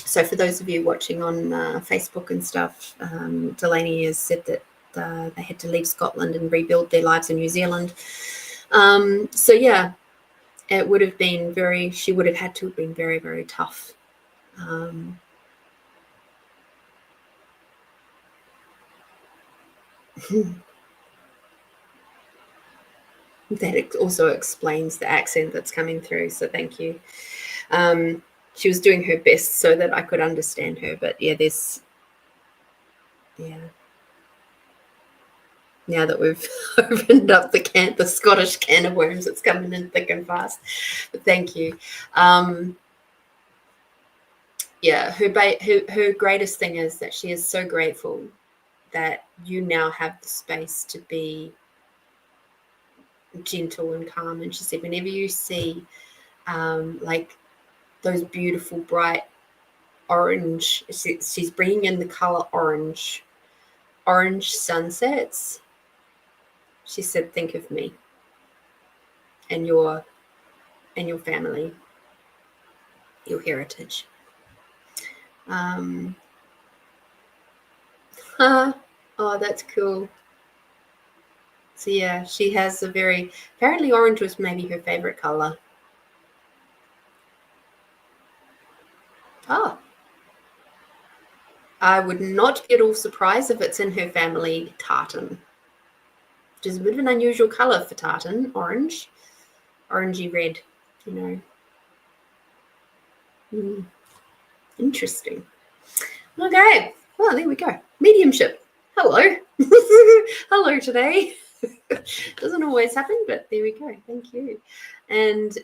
So for those of you watching on Facebook and stuff, Delaney has said that they had to leave Scotland and rebuild their lives in New Zealand. So yeah, it would have been she would have had to have been very, very tough. That also explains the accent that's coming through, so thank you. She was doing her best so that I could understand her, but yeah, now that we've opened up the Scottish can of worms, it's coming in thick and fast. But thank you. Yeah, her greatest thing is that she is so grateful that you now have the space to be gentle and calm. And she said, whenever you see like those beautiful bright orange, she's bringing in the color orange sunsets, she said, think of me and your family, your heritage. Oh, that's cool. So yeah, she has apparently orange was maybe her favorite color. Oh, I would not get all surprised if it's in her family tartan, which is a bit of an unusual color for tartan, orange, orangey red, you know. Interesting. Okay, well, there we go. Mediumship. Hello. Hello today. Doesn't always happen, but there we go. Thank you. And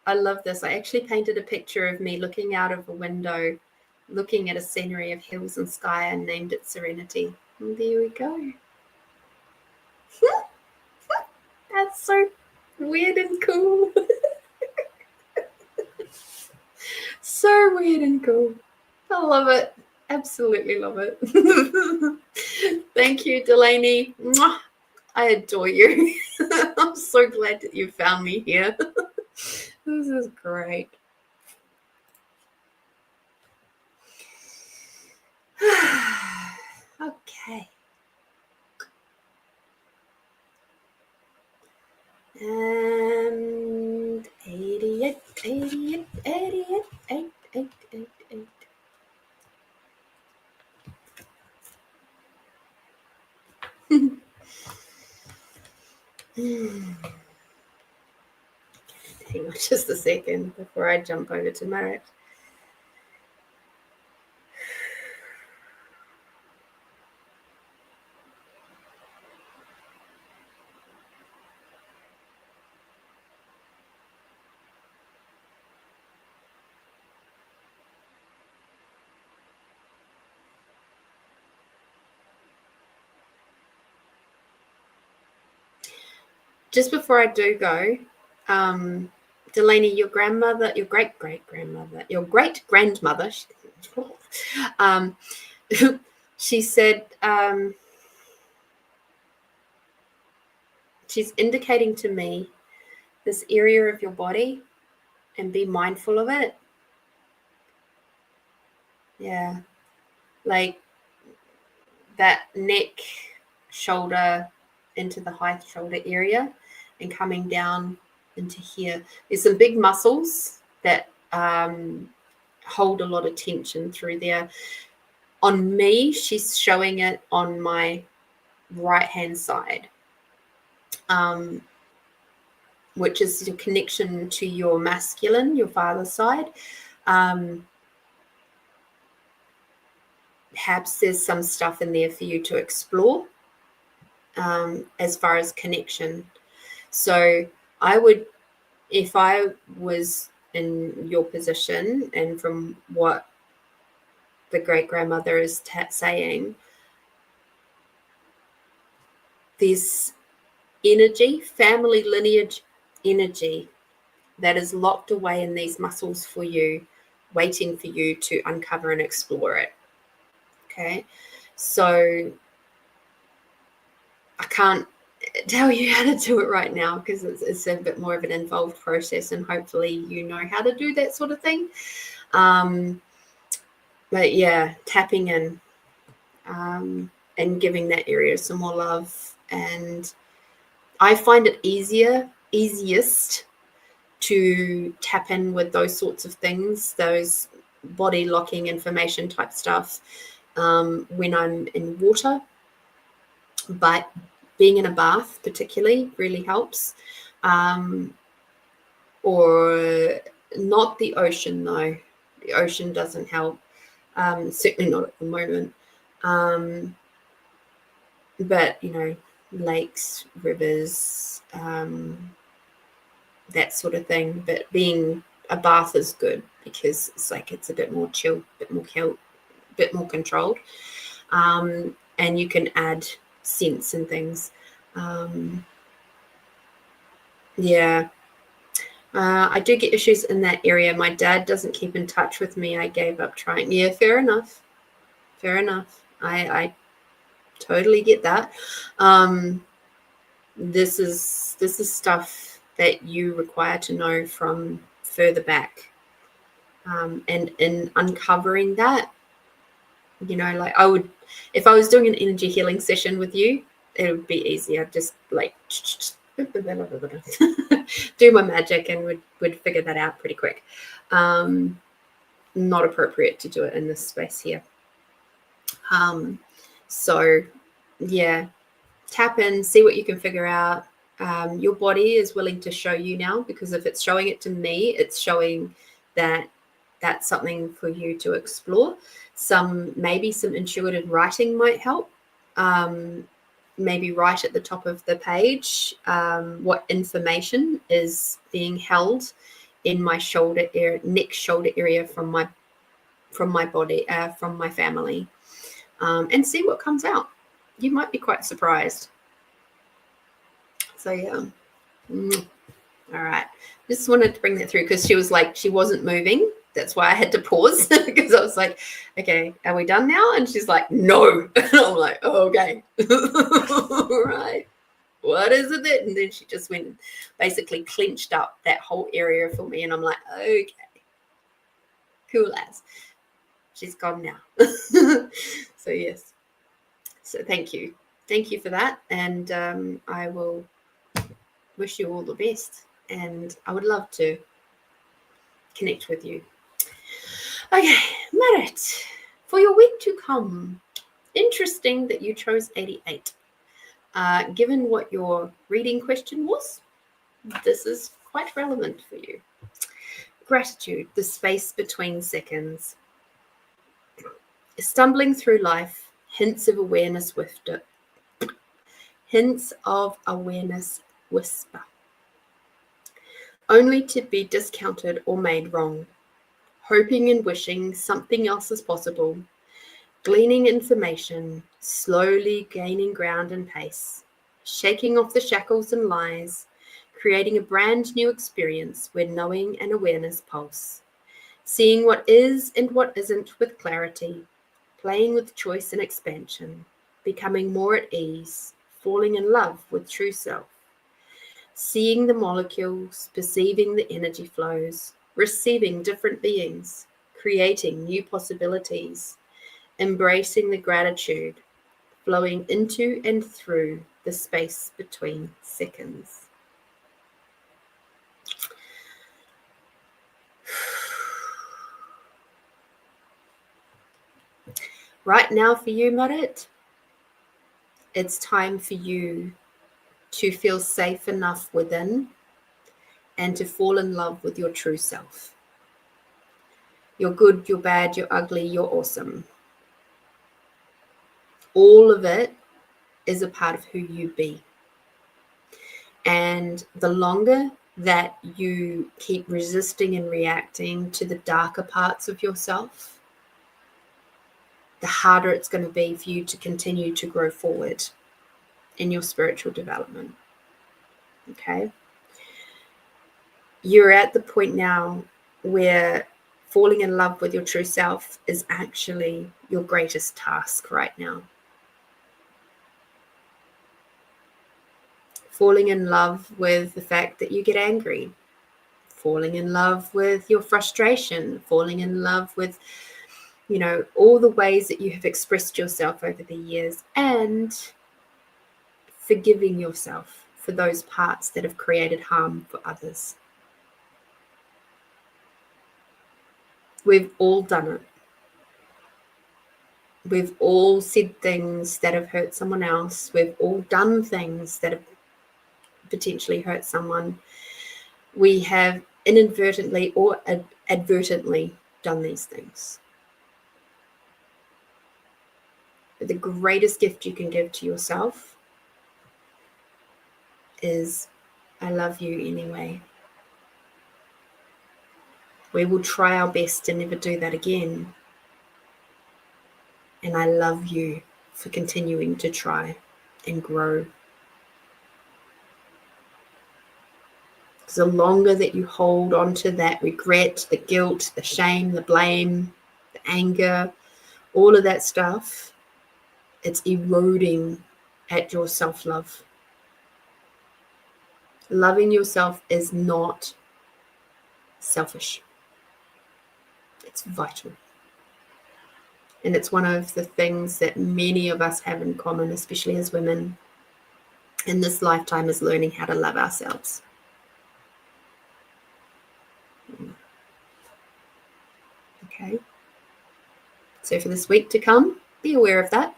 I love this. I actually painted a picture of me looking out of a window, looking at a scenery of hills and sky, and named it Serenity. And there we go. That's so weird and cool. So weird and cool. I love it. Absolutely love it. Thank you, Delaney. Mwah. I adore you. I'm so glad that you found me here. This is great. Okay. And 88, 88, 88, 8, 8, 8, 8. Hang on just a second before I jump over to Marit. Just before I do go, Delaney, your grandmother, your great-great-grandmother, your great-grandmother, She said, she's indicating to me this area of your body and be mindful of it. Yeah. Like that neck, shoulder, into the high shoulder area and coming down into here. There's some big muscles that hold a lot of tension through there. On me, she's showing it on my right hand side, which is your connection to your masculine, your father's side. Perhaps there's some stuff in there for you to explore as far as connection. So I would, if I was in your position, and from what the great grandmother is saying, there's energy, family lineage energy that is locked away in these muscles for you, waiting for you to uncover and explore it. Okay, so I can't tell you how to do it right now because it's a bit more of an involved process, and hopefully you know how to do that sort of thing. But yeah, tapping in and giving that area some more love. And I find it easiest to tap in with those sorts of things, those body locking information type stuff, when I'm in water. But being in a bath particularly really helps. Or not the ocean, though. The ocean doesn't help. Certainly not at the moment. But, you know, lakes, rivers, that sort of thing. But being a bath is good because it's like it's a bit more chill, bit more controlled. And you can add scents and things. Yeah. I do get issues in that area. My dad doesn't keep in touch with me. I gave up trying. Yeah, fair enough. I totally get that. This is stuff that you require to know from further back. And in uncovering that, you know, like I would, if I was doing an energy healing session with you, it would be easy. I'd just like do my magic and would figure that out pretty quick. Not appropriate to do it in this space here. So yeah, tap in, see what you can figure out. Your body is willing to show you now, because if it's showing it to me, it's showing that that's something for you to explore. Maybe some intuitive writing might help. Maybe write at the top of the page what information is being held in my shoulder area, neck shoulder area from my body, from my family, and see what comes out. You might be quite surprised. So yeah. All right. Just wanted to bring that through because she was like, she wasn't moving. That's why I had to pause because I was like, okay, are we done now? And she's like, no. And I'm like, oh, okay. All right. What is it then? And then she just went and basically clenched up that whole area for me. And I'm like, okay, cool as. She's gone now. So yes. So thank you. Thank you for that. And I will wish you all the best. And I would love to connect with you. Okay, Merit, for your week to come, interesting that you chose 88. Given what your reading question was, this is quite relevant for you. Gratitude, the space between seconds. Stumbling through life, hints of awareness whisper. Hints of awareness whisper. Only to be discounted or made wrong. Hoping and wishing something else is possible. Gleaning information, slowly gaining ground and pace. Shaking off the shackles and lies. Creating a brand new experience where knowing and awareness pulse. seeing what is and what isn't with clarity, playing with choice and expansion, becoming more at ease, falling in love with true self, seeing the molecules, perceiving the energy flows, receiving different beings, creating new possibilities, embracing the gratitude, flowing into and through the space between seconds. Right now for you, Marit, it's time for you to feel safe enough within and to fall in love with your true self. You're good, you're bad, you're ugly, you're awesome. All of it is a part of who you be. And the longer that you keep resisting and reacting to the darker parts of yourself, the harder it's going to be for you to continue to grow forward in your spiritual development. Okay? You're at the point now where falling in love with your true self is actually your greatest task right now. Falling in love with the fact that you get angry, falling in love with your frustration, falling in love with, all the ways that you have expressed yourself over the years, and forgiving yourself for those parts that have created harm for others. We've all done it. We've all said things that have hurt someone else. We've all done things that have potentially hurt someone. We have inadvertently or advertently done these things. But the greatest gift you can give to yourself is, I love you anyway. We will try our best to never do that again. And I love you for continuing to try and grow. Because the longer that you hold on to that regret, the guilt, the shame, the blame, the anger, all of that stuff, it's eroding at your self-love. Loving yourself is not selfish. It's vital. And it's one of the things that many of us have in common, especially as women in this lifetime, is learning how to love ourselves. Okay. So for this week to come, be aware of that.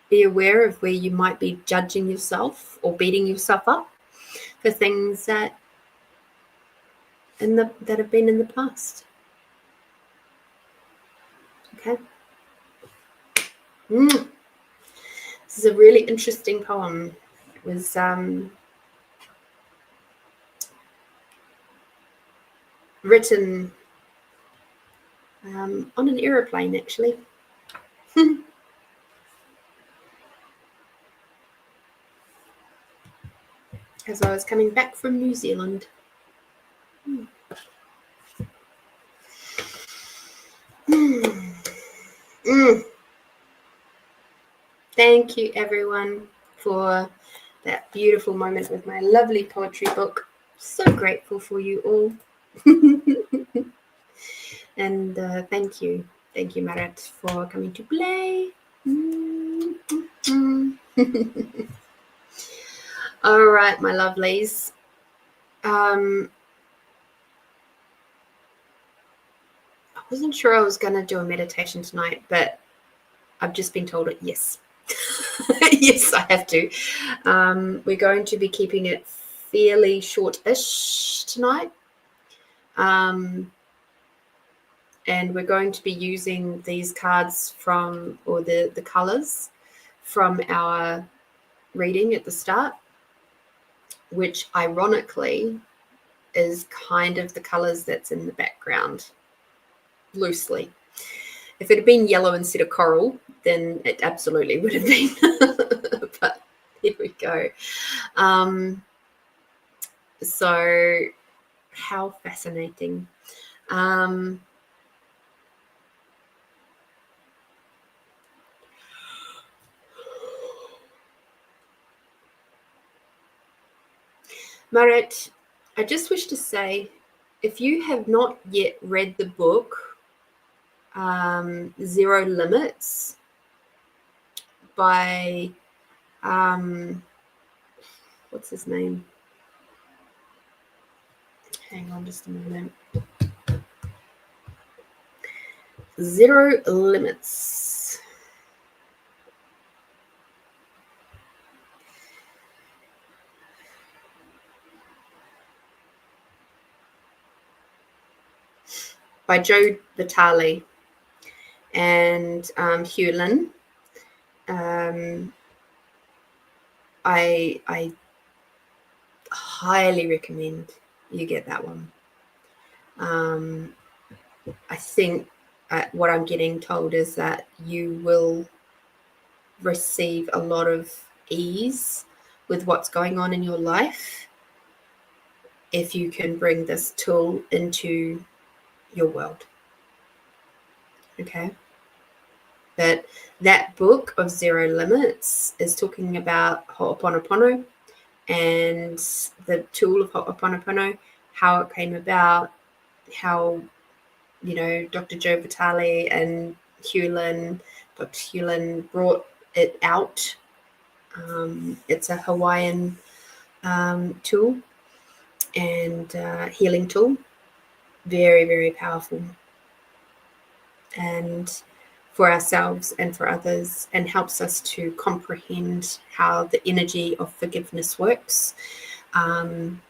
Be aware of where you might be judging yourself or beating yourself up for things that have been in the past. Okay. This is a really interesting poem. It was written on an aeroplane, actually. As I was coming back from New Zealand. Thank you, everyone, for that beautiful moment with my lovely poetry book. So grateful for you all. And thank you, Marit, for coming to play. All right, my lovelies. I wasn't sure I was going to do a meditation tonight, but I've just been told it. Yes. Yes, I have to. We're going to be keeping it fairly short-ish tonight. And we're going to be using these cards or the colors from our reading at the start, which ironically is kind of the colors that's in the background, loosely. If it had been yellow instead of coral, then it absolutely would have been. But here we go. So how fascinating. Marit, I just wish to say, if you have not yet read the book Zero Limits by, what's his name? Hang on just a moment. Zero Limits. By Joe Vitale and Hugh Lynn. I highly recommend you get that one. I think what I'm getting told is that you will receive a lot of ease with what's going on in your life if you can bring this tool into your world. Okay? But that book of Zero Limits is talking about Ho'oponopono and the tool of Ho'oponopono, how it came about, how, you know, Dr. Joe Vitale and Dr. Hewlin brought it out. It's a Hawaiian tool and healing tool. Very, very powerful. And for ourselves and for others, and helps us to comprehend how the energy of forgiveness works in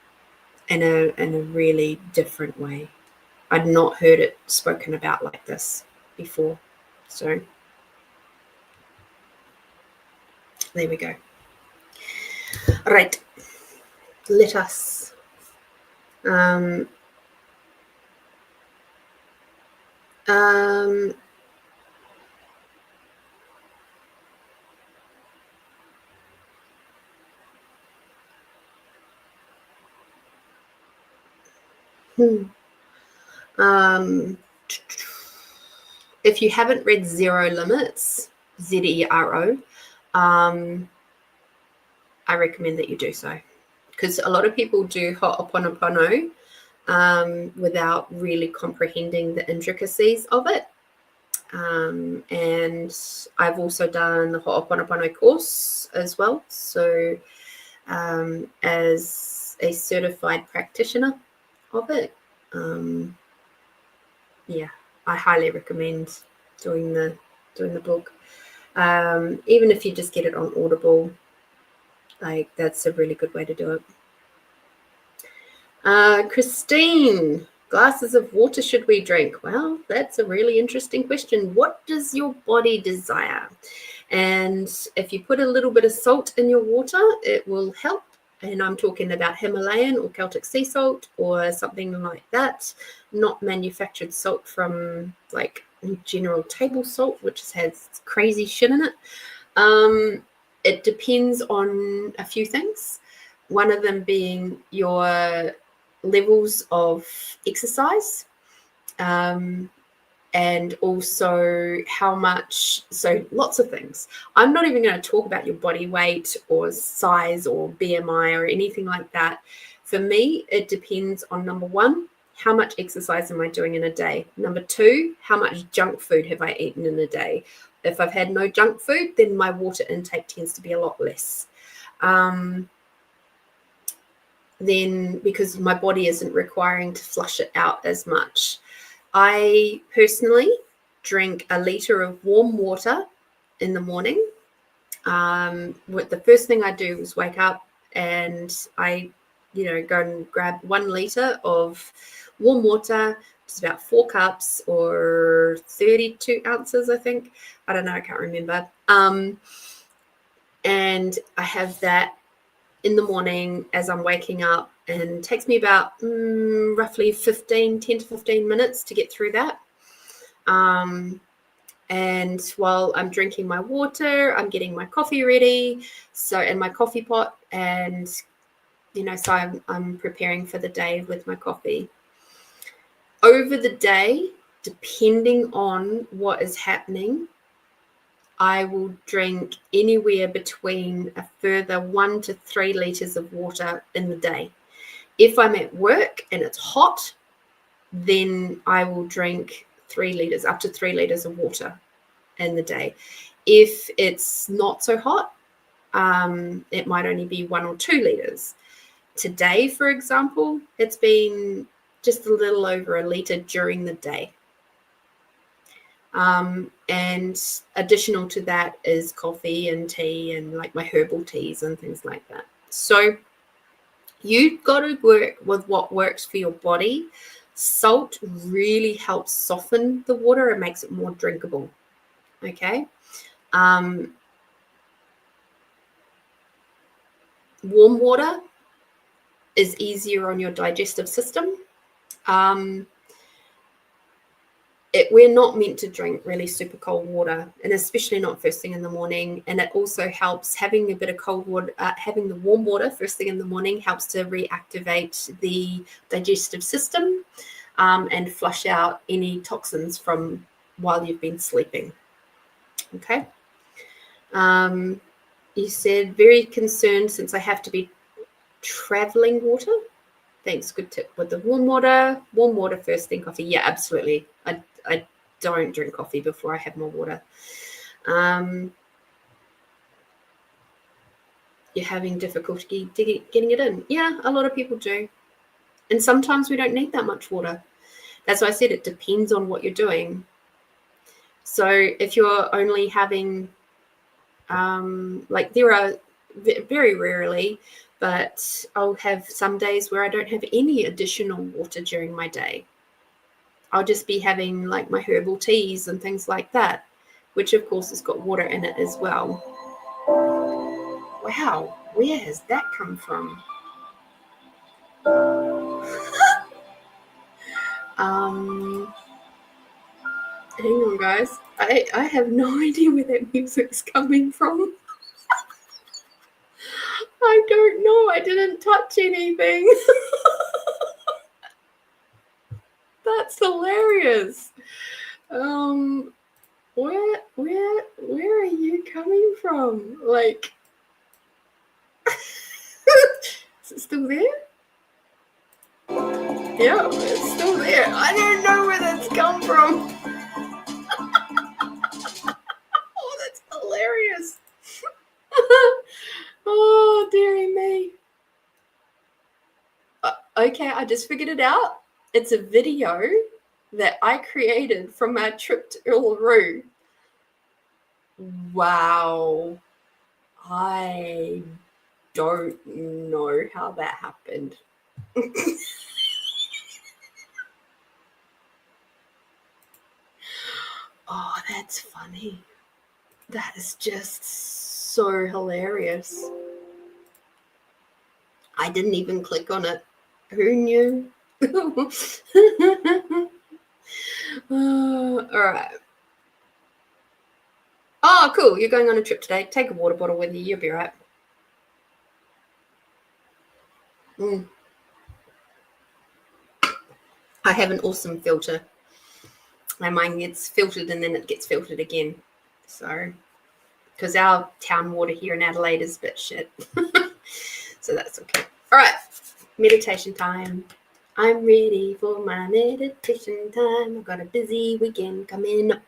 a really different way. I'd not heard it spoken about like this before. So there we go. All right. Let us if you haven't read Zero Limits, Zero, I recommend that you do so, because a lot of people do Ho'oponopono without really comprehending the intricacies of it. And I've also done the Ho'oponopono course as well. So as a certified practitioner of it, yeah, I highly recommend doing the book. Even if you just get it on Audible, like that's a really good way to do it. Christine, glasses of water should we drink? Well, that's a really interesting question. What does your body desire? And if you put a little bit of salt in your water, it will help. And I'm talking about Himalayan or Celtic sea salt or something like that, not manufactured salt from like general table salt, which has crazy shit in it. It depends on a few things. One of them being your levels of exercise, and also how much, so lots of things. I'm not even going to talk about your body weight or size or BMI or anything like that. For me, it depends on, number one, how much exercise am I doing in a day? Number two, how much junk food have I eaten in a day? If I've had no junk food, then my water intake tends to be a lot less. Then because my body isn't requiring to flush it out as much. I personally drink a litre of warm water in the morning. The first thing I do is wake up and I, go and grab 1 litre of warm water. It's about 4 cups or 32 ounces, I think. I don't know, I can't remember. And I have that in the morning as I'm waking up, and it takes me about roughly 10 to 15 minutes to get through that. And while I'm drinking my water, I'm getting my coffee ready, so in my coffee pot, and so I'm preparing for the day with my coffee. Over the day, depending on what is happening, I will drink anywhere between a further 1 to 3 litres of water in the day. If I'm at work and it's hot, then I will drink 3 liters, up to 3 liters of water in the day. If it's not so hot, it might only be 1 or 2 liters. Today, for example, it's been just a little over a liter during the day. And additional to that is coffee and tea and like my herbal teas and things like that. So you've got to work with what works for your body. Salt really helps soften the water and makes it more drinkable. Okay. Warm water is easier on your digestive system. We're not meant to drink really super cold water, and especially not first thing in the morning. And it also helps having a bit of cold water, having the warm water first thing in the morning helps to reactivate the digestive system and flush out any toxins from while you've been sleeping. Okay. You said very concerned since I have to be traveling water. Thanks, good tip. With the warm water first thing, coffee. Yeah, absolutely. I don't drink coffee before I have my water. You're having difficulty getting it in. Yeah, a lot of people do. And sometimes we don't need that much water. That's why I said it depends on what you're doing. So if you're only having, like there are very rarely, but I'll have some days where I don't have any additional water during my day. I'll just be having like my herbal teas and things like that, which of course has got water in it as well. Wow, where has that come from? Hang on, guys. I have no idea where that music's coming from. I don't know. I didn't touch anything. That's hilarious. Where are you coming from? Like, is it still there? Yeah, it's still there. I don't know where that's come from. Oh, that's hilarious. Oh, dearie me. Okay, I just figured it out. It's a video that I created from my trip to Uluru. Wow. I don't know how that happened. Oh, that's funny. That is just so hilarious. I didn't even click on it. Who knew? All right. Oh, cool. You're going on a trip today. Take a water bottle with you. You'll be right. I have an awesome filter. And mine gets filtered and then it gets filtered again. So, because our town water here in Adelaide is a bit shit. So that's okay. All right. Meditation time. I'm ready for my meditation time. I've got a busy weekend coming up.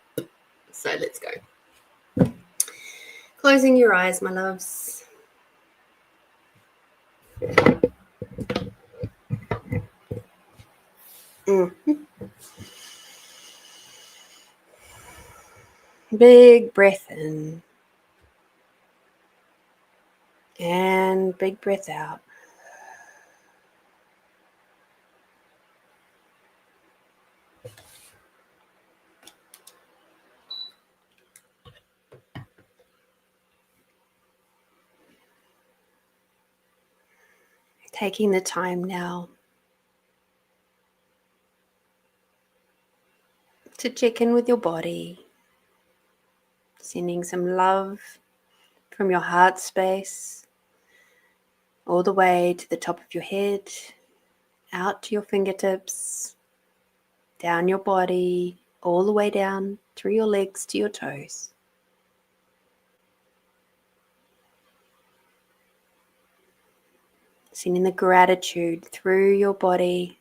So let's go. Closing your eyes, my loves. Big breath in. And big breath out. Taking the time now to check in with your body, sending some love from your heart space all the way to the top of your head, out to your fingertips, down your body, all the way down through your legs to your toes. Sending the gratitude through your body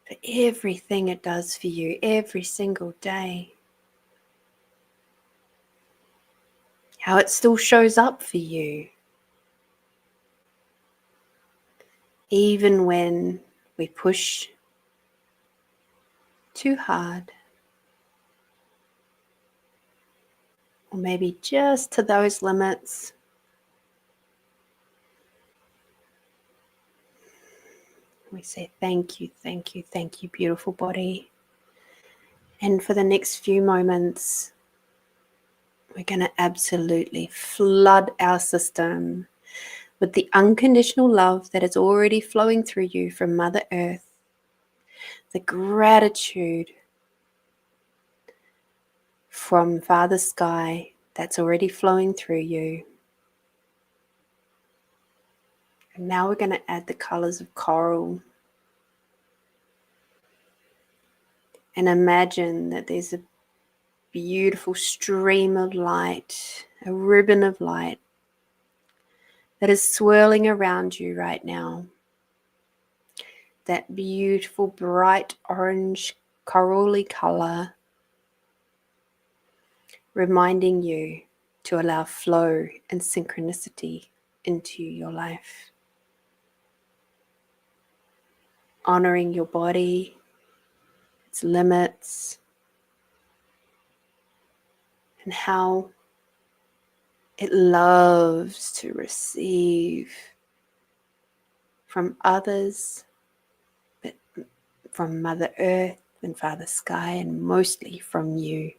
for everything it does for you every single day. How it still shows up for you. Even when we push too hard. Or maybe just to those limits. We say thank you, thank you, thank you, beautiful body. And for the next few moments, we're going to absolutely flood our system with the unconditional love that is already flowing through you from Mother Earth, the gratitude from Father Sky that's already flowing through you. And now we're going to add the colors of coral. And imagine that there's a beautiful stream of light, a ribbon of light that is swirling around you right now. That beautiful bright orange corally color, reminding you to allow flow and synchronicity into your life. Honoring your body, its limits, and how it loves to receive from others, but from Mother Earth and Father Sky, and mostly from you.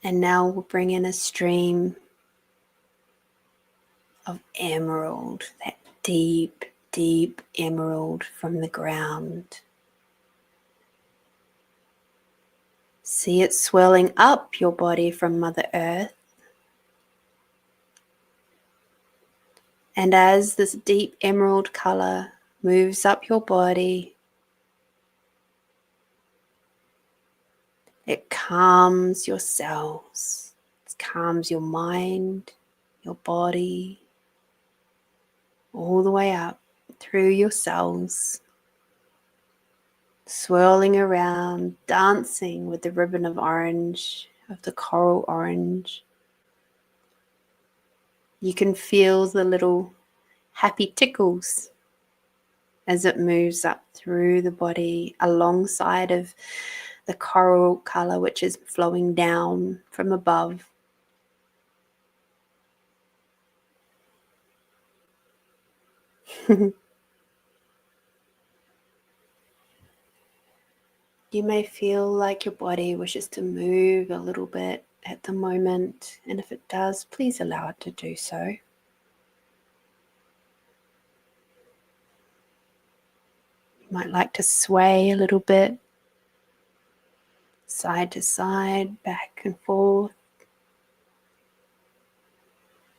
And now we'll bring in a stream of emerald, that deep, deep emerald from the ground. See it swelling up your body from Mother Earth. And as this deep emerald color moves up your body, it calms your cells. It calms your mind, your body, all the way up through your cells, swirling around, dancing with the ribbon of orange, of the coral orange. You can feel the little happy tickles as it moves up through the body alongside of the coral color, which is flowing down from above. You may feel like your body wishes to move a little bit at the moment, and if it does, please allow it to do so. You might like to sway a little bit, side to side, back and forth.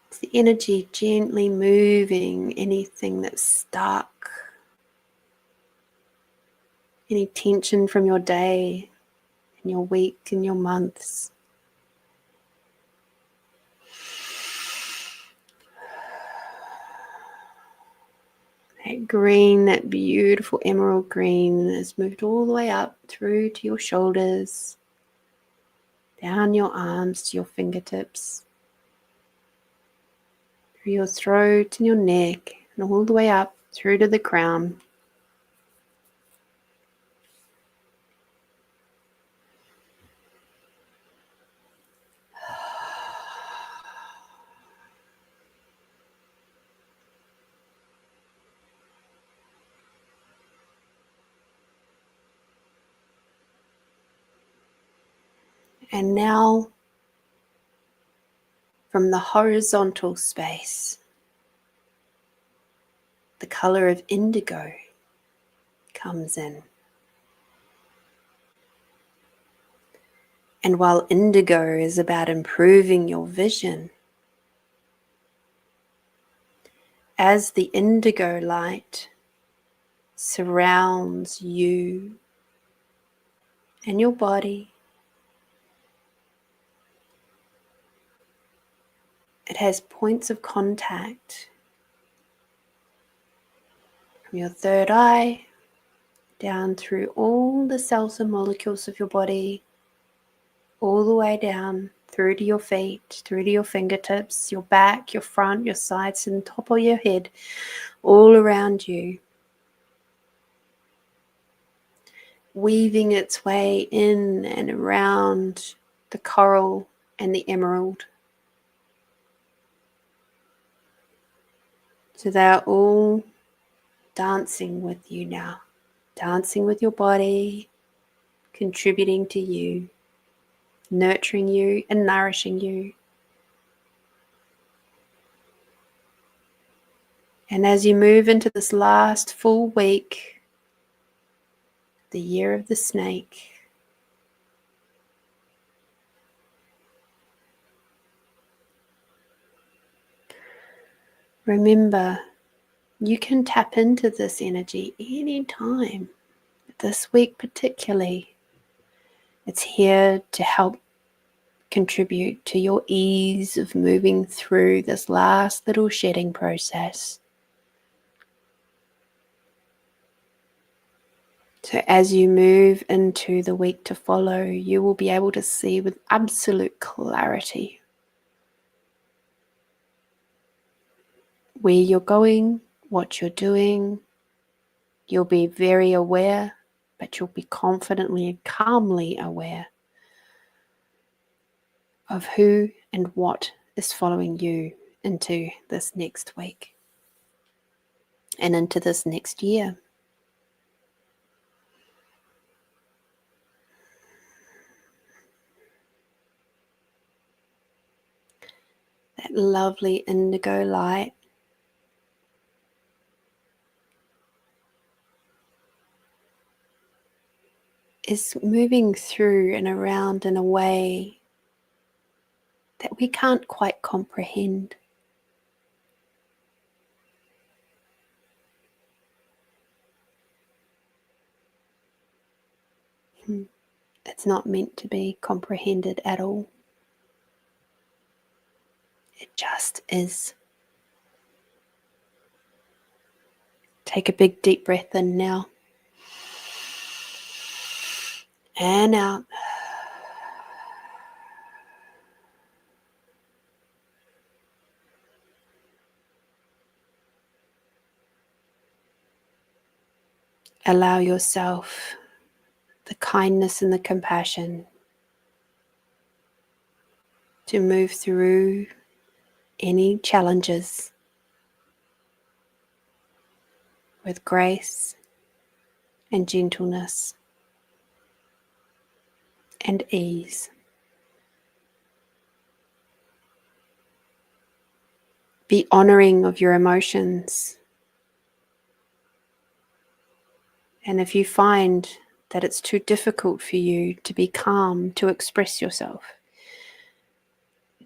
It's the energy gently moving anything that's stuck, any tension from your day, in your week, in your months. That green, that beautiful emerald green has moved all the way up through to your shoulders, down your arms to your fingertips, through your throat and your neck, and all the way up through to the crown. And now, from the horizontal space, the color of indigo comes in. And while indigo is about improving your vision, as the indigo light surrounds you, and your body. It has points of contact from your third eye down through all the cells and molecules of your body, all the way down through to your feet, through to your fingertips, your back, your front, your sides, and top of your head, all around you, weaving its way in and around the coral and the emerald. So they are all dancing with you now, dancing with your body, contributing to you, nurturing you and nourishing you. And as you move into this last full week, the year of the snake, remember, you can tap into this energy anytime. This week particularly, it's here to help contribute to your ease of moving through this last little shedding process. So as you move into the week to follow, you will be able to see with absolute clarity where you're going, what you're doing. You'll be very aware, but you'll be confidently and calmly aware of who and what is following you into this next week and into this next year. That lovely indigo light is moving through and around in a way that we can't quite comprehend. It's not meant to be comprehended at all. It just is. Take a big deep breath in now. And out. Allow yourself the kindness and the compassion to move through any challenges with grace and gentleness and ease. Be honoring of your emotions. And if you find that it's too difficult for you to be calm, to express yourself,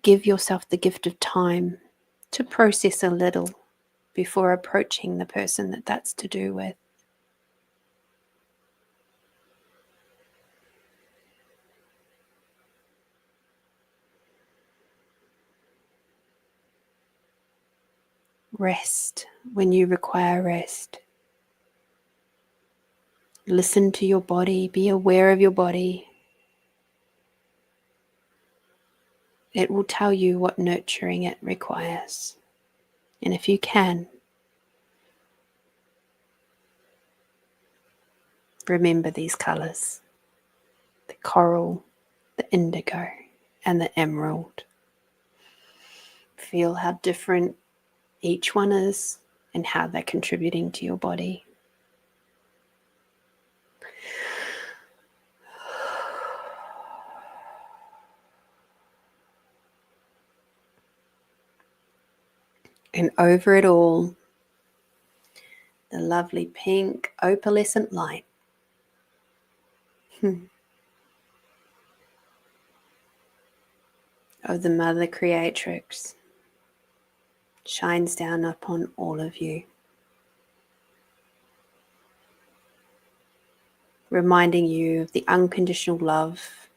give yourself the gift of time to process a little before approaching the person that that's to do with. Rest when you require rest. Listen to your body. Be aware of your body. It will tell you what nurturing it requires. And if you can, remember these colors: the coral, the indigo, and the emerald. Feel how different each one is and how they're contributing to your body. And over it all, the lovely pink opalescent light. Of the Mother Creatrix shines down upon all of you. reminding you of the unconditional love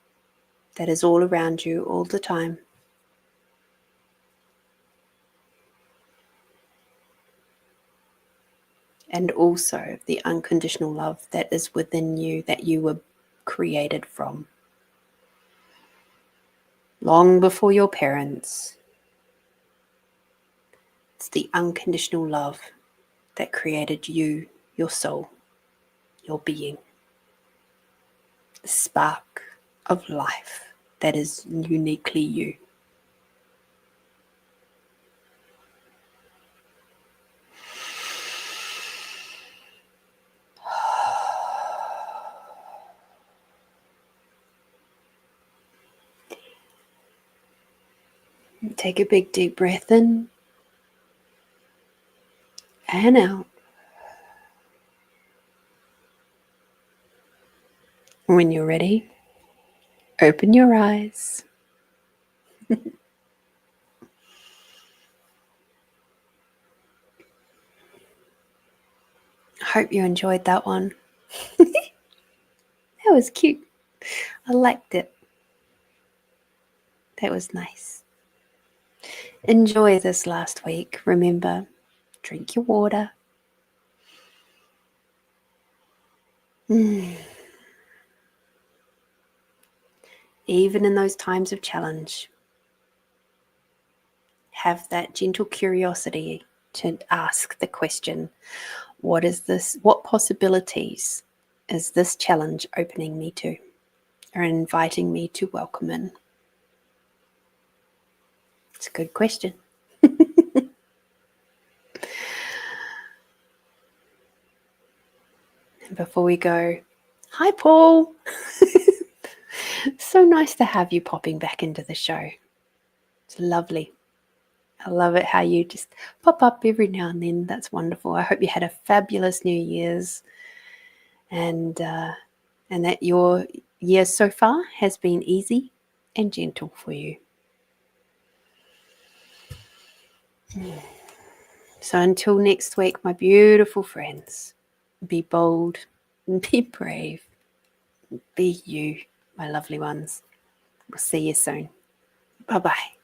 that is all around you all the time. And also the unconditional love that is within you, that you were created from. Long before your parents, it's the unconditional love that created you, your soul, your being. The spark of life that is uniquely you. Take a big deep breath in and out. When you're ready, open your eyes. I hope you enjoyed that one. That was cute. I liked it. That was nice. Enjoy this last week. Remember, drink your water. Even in those times of challenge, have that gentle curiosity to ask the question, what is this? What possibilities is this challenge opening me to, or inviting me to welcome in? It's a good question. And before we go, hi Paul. So nice to have you popping back into the show. It's lovely. I love it how you just pop up every now and then. That's wonderful. I hope you had a fabulous New Year's, and that your year so far has been easy and gentle for you. So until next week, my beautiful friends, be bold, be brave, be you, my lovely ones. We'll see you soon. Bye-bye.